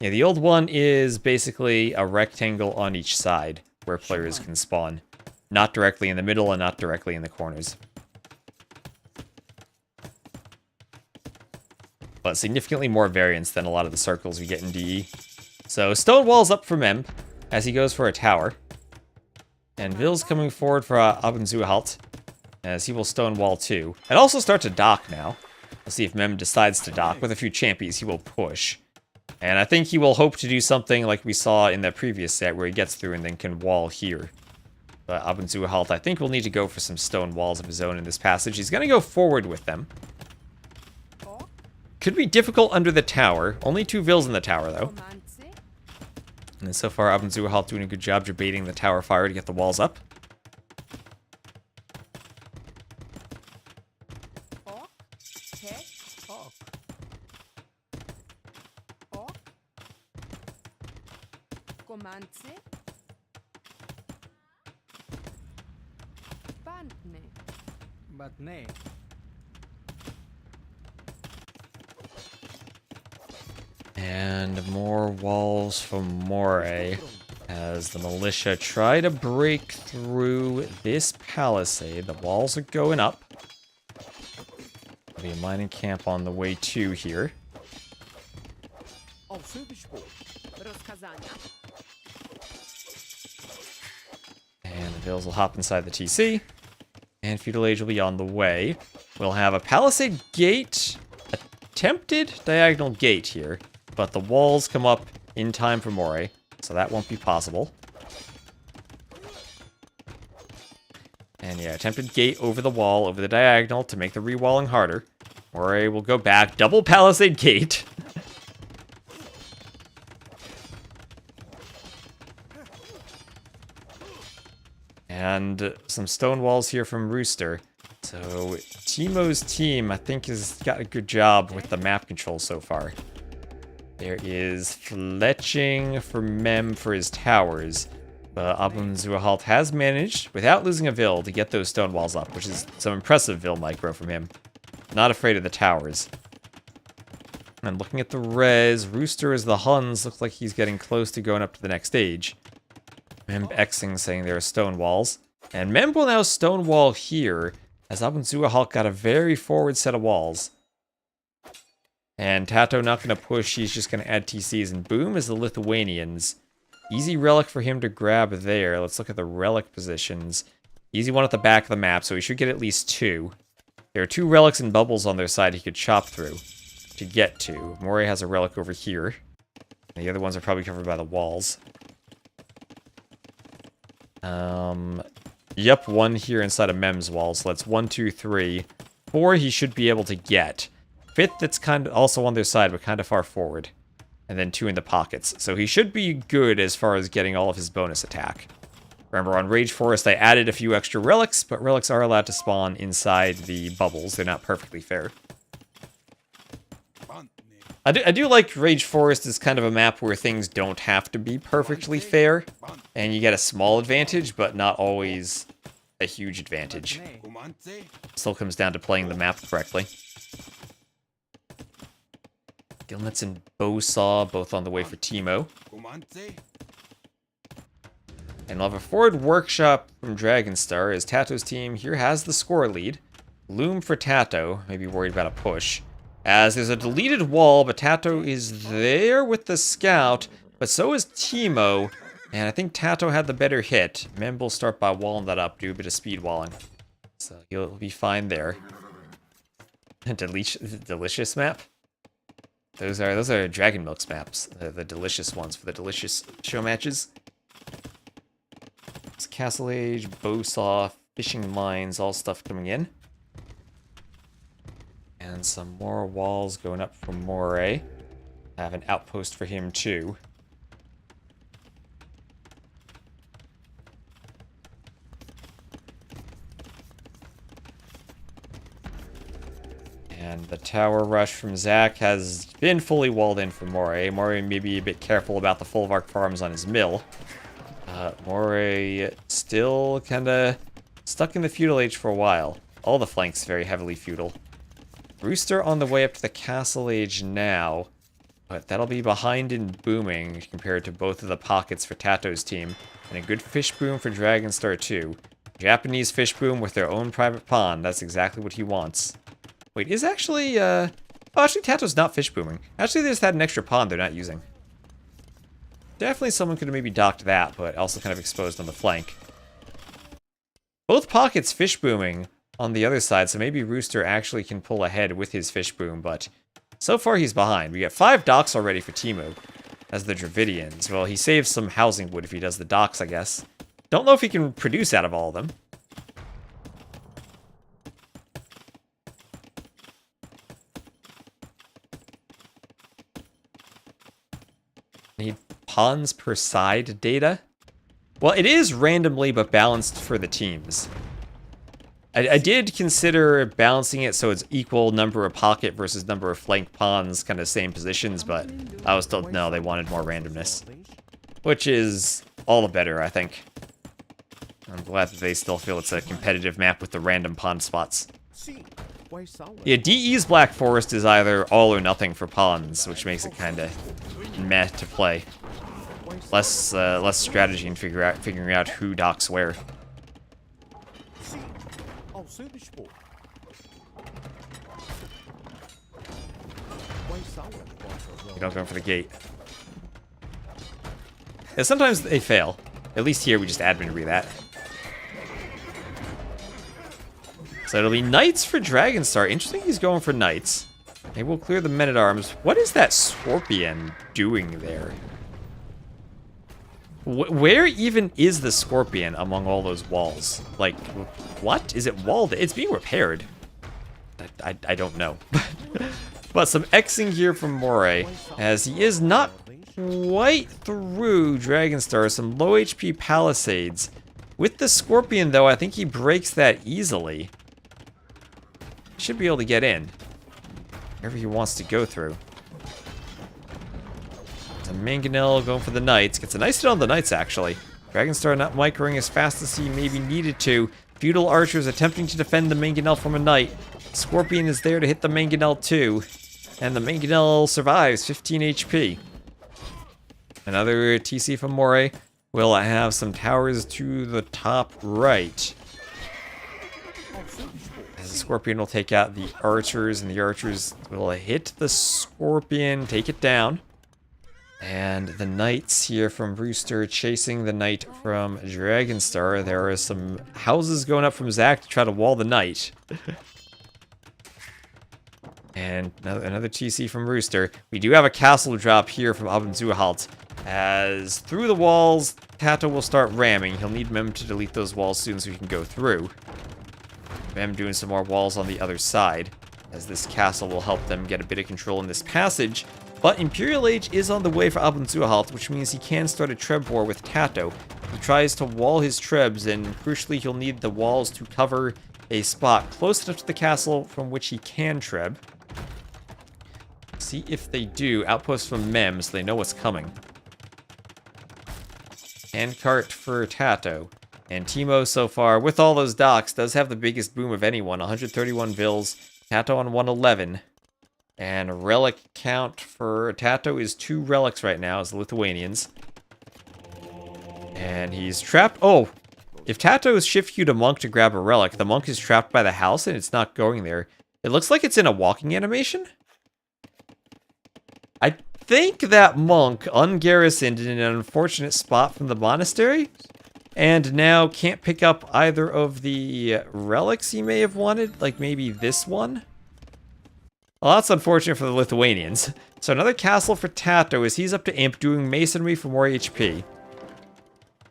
Yeah, the old one is basically a rectangle on each side where players can spawn. Not directly in the middle and not directly in the corners. But significantly more variance than a lot of the circles we get in DE. So stone walls up for Mem as he goes for a tower. And Ville's coming forward for Abendzuhalt as he will stone wall too. And also start to dock now. Let's see if Mem decides to dock. With a few champions, he will push. And I think he will hope to do something like we saw in the previous set where he gets through and then can wall here. But Abendzuhalt, I think, will need to go for some stone walls of his own in this passage. He's going to go forward with them. Could be difficult under the tower. Only 2 Vills in the tower, though. And so far, Abendzuhalt doing a good job debating the tower fire to get the walls up. Batne. And more walls from Moray as the militia try to break through this palisade. The walls are going up. There'll be a mining camp on the way too here. And the Vills will hop inside the TC. And Feudal Age will be on the way. We'll have a palisade gate, attempted diagonal gate here, but the walls come up in time for Moray, so that won't be possible. And yeah, attempted gate over the wall, over the diagonal to make the rewalling harder. Moray will go back, double palisade gate. And some stone walls here from Rooster. So TeMo's team, I think, has got a good job with the map control so far. There is fletching for Mem for his towers. But Abendzuhalt has managed, without losing a Vill, to get those stone walls up, which is some impressive Vill micro from him. Not afraid of the towers. And looking at the res, Rooster as the Huns looks like he's getting close to going up to the next stage. Mem Xing saying there are stone walls. And Mem will now stone wall here, as Abendzuhalt got a very forward set of walls. And TaToH not going to push, he's just going to add TCs, and boom is the Lithuanians. Easy relic for him to grab there. Let's look at the relic positions. Easy one at the back of the map, so he should get at least 2. There are 2 relics and bubbles on their side he could chop through to get to. Moray has a relic over here. And the other ones are probably covered by the walls. Yep, 1 here inside of Mem's wall, so that's 1, 2, 3. 4 he should be able to get. 5th that's kind of also on their side, but kind of far forward. And then 2 in the pockets. So he should be good as far as getting all of his bonus attack. Remember, on Rage Forest, I added a few extra relics, but relics are allowed to spawn inside the bubbles. They're not perfectly fair. I do like Rage Forest as kind of a map where things don't have to be perfectly fair, and you get a small advantage, but not always a huge advantage. Still comes down to playing the map correctly. Gilnets and Bowsaw both on the way for TeMo. And we'll have a forward workshop from Dragonstar as TaToH's team here has the score lead. Loom for TaToH, maybe worried about a push. As there's a deleted wall, but TaToH is there with the scout, but so is TeMo. And I think TaToH had the better hit. Mem will start by walling that up, do a bit of speed walling. So he'll be fine there. Delicious map? Those are Dragon Milk's maps. The delicious ones for the delicious show matches. It's Castle Age, Bowsaw, Fishing Mines, all stuff coming in. And some more walls going up from Moray. I have an outpost for him too. And the tower rush from Zach has been fully walled in for Moray. Moray may be a bit careful about the Folvark farms on his mill. Moray still kind of stuck in the feudal age for a while. All the flanks very heavily feudal. Rooster on the way up to the castle age now. but that'll be behind in booming compared to both of the pockets for TaToH's team, and a good fish boom for Dragonstar too. Japanese fish boom with their own private pond. That's exactly what he wants. Wait, is actually, oh, actually TaToH's not fish booming. Actually, they just had an extra pond they're not using. Definitely someone could have maybe docked that, but also kind of exposed on the flank. Both pockets fish booming on the other side, so maybe Rooster actually can pull ahead with his fish boom, but so far he's behind. We got 5 docks already for TeMo as the Dravidians. Well, he saves some housing wood if he does the docks, I guess. Don't know if he can produce out of all of them. Need pawns per side data? Well, it is randomly but balanced for the teams. I did consider balancing it so it's equal number of pocket versus number of flank pawns, kind of same positions, but I was told no, they wanted more randomness. Which is all the better, I think. I'm glad that they still feel it's a competitive map with the random pawn spots. Yeah, DE's Black Forest is either all or nothing for pawns, which makes it kind of meh to play. Less strategy in figuring out who docks where. You don't go for the gate. Yeah, sometimes they fail. At least here we just admin that. So it'll be knights for Dragonstar. Interesting he's going for knights. Maybe we'll clear the men-at-arms. What is that scorpion doing there? Where even is the scorpion among all those walls? Like, what? Is it walled? It's being repaired. I don't know. But some Xing here from Moray, as he is not quite through Dragonstar. Some low HP palisades. With the scorpion, though, I think he breaks that easily. Should be able to get in. Wherever he wants to go through. The Mangonel going for the Knights. Gets a nice hit on the Knights, actually. Dragonstar not microing as fast as he maybe needed to. Feudal Archers attempting to defend the Mangonel from a Knight. Scorpion is there to hit the Mangonel too. And the Mangonel survives, 15 HP. Another TC from Moray. Will have some towers to the top right. As the Scorpion will take out the Archers, and the Archers will hit the Scorpion, take it down. And the Knights here from Rooster chasing the Knight from Dragonstar. There are some houses going up from Zack to try to wall the Knight. And another TC from Rooster. We do have a castle drop here from Abendzuhalt. As through the walls, TaToH will start ramming. He'll need Mem to delete those walls soon so he can go through. Mem doing some more walls on the other side, as this castle will help them get a bit of control in this passage. But Imperial Age is on the way for Abendzuhalt, which means he can start a Treb war with TaToH. He tries to wall his Trebs, and crucially he'll need the walls to cover a spot close enough to the castle from which he can Treb. See if they do. Outposts from Mem, so they know what's coming. Handcart for TaToH. And TeMo so far, with all those docks, does have the biggest boom of anyone. 131 vills. TaToH on 111. And relic count for TaToH is 2 relics right now as the Lithuanians. And he's trapped. Oh! If TaToH shift queued a monk to grab a relic, the monk is trapped by the house and it's not going there. It looks like it's in a walking animation. I think that monk ungarrisoned in an unfortunate spot from the monastery. And now can't pick up either of the relics he may have wanted. Like maybe this one. Well, that's unfortunate for the Lithuanians. So another castle for TaToH as he's up to Imp doing masonry for more HP.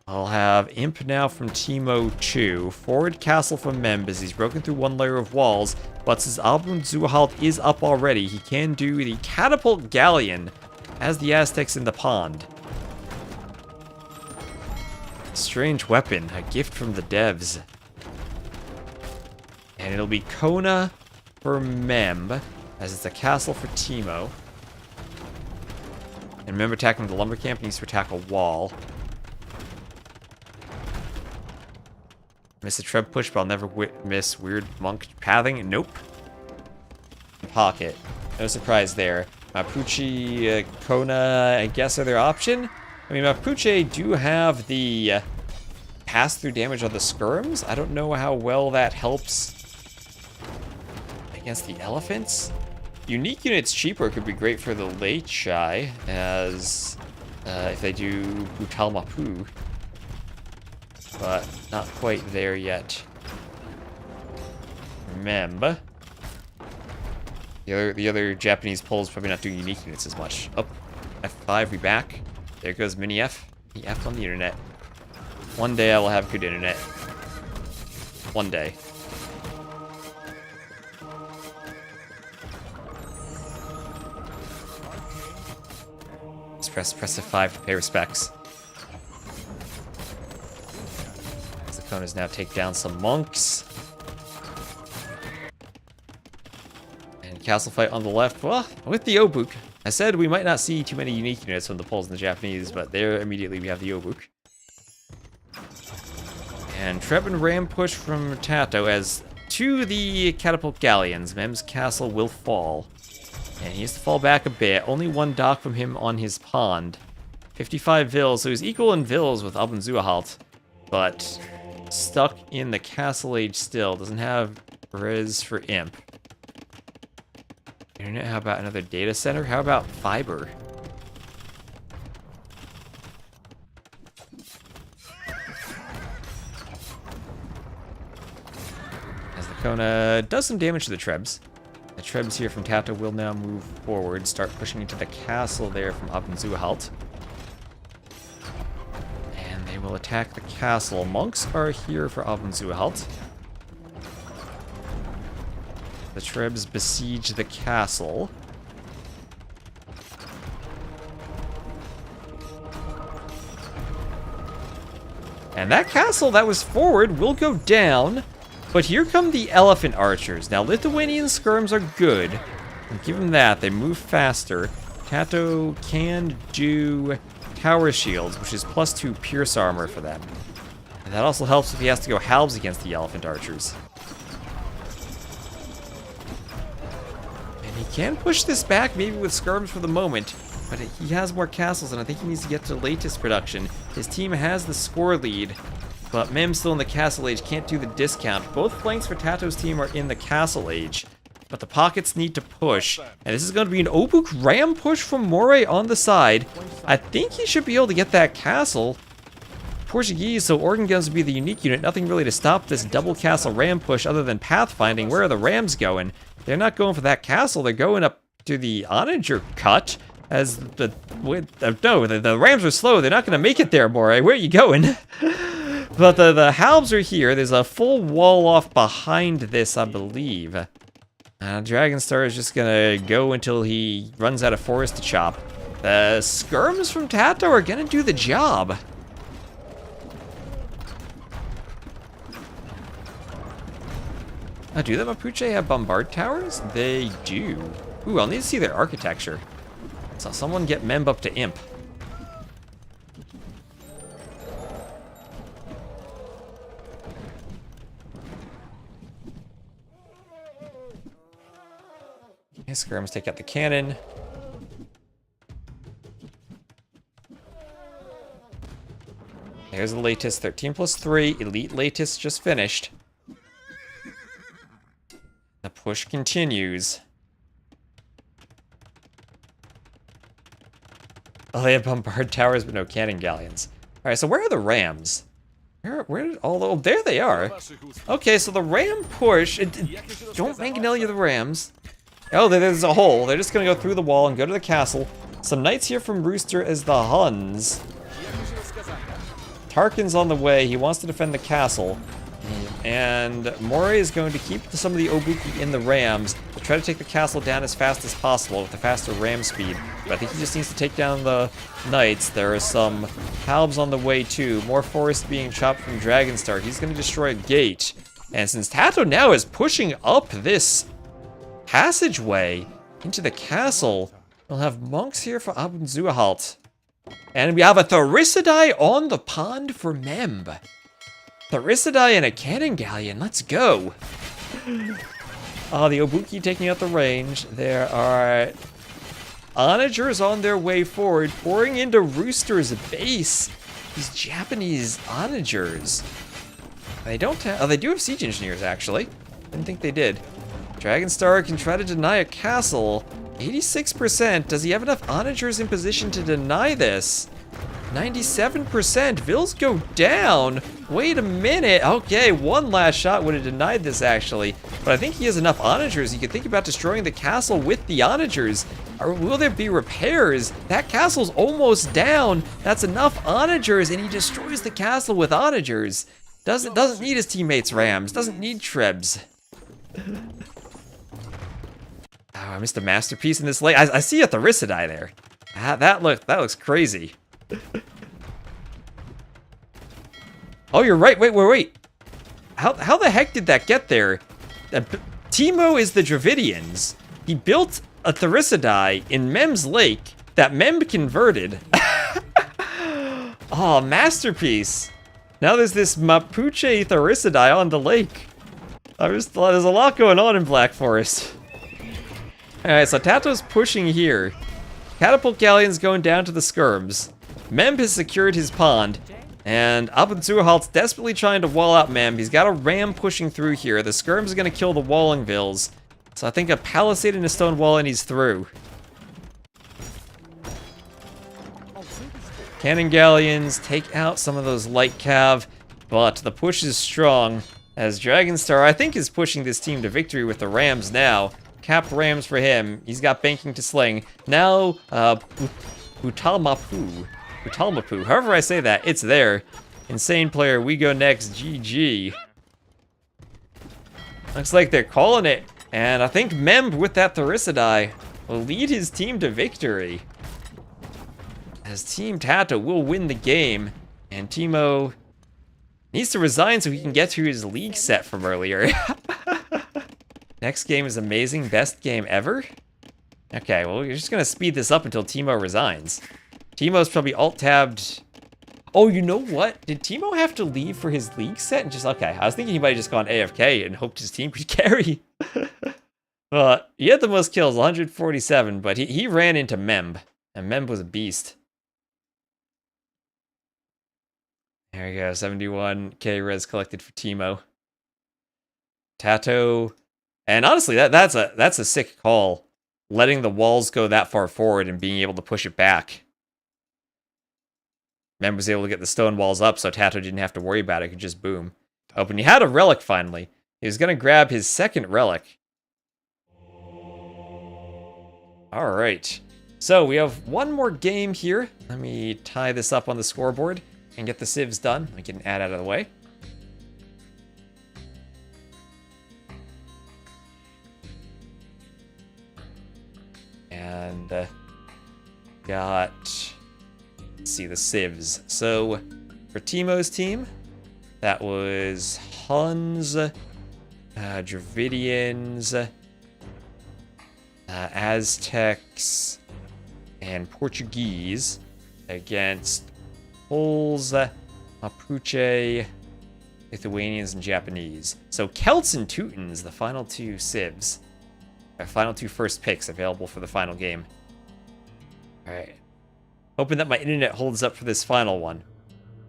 I'll have Imp now from TeMo 2. Forward castle from Mem as he's broken through one layer of walls. But since Abendzuhalt is up already, he can do the catapult galleon as the Aztecs in the pond. Strange weapon, a gift from the devs. And it'll be Kona for Mem, as it's a castle for TeMo. And Mem attacking the lumber camp needs to attack a wall. Miss a Treb push, but I'll never miss weird monk pathing. Nope. Pocket. No surprise there. Mapuche, Kona, I guess are their option. I mean, Mapuche do have the pass-through damage on the skirms. I don't know how well that helps against the elephants. Unique units cheaper could be great for the late shy, as if they do Brutal Mapu. But not quite there yet. Remember. The other Japanese polls probably not doing unique units as much. Oh, F5, we back. There goes Mini F. The F on the internet. One day I will have good internet. One day. Let's press F5 to pay respects. As the Konas now take down some monks. Castle fight on the left. Well, with the Obuk. I said we might not see too many unique units from the Poles and the Japanese, but there immediately we have the Obuk. And Treb and Ram push from TaToH as to the catapult galleons. Mem's castle will fall. And he has to fall back a bit. Only one dock from him on his pond. 55 vills, so he's equal in vills with Abunzuahalt, but stuck in the castle age still. Doesn't have res for imp. Internet, how about another data center? How about fiber? As the Kona does some damage to the Trebs. The Trebs here from TaToH will now move forward, start pushing into the castle there from Abunzuahalt. And they will attack the castle. Monks are here for Abunzuahalt. The Trebs besiege the castle. And that castle that was forward will go down. But here come the elephant archers. Now, Lithuanian skirms are good. I'll give them that. They move faster. TaToH can do tower shields, which is +2 pierce armor for them. And that also helps if he has to go halves against the elephant archers. He can push this back, maybe with skirms for the moment, but he has more castles, and I think he needs to get to latest production. His team has the score lead, but Mem still in the castle age, can't do the discount. Both flanks for TaToH's team are in the castle age, but the pockets need to push, and this is going to be an Obuk Ram push from Moray on the side. I think he should be able to get that castle. Portuguese, so Organ Guns would be the unique unit. Nothing really to stop this double castle ram push other than pathfinding. Where are the rams going? They're not going for that castle. They're going up to the Onager cut. As the rams are slow. They're not going to make it there, Moray. Where are you going? But the halves are here. There's a full wall off behind this, I believe. Dragonstar is just going to go until he runs out of forest to chop. The skirms from TaToH are going to do the job. Do the Mapuche have bombard towers? They do. Ooh, I'll need to see their architecture. Saw someone get Memb up to Imp. Okay, skirms take out the cannon. There's the latest 13+3. Elite latest just finished. The push continues. Oh, they have bombard towers, but no cannon galleons. All right, so where are the rams? Where did all the... Oh, there they are. Okay, so the ram push... don't mangonellia the rams. Oh, there's a hole. They're just going to go through the wall and go to the castle. Some knights here from Rooster as the Huns. Tarkin's on the way. He wants to defend the castle. And Moray is going to keep some of the Obuki in the rams to try to take the castle down as fast as possible with the faster ram speed. But I think he just needs to take down the knights. There are some halbs on the way too. More forest being chopped from Dragonstar. He's going to destroy a gate. And since TaToH now is pushing up this passageway into the castle, we'll have monks here for Abunzuahalt. And we have a Thericidai on the pond for Memb. Thericidai and a cannon galleon. Let's go. The Obuki taking out the range. There are onagers on their way forward, pouring into Rooster's base. These Japanese onagers. They don't have... Oh, they do have siege engineers, actually. Didn't think they did. Dragonstar can try to deny a castle. 86%. Does he have enough onagers in position to deny this? 97%. Vills go down. Wait a minute. Okay, one last shot would have denied this, actually. But I think he has enough onagers. You could think about destroying the castle with the onagers. Or will there be repairs? That castle's almost down. That's enough onagers, and he destroys the castle with onagers. Doesn't need his teammates' rams. Doesn't need trebs. Oh, I missed a masterpiece in this lake. I see a Therisidai there. That looks crazy. Oh, you're right. Wait. How the heck did that get there? TeMo is the Dravidians. He built a Therisidai in Mem's lake that Mem converted. Oh, masterpiece. Now there's this Mapuche Therisidai on the lake. There's a lot going on in Black Forest. Alright, so TaToH's pushing here. Catapult Galleon's going down to the skirms. Mem has secured his pond. And Abunzuhalt's desperately trying to wall out Mem. He's got a ram pushing through here. The skirms are going to kill the walling vills. So I think a palisade and a stone wall and he's through. Cannon Galleons take out some of those light cav. But the push is strong. As Dragonstar, I think, is pushing this team to victory with the rams now. Cap rams for him. He's got banking to sling. Now, Utalmapu. However I say that, it's there. Insane player, we go next, GG. Looks like they're calling it. And I think Mem, with that Therisidai, will lead his team to victory. As Team TaToH will win the game. And TeMo needs to resign so he can get to his league set from earlier. Next game is amazing. Best game ever? Okay, well, we're just going to speed this up until TeMo resigns. TeMo's probably alt-tabbed. Oh, you know what? Did TeMo have to leave for his league set? And just, okay, I was thinking he might have just gone AFK and hoped his team could carry. But he had the most kills, 147, but he ran into Mem. And Mem was a beast. There we go, 71k res collected for TeMo. TaToH. And honestly, that's a sick call. Letting the walls go that far forward and being able to push it back. Mem was able to get the stone walls up so TaToH didn't have to worry about it. It could just boom. Oh, and he had a relic finally. He was going to grab his second relic. Alright. So we have one more game here. Let me tie this up on the scoreboard and get the civs done. Let me get an ad out of the way. And got, let's see, the civs. So for TeMo's team, that was Huns, Dravidians, Aztecs, and Portuguese against Poles, Mapuche, Lithuanians, and Japanese. So Celts and Teutons, the final two civs. Our final two first picks available for the final game. Alright. Hoping that my internet holds up for this final one.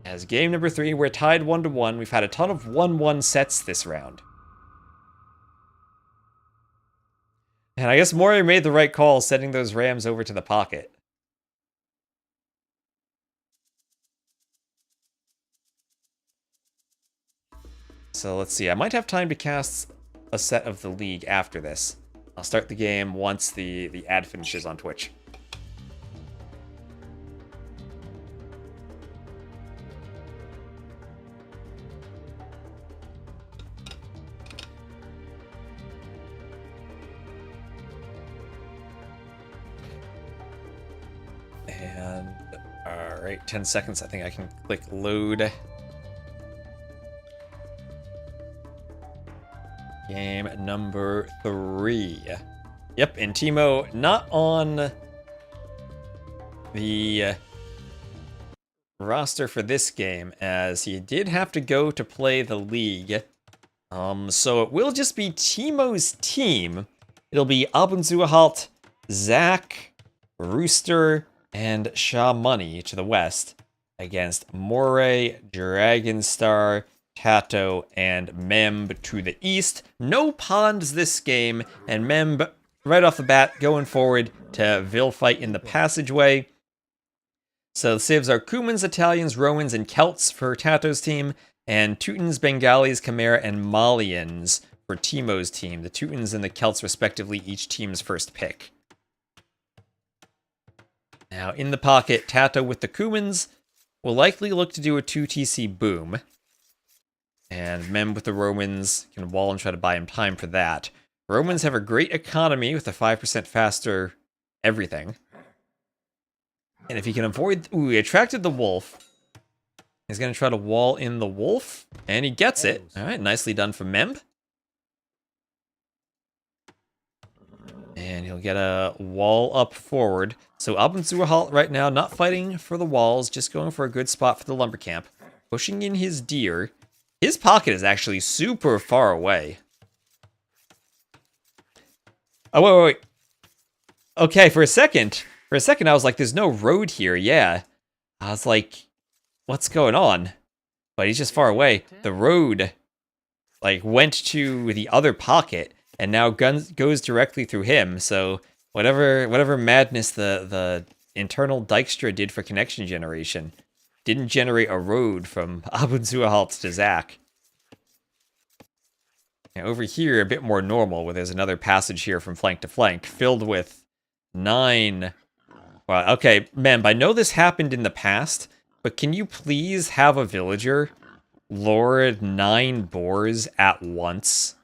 As game number 3, we're tied 1-1. We've had a ton of 1-1 sets this round. And I guess Mori made the right call sending those rams over to the pocket. So let's see. I might have time to cast a set of the league after this. I'll start the game once the ad finishes on Twitch. And, alright, 10 seconds. I think I can click load. Game number 3. Yep, and TeMo not on the roster for this game, as he did have to go to play the league. So it will just be TeMo's team. It'll be Abunzuhaltz, Zach, Rooster, and Shah Money to the west against Moray, Dragonstar, TaToH, and Memb to the east. No ponds this game, and Memb, right off the bat, going forward to Vil fight in the passageway. So the civs are Cumans, Italians, Romans, and Celts for TaToH's team, and Teutons, Bengalis, Khmer, and Malians for TeMo's team. The Teutons and the Celts, respectively, each team's first pick. Now, in the pocket, TaToH with the Cumans will likely look to do a 2TC boom. And Mem with the Romans can wall and try to buy him time for that. Romans have a great economy with a 5% faster everything. And if he can avoid... Ooh, he attracted the wolf. He's going to try to wall in the wolf. And he gets it. Alright, nicely done from Mem. And he'll get a wall up forward. So Abunzuahalt right now not fighting for the walls, just going for a good spot for the lumber camp. Pushing in his deer. His pocket is actually super far away. Oh, wait. Okay, for a second I was like, there's no road here, yeah. I was like, what's going on? But he's just far away. The road, like, went to the other pocket, and now goes directly through him, so whatever madness the internal Dijkstra did for connection generation didn't generate a road from Abunzuahalt to Zach. And over here, a bit more normal, where there's another passage here from flank to flank, filled with 9... Well, okay, Memb, I know this happened in the past, but can you please have a villager lord 9 boars at once?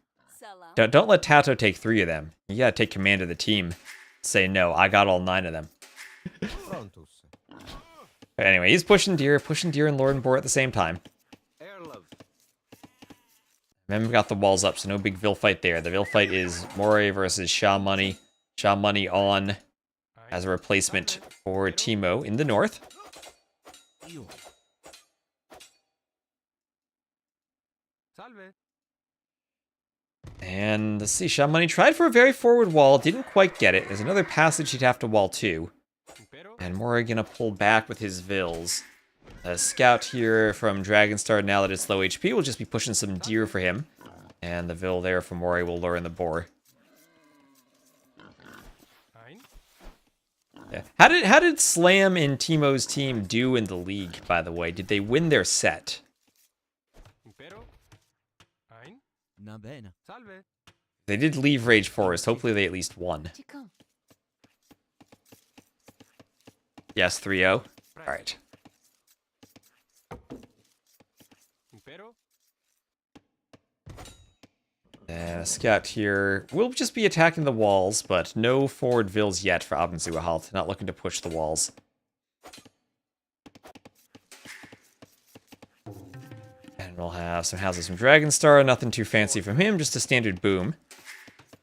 Don't let TaToH take 3 of them. You gotta take command of the team. Say, no, I got all 9 of them. But anyway, he's pushing deer and lord and boar at the same time. Memb got the walls up, so no big Vil fight there. The Vil fight is Moray versus Shah Money. Shah Money on as a replacement for TeMo in the north. And let's see, Shah Money tried for a very forward wall, didn't quite get it. There's another passage he'd have to wall too. And Moray gonna pull back with his Vils. A scout here from Dragonstar, now that it's low HP, will just be pushing some deer for him. And the Vil there from Moray will lure in the boar. Yeah. How did Slam in TeMo's team do in the league, by the way? Did they win their set? They did leave Rage Forest. Hopefully they at least won. Yes, 3-0. Alright. Scout here will just be attacking the walls, but no forward Vils yet for Abunzuahalt. Not looking to push the walls. And we'll have some houses from Dragonstar. Nothing too fancy from him, just a standard boom.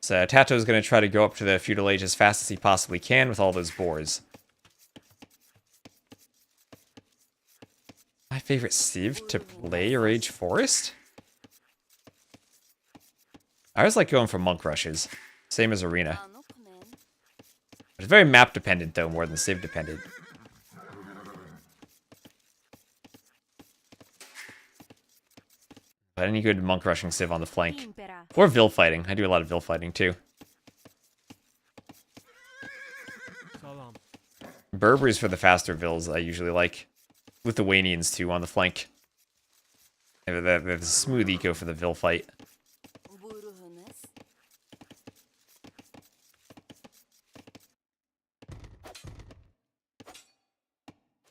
So TaToH's going to try to go up to the feudal age as fast as he possibly can with all those boars. My favorite civ to play Rage Forest? I always like going for monk rushes. Same as arena. It's very map dependent though, more than civ dependent. But any good monk rushing civ on the flank. Or Vil fighting. I do a lot of Vil fighting too. Berbers for the faster Vils I usually like. Lithuanians too on the flank. There's a smooth eco for the Vil fight.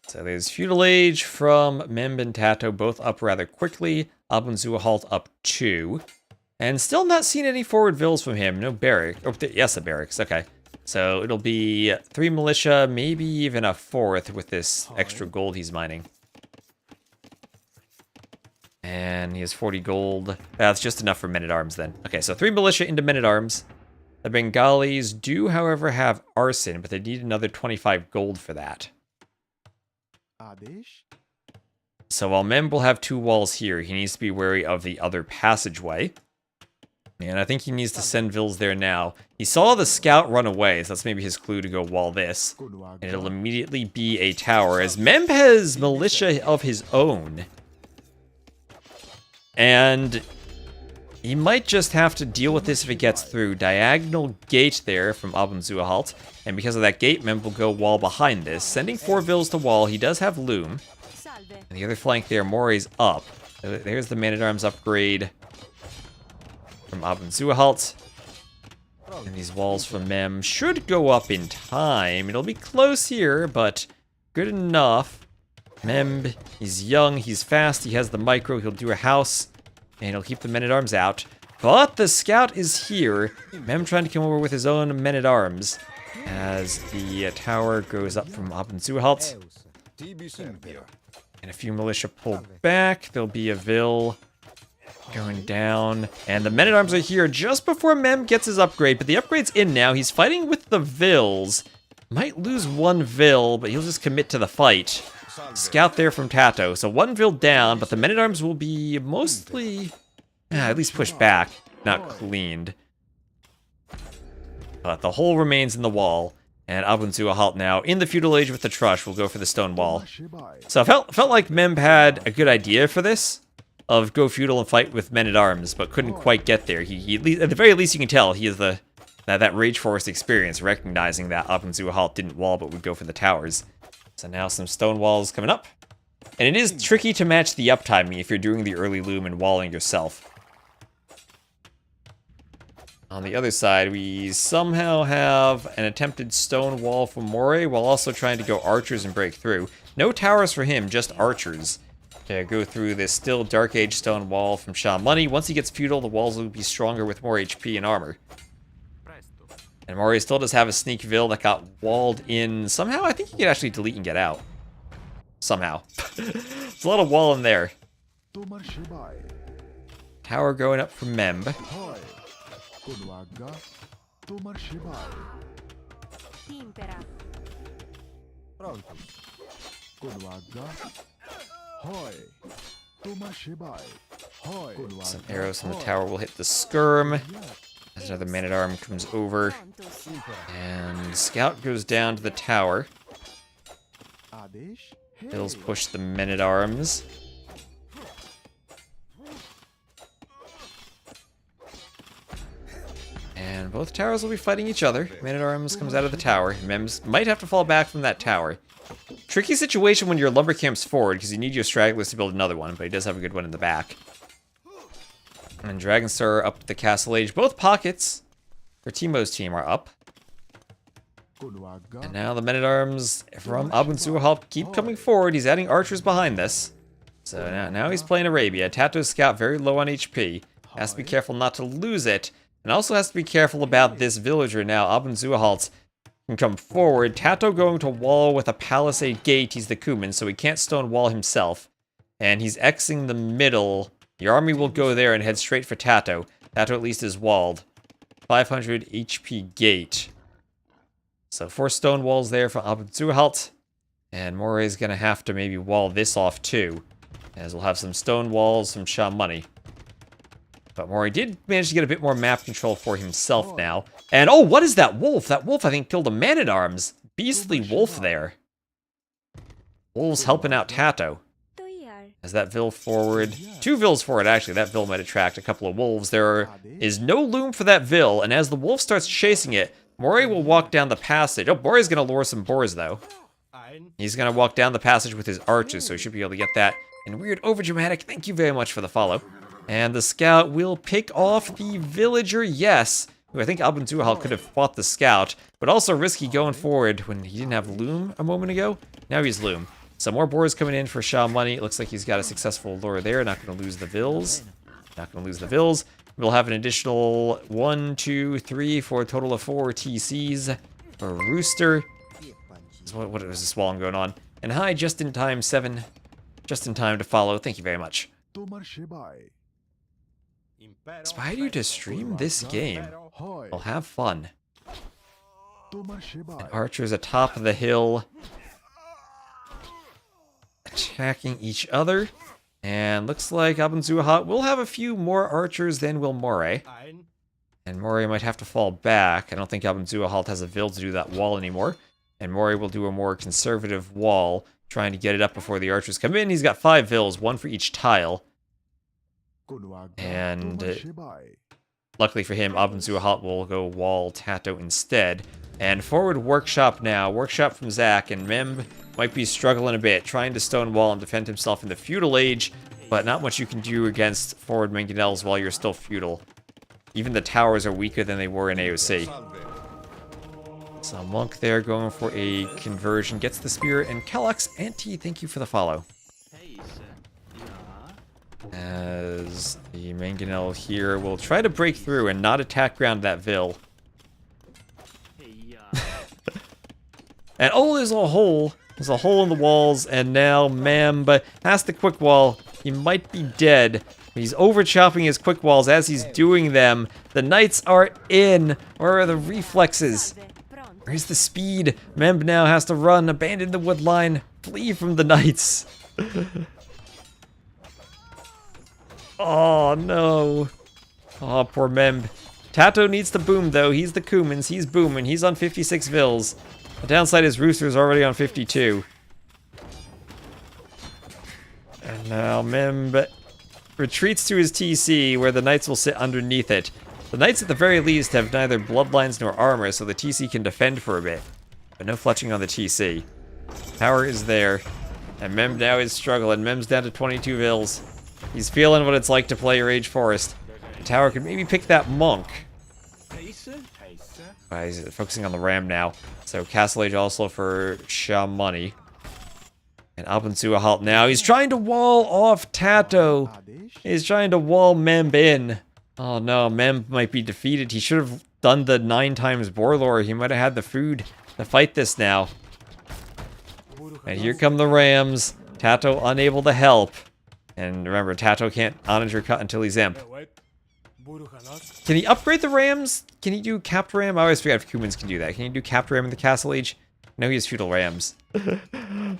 So there's Feudal Age from Memb and TaToH, both up rather quickly. Abunzuahalt up 2. And still not seen any forward Vils from him. No barrack. Oh, yes, a barracks. Okay. So it'll be 3 militia, maybe even a 4th with this extra gold he's mining. And he has 40 gold. That's just enough for men-at-arms then. Okay, so 3 militia into men-at-arms. The Bengalis do, however, have arson, but they need another 25 gold for that. So while Memb will have 2 walls here, he needs to be wary of the other passageway. And I think he needs to send Vils there now. He saw the scout run away, so that's maybe his clue to go wall this. And it'll immediately be a tower, as Memb has militia of his own. And he might just have to deal with this if it gets through. Diagonal gate there from Abun Zuahalt. And because of that gate, Memb will go wall behind this. Sending 4 Vils to wall. He does have Loom. And the other flank there, Moray's up. There's the Man-at-Arms upgrade from Abun Zuahalt. And these walls from Mem should go up in time. It'll be close here, but good enough. Mem, he's young, he's fast, he has the micro, he'll do a house, and he'll keep the Men-at-Arms out. But the scout is here. Mem trying to come over with his own Men-at-Arms as the tower goes up from Abun Zuahalt. And a few militia pull back. There'll be a Vil going down. And the Men-at-Arms are here just before Mem gets his upgrade. But the upgrade's in now. He's fighting with the Vils. Might lose 1 Vil, but he'll just commit to the fight. Scout there from TaToH. So 1 Vil down, but the Men-at-Arms will be mostly, at least pushed back, not cleaned. But the hole remains in the wall. And Abun Zuahalt now, in the feudal age with the Trush, will go for the stone wall. So I felt like Memb had a good idea for this, of go feudal and fight with Men-at-Arms, but couldn't quite get there. He at the very least, you can tell he has that Rage Forest experience, recognizing that Abun Zuahalt didn't wall, but would go for the towers. So now some stone walls coming up. And it is tricky to match the uptiming if you're doing the early loom and walling yourself. On the other side, we somehow have an attempted stone wall from Moray, while also trying to go archers and break through. No towers for him, just archers to go through this still Dark Age stone wall from Shah Money. Once he gets feudal, the walls will be stronger with more HP and armor. And Moray still does have a sneak Vil that got walled in. Somehow, I think he could actually delete and get out. Somehow. There's a lot of wall in there. Tower going up from Memb. Some arrows from the tower will hit the skirm. As another Man-at-Arm comes over. And Scout goes down to the tower. Vils push the Men-at-Arms. And both towers will be fighting each other. Man-at-Arms comes out of the tower. Mems might have to fall back from that tower. Tricky situation when your lumber camp's forward, because you need your stragglers to build another one, but he does have a good one in the back. And Dragonstar up the Castle Age. Both pockets for TeMo's team are up. And now the Men-at-Arms from Abun Zuahalt keep coming forward. He's adding archers behind this. So now he's playing Arabia. TaToH's scout very low on HP. Has to be careful not to lose it. And also has to be careful about this villager now. Abun Zuahalt can come forward. TaToH going to wall with a palisade gate. He's the Kuman, so he can't stone wall himself. And he's Xing the middle. The army will go there and head straight for TaToH. TaToH at least is walled. 500 HP gate. So 4 stone walls there for Abun Zuahalt. And Moray's going to have to maybe wall this off too. As we'll have some stone walls from Shah Money. But Moray did manage to get a bit more map control for himself now. And oh, what is that wolf? That wolf I think killed a Man-at-Arms. Beastly wolf there. Wolves helping out TaToH. As that Vil forward, 2 Vils forward actually, that Vil might attract a couple of wolves. There is no loom for that Vil, and as the wolf starts chasing it, Moray will walk down the passage. Oh, Moray's gonna lure some boars though. He's gonna walk down the passage with his archers, so he should be able to get that. And weird overdramatic, thank you very much for the follow. And the scout will pick off the villager, yes, who I think Abun Zuahalt could have fought the scout, but also risky going forward when he didn't have loom a moment ago. Now he's loom. Some more boars coming in for Shah Money. It looks like he's got a successful lure there. Not going to lose the Vils. Not going to lose the Vils. We'll have an additional 1, 2, 3, for a total of 4 TCs for Rooster. What is this wall going on? And hi, just in time, 7. Just in time to follow. Thank you very much. Inspired you to stream this game. Well, have fun. And archers atop of the hill. Attacking each other. And looks like Abun Zuahalt will have a few more archers than will Moray. And Mori might have to fall back. I don't think Abunzua Halt has a Vil to do that wall anymore. And Mori will do a more conservative wall, trying to get it up before the archers come in. He's got 5 Vils, 1 for each tile. And luckily for him, Abunzua Halt will go wall TaToH instead. And forward workshop now. Workshop from Zach, and Mem might be struggling a bit, trying to stonewall and defend himself in the feudal age, but not much you can do against forward mangonels while you're still feudal. Even the towers are weaker than they were in AOC. So Monk there going for a conversion, gets the spirit, and Kellox Auntie, thank you for the follow. As the mangonel here will try to break through and not attack ground that Vil. And oh, there's a hole. There's a hole in the walls, and now Mamb has the quick wall. He might be dead. He's over chopping his quick walls as he's doing them. The knights are in. Where are the reflexes? Where's the speed? Memb now has to run, abandon the wood line, flee from the knights. Oh no. Oh, poor Memb. TaToH needs to boom though. He's the Kumans. He's booming. He's on 56 Vils. The downside is Rooster's already on 52. And now Memb retreats to his TC, where the knights will sit underneath it. The knights at the very least have neither bloodlines nor armor, so the TC can defend for a bit. But no fletching on the TC. Power is there. And Memb now is struggling. Memb's down to 22 Vils. He's feeling what it's like to play Rage Forest. The tower could maybe pick that monk. He's focusing on the ram now. So Castle Age also for Sha Money. And Abunzua Halt now. He's trying to wall off TaToH. He's trying to wall Memb in. Oh no, Memb might be defeated. He should have done the 9 times Borlor. He might have had the food to fight this now. And here come the rams. TaToH unable to help. And remember, TaToH can't onager cut until he's imp. Can he upgrade the rams? Can he do capped ram? I always forget if Kumans can do that. Can he do capped ram in the Castle Age? No, he has feudal rams.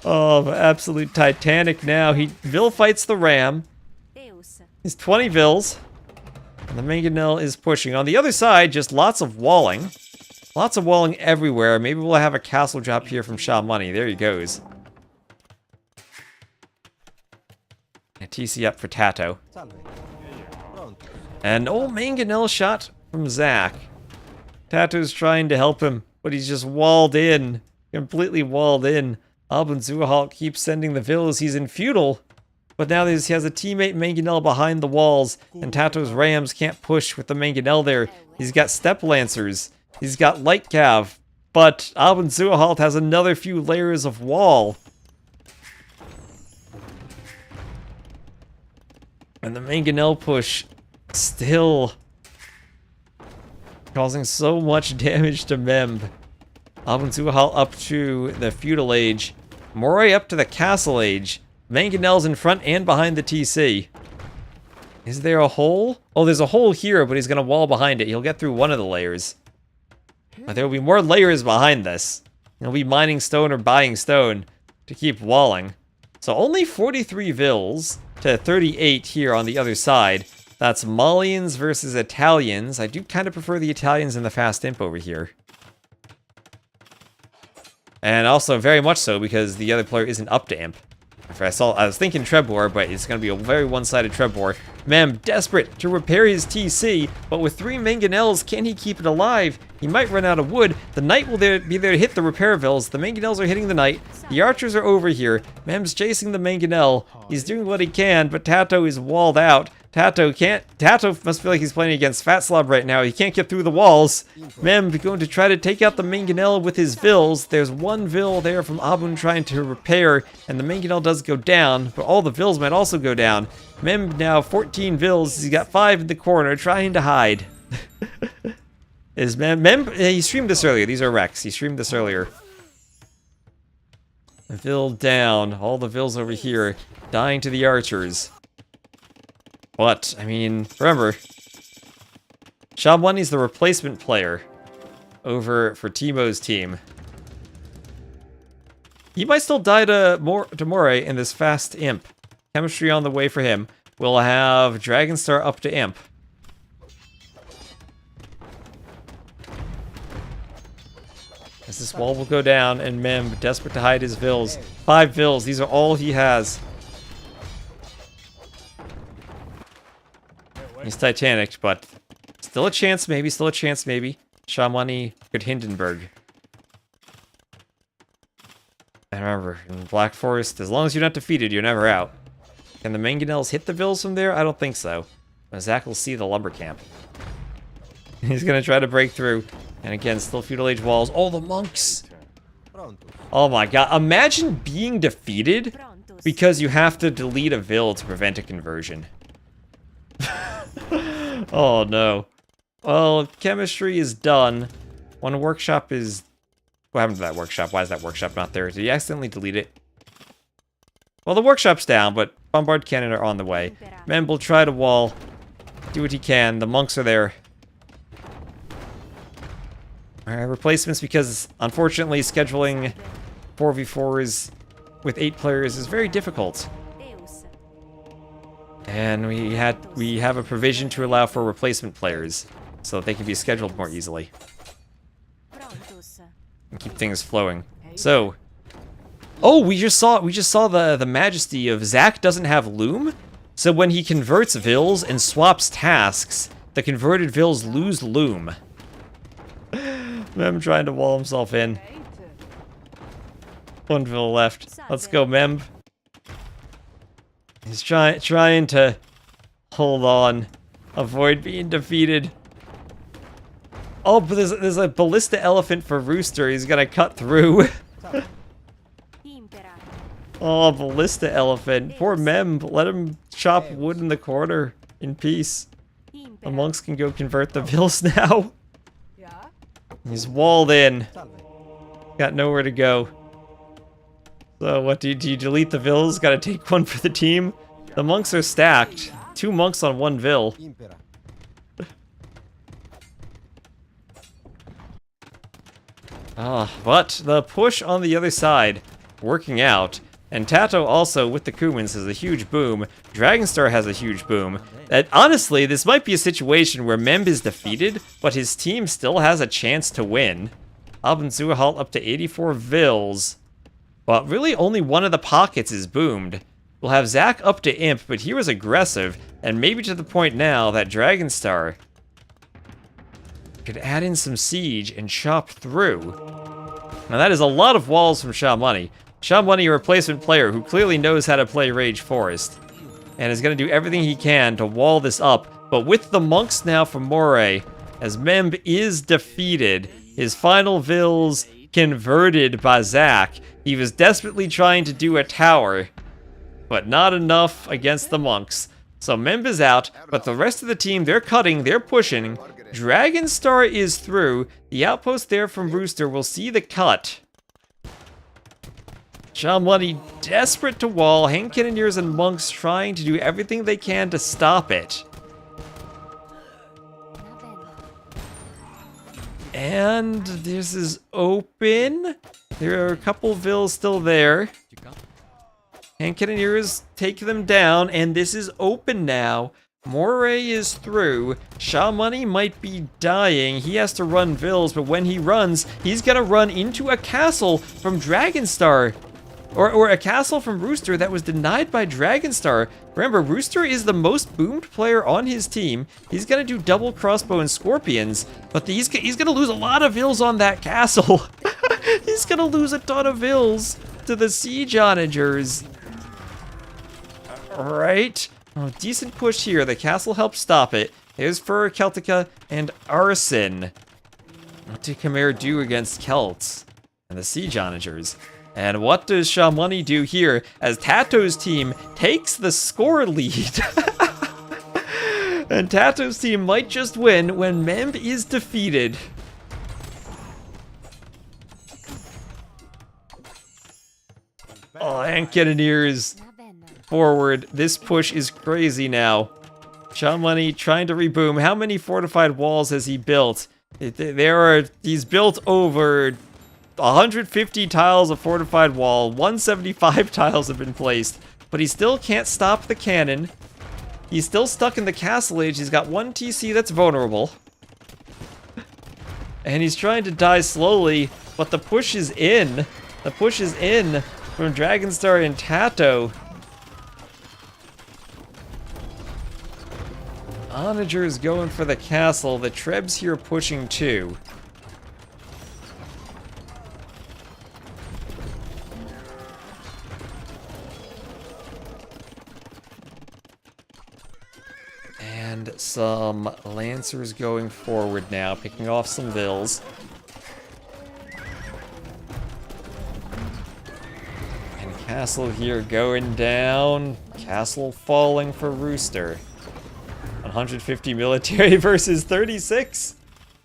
Oh, absolute Titanic now. Vil fights the ram. He's 20 Vils. And the mangonel is pushing. On the other side, just lots of walling. Lots of walling everywhere. Maybe we'll have a castle drop here from Sha Money. There he goes. A TC up for TaToH. An old mangonel shot from Zach. TaToH's trying to help him, but he's just walled in. Completely walled in. Abunzua Halt keeps sending the Vils. He's in feudal. But now he has a teammate mangonel behind the walls, and TaToH's rams can't push with the mangonel there. He's got step lancers. He's got light cav. But Abunzua Halt has another few layers of wall. And the mangonel push still causing so much damage to Memb. Abunzua Halt up to the feudal age. Moray up to the castle age. Mangonel's in front and behind the TC. Is there a hole? Oh, there's a hole here, but he's going to wall behind it. He'll get through one of the layers. But there will be more layers behind this. He'll be mining stone or buying stone to keep walling. So only 43 Vils to 38 here on the other side. That's Malians versus Italians. I do kind of prefer the Italians in the fast imp over here. And also very much so because the other player isn't up to imp. I was thinking Trebor, but it's going to be a very one-sided Trebor. Mem, desperate to repair his TC, but with 3 mangonels, can he keep it alive? He might run out of wood. The knight will be there to hit the repair Vils. The mangonels are hitting the knight. The archers are over here. Mem's chasing the mangonel. He's doing what he can, but TaToH is walled out. TaToH must feel like he's playing against Fat Slob right now. He can't get through the walls. Mem going to try to take out the mangonel with his Vils. There's 1 Vil there from Abun trying to repair, and the mangonel does go down, but all the Vils might also go down. Mem now 14 Vils. He's got 5 in the corner trying to hide. He streamed this earlier. These are Rex. He streamed this earlier. Vil down. All the Vils over here dying to the archers. But, I mean, remember, Shabwani's the replacement player over for TeMo's team. He might still die to Moray in this fast imp. Chemistry on the way for him. We'll have Dragonstar up to imp. As this wall will go down, and Mem, desperate to hide his vills. 5 vills, these are all he has. He's Titanic, but still a chance maybe, still a chance maybe. Shamani, good Hindenburg. And remember, in Black Forest, as long as you're not defeated, you're never out. Can the Mangonels hit the vills from there? I don't think so. But Zack will see the lumber camp. He's gonna try to break through. And again, still feudal age walls. Oh, the monks! Oh my god, imagine being defeated because you have to delete a vill to prevent a conversion. Oh no. Well, chemistry is done. One workshop is... What happened to that workshop? Why is that workshop not there? Did he accidentally delete it? Well, the workshop's down, but bombard cannon are on the way. Mem will try to wall. Do what he can. The monks are there. Alright, replacements, because unfortunately scheduling 4v4s with 8 players is very difficult. And we have a provision to allow for replacement players, so that they can be scheduled more easily. And keep things flowing. So, oh, we just saw the majesty of Zack doesn't have loom, so when he converts vills and swaps tasks, the converted vills lose loom. Mem trying to wall himself in. 1 vill left. Let's go, Mem. He's trying to hold on, avoid being defeated. Oh, but there's a ballista elephant for Rooster. He's gonna cut through. Oh, ballista elephant. Poor Mem. Let him chop wood in the corner in peace. The monks can go convert the vills now. He's walled in. Got nowhere to go. So what do you delete the vills? Gotta take 1 for the team. The monks are stacked. 2 monks on 1 vill. But the push on the other side, working out. And TaToH also, with the Kumans, has a huge boom. Dragonstar has a huge boom. And honestly, this might be a situation where Memb is defeated, but his team still has a chance to win. Abendzuhalt up to 84 vills. But really only one of the pockets is boomed. We'll have Zack up to Imp, but he was aggressive, and maybe to the point now that Dragonstar could add in some siege and chop through. Now that is a lot of walls from Shamani. Shamani, a replacement player who clearly knows how to play Rage Forest, and is going to do everything he can to wall this up. But with the monks now from Moray, as Memb is defeated, his final vills converted by Zack, he was desperately trying to do a tower, but not enough against the monks. So Memb is out, but the rest of the team, they're cutting, they're pushing. Dragonstar is through. The outpost there from Rooster will see the cut. Shamani desperate to wall, Hand Cannoneers and monks trying to do everything they can to stop it. And this is open. There are a couple vills still there. Hand Cannoneers take them down, and this is open now. Moray is through. Shamani might be dying. He has to run vills, but when he runs, he's gonna run into a castle from Dragonstar. Or a castle from Rooster that was denied by Dragonstar. Remember, Rooster is the most boomed player on his team. He's gonna do double crossbow and scorpions, but he's gonna lose a lot of vills on that castle. He's gonna lose a ton of vills to the siege onagers. Alright. Oh, decent push here. The castle helps stop it. There's Fur, Celtica, and Arson. What did Khmer do against Celts and the siege onagers? And what does Shamani do here as TaToH's team takes the score lead? And TaToH's team might just win when Memb is defeated. Oh, Hand Cannoneers forward. This push is crazy now. Shamani trying to reboom. How many fortified walls has he built? He's built over 150 tiles of fortified wall, 175 tiles have been placed, but he still can't stop the cannon. He's still stuck in the castle age. He's got 1 TC that's vulnerable. And he's trying to die slowly, But the push is in. The push is in from Dragonstar and TaToH. Onager is going for the castle. The Trebs here pushing too. And some Lancers going forward now, picking off some Vills. And Castle here going down. Castle falling for Rooster. 150 military versus 36.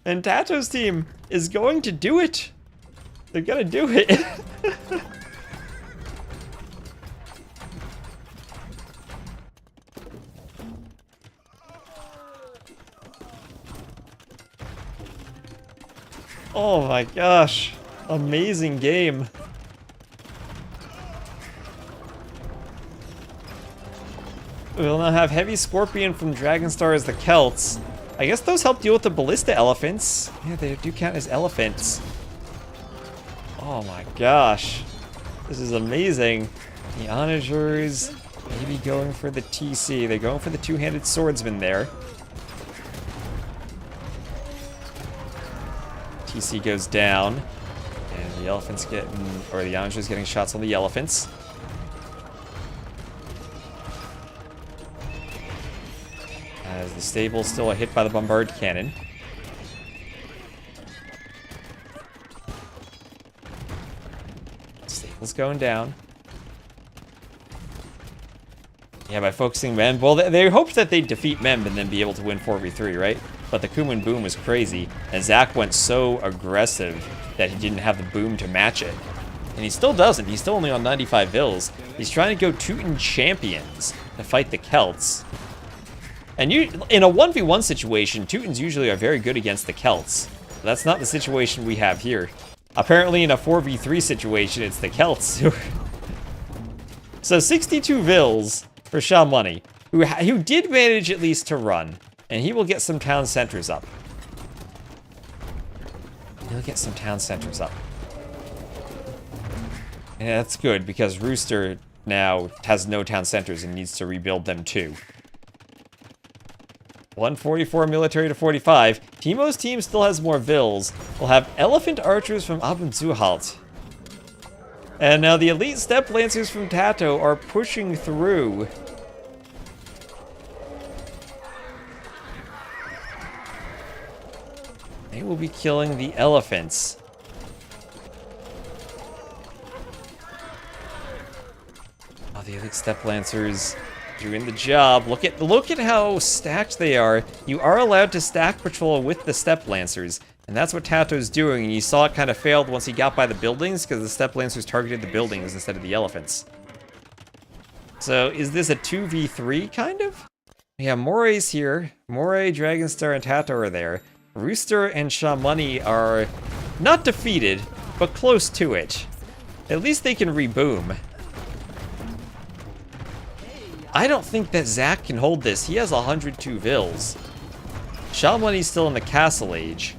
And TaToH's team is going to do it. They're gonna do it. Oh my gosh. Amazing game. We'll now have Heavy Scorpion from Dragonstar as the Celts. I guess those help deal with the Ballista Elephants. Yeah, they do count as elephants. Oh my gosh. This is amazing. The Onagers maybe going for the TC. They're going for the two-handed swordsman there. TC goes down. And the elephants getting, or the Onagers getting shots on the elephants. As the stable's still hit by the bombard cannon. Stable's going down. Yeah, by focusing Mem. Well, they hoped that they'd defeat Mem and then be able to win 4v3, right? But the Kumun Boom was crazy, and Zach went so aggressive that he didn't have the boom to match it. And he still doesn't. He's still only on 95 Vills. He's trying to go Teuton Champions to fight the Celts. And in a 1v1 situation, Teutons usually are very good against the Celts. But that's not the situation we have here. Apparently in a 4v3 situation, it's the Celts. So 62 Vills for Sha Money, who did manage at least to run. And he will get some town centers up. He'll get some town centers up. And that's good, because Rooster now has no town centers and needs to rebuild them too. 144 military to 45. TeMo's team still has more Vills. We'll have elephant archers from Abendzuhalt. And now the elite steppe lancers from TaToH are pushing through. They will be killing the elephants. Oh, the elite steppe lancers doing the job. Look at how stacked they are. You are allowed to stack patrol with the steppe lancers, and that's what TaToH's doing. And you saw it kind of failed once he got by the buildings because the steppe lancers targeted the buildings instead of the elephants. So is this a 2v3 kind of? Yeah, Moray's here. Moray, Dragonstar, and TaToH are there. Rooster and Sha Money are not defeated, but close to it. At least they can reboom. I don't think that Zach can hold this. He has 102 Vills. Sha Money's still in the castle age,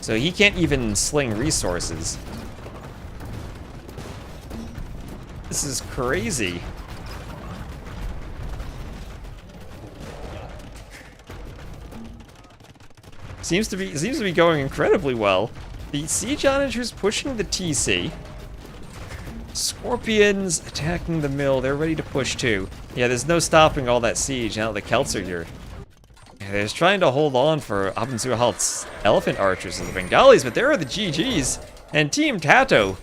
so he can't even sling resources. This is crazy. Seems to be going incredibly well. The Siege Onagers pushing the TC. Scorpions attacking the mill. They're ready to push too. Yeah, there's no stopping all that siege now that the Celts are here. Yeah, they're just trying to hold on for Abendzuhalt's elephant archers and the Bengalis, but there are the GGs. And Team TaToH,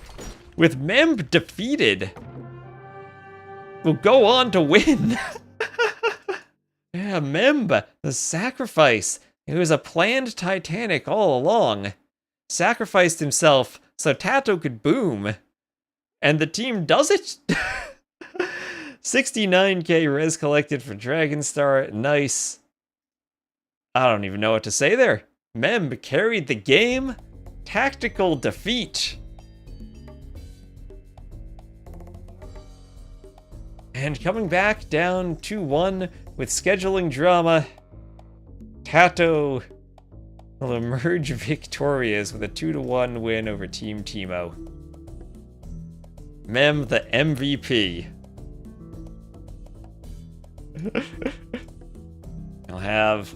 with Mem defeated, will go on to win. Yeah, Mem, the sacrifice. It was a planned Titanic all along. Sacrificed himself so TaToH could boom. And the team does it! 69k res collected for Dragonstar. Nice. I don't even know what to say there. Mem carried the game. Tactical defeat. And coming back down 2-1 with scheduling drama. TaToH will emerge victorious with a 2-1 win over Team TeMo. Mem, the MVP. He'll have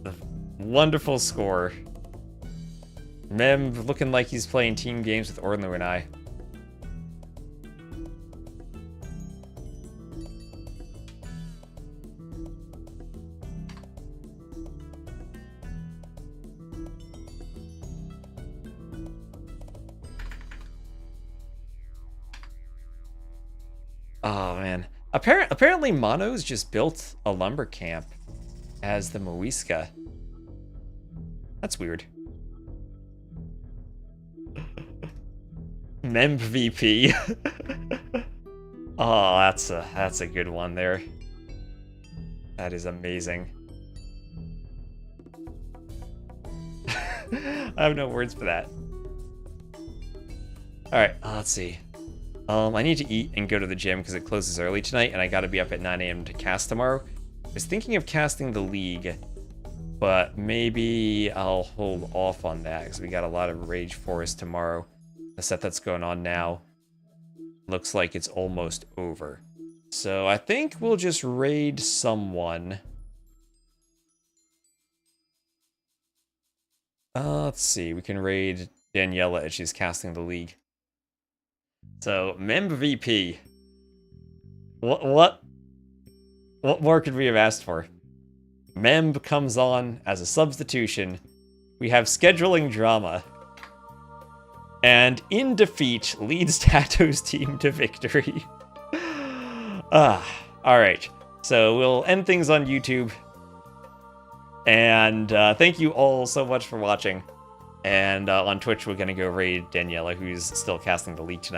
the wonderful score. Mem looking like he's playing team games with Orlu and I. Oh man. Apparently Mono's just built a lumber camp as the Muisca. That's weird. MVP. Oh, that's a good one there. That is amazing. I have no words for that. Alright, let's see. I need to eat and go to the gym because it closes early tonight, and I gotta be up at 9 a.m. to cast tomorrow. I was thinking of casting the League, but maybe I'll hold off on that because we got a lot of Rage Forest tomorrow. The set that's going on now looks like it's almost over. So I think we'll just raid someone. Let's see, we can raid Daniela as she's casting the League. So, MVP. What more could we have asked for? Memb comes on as a substitution. We have scheduling drama. And in defeat, leads TaToH's team to victory. Alright. So we'll end things on YouTube. And thank you all so much for watching. And on Twitch, we're going to go raid Daniela, who's still casting the League tonight.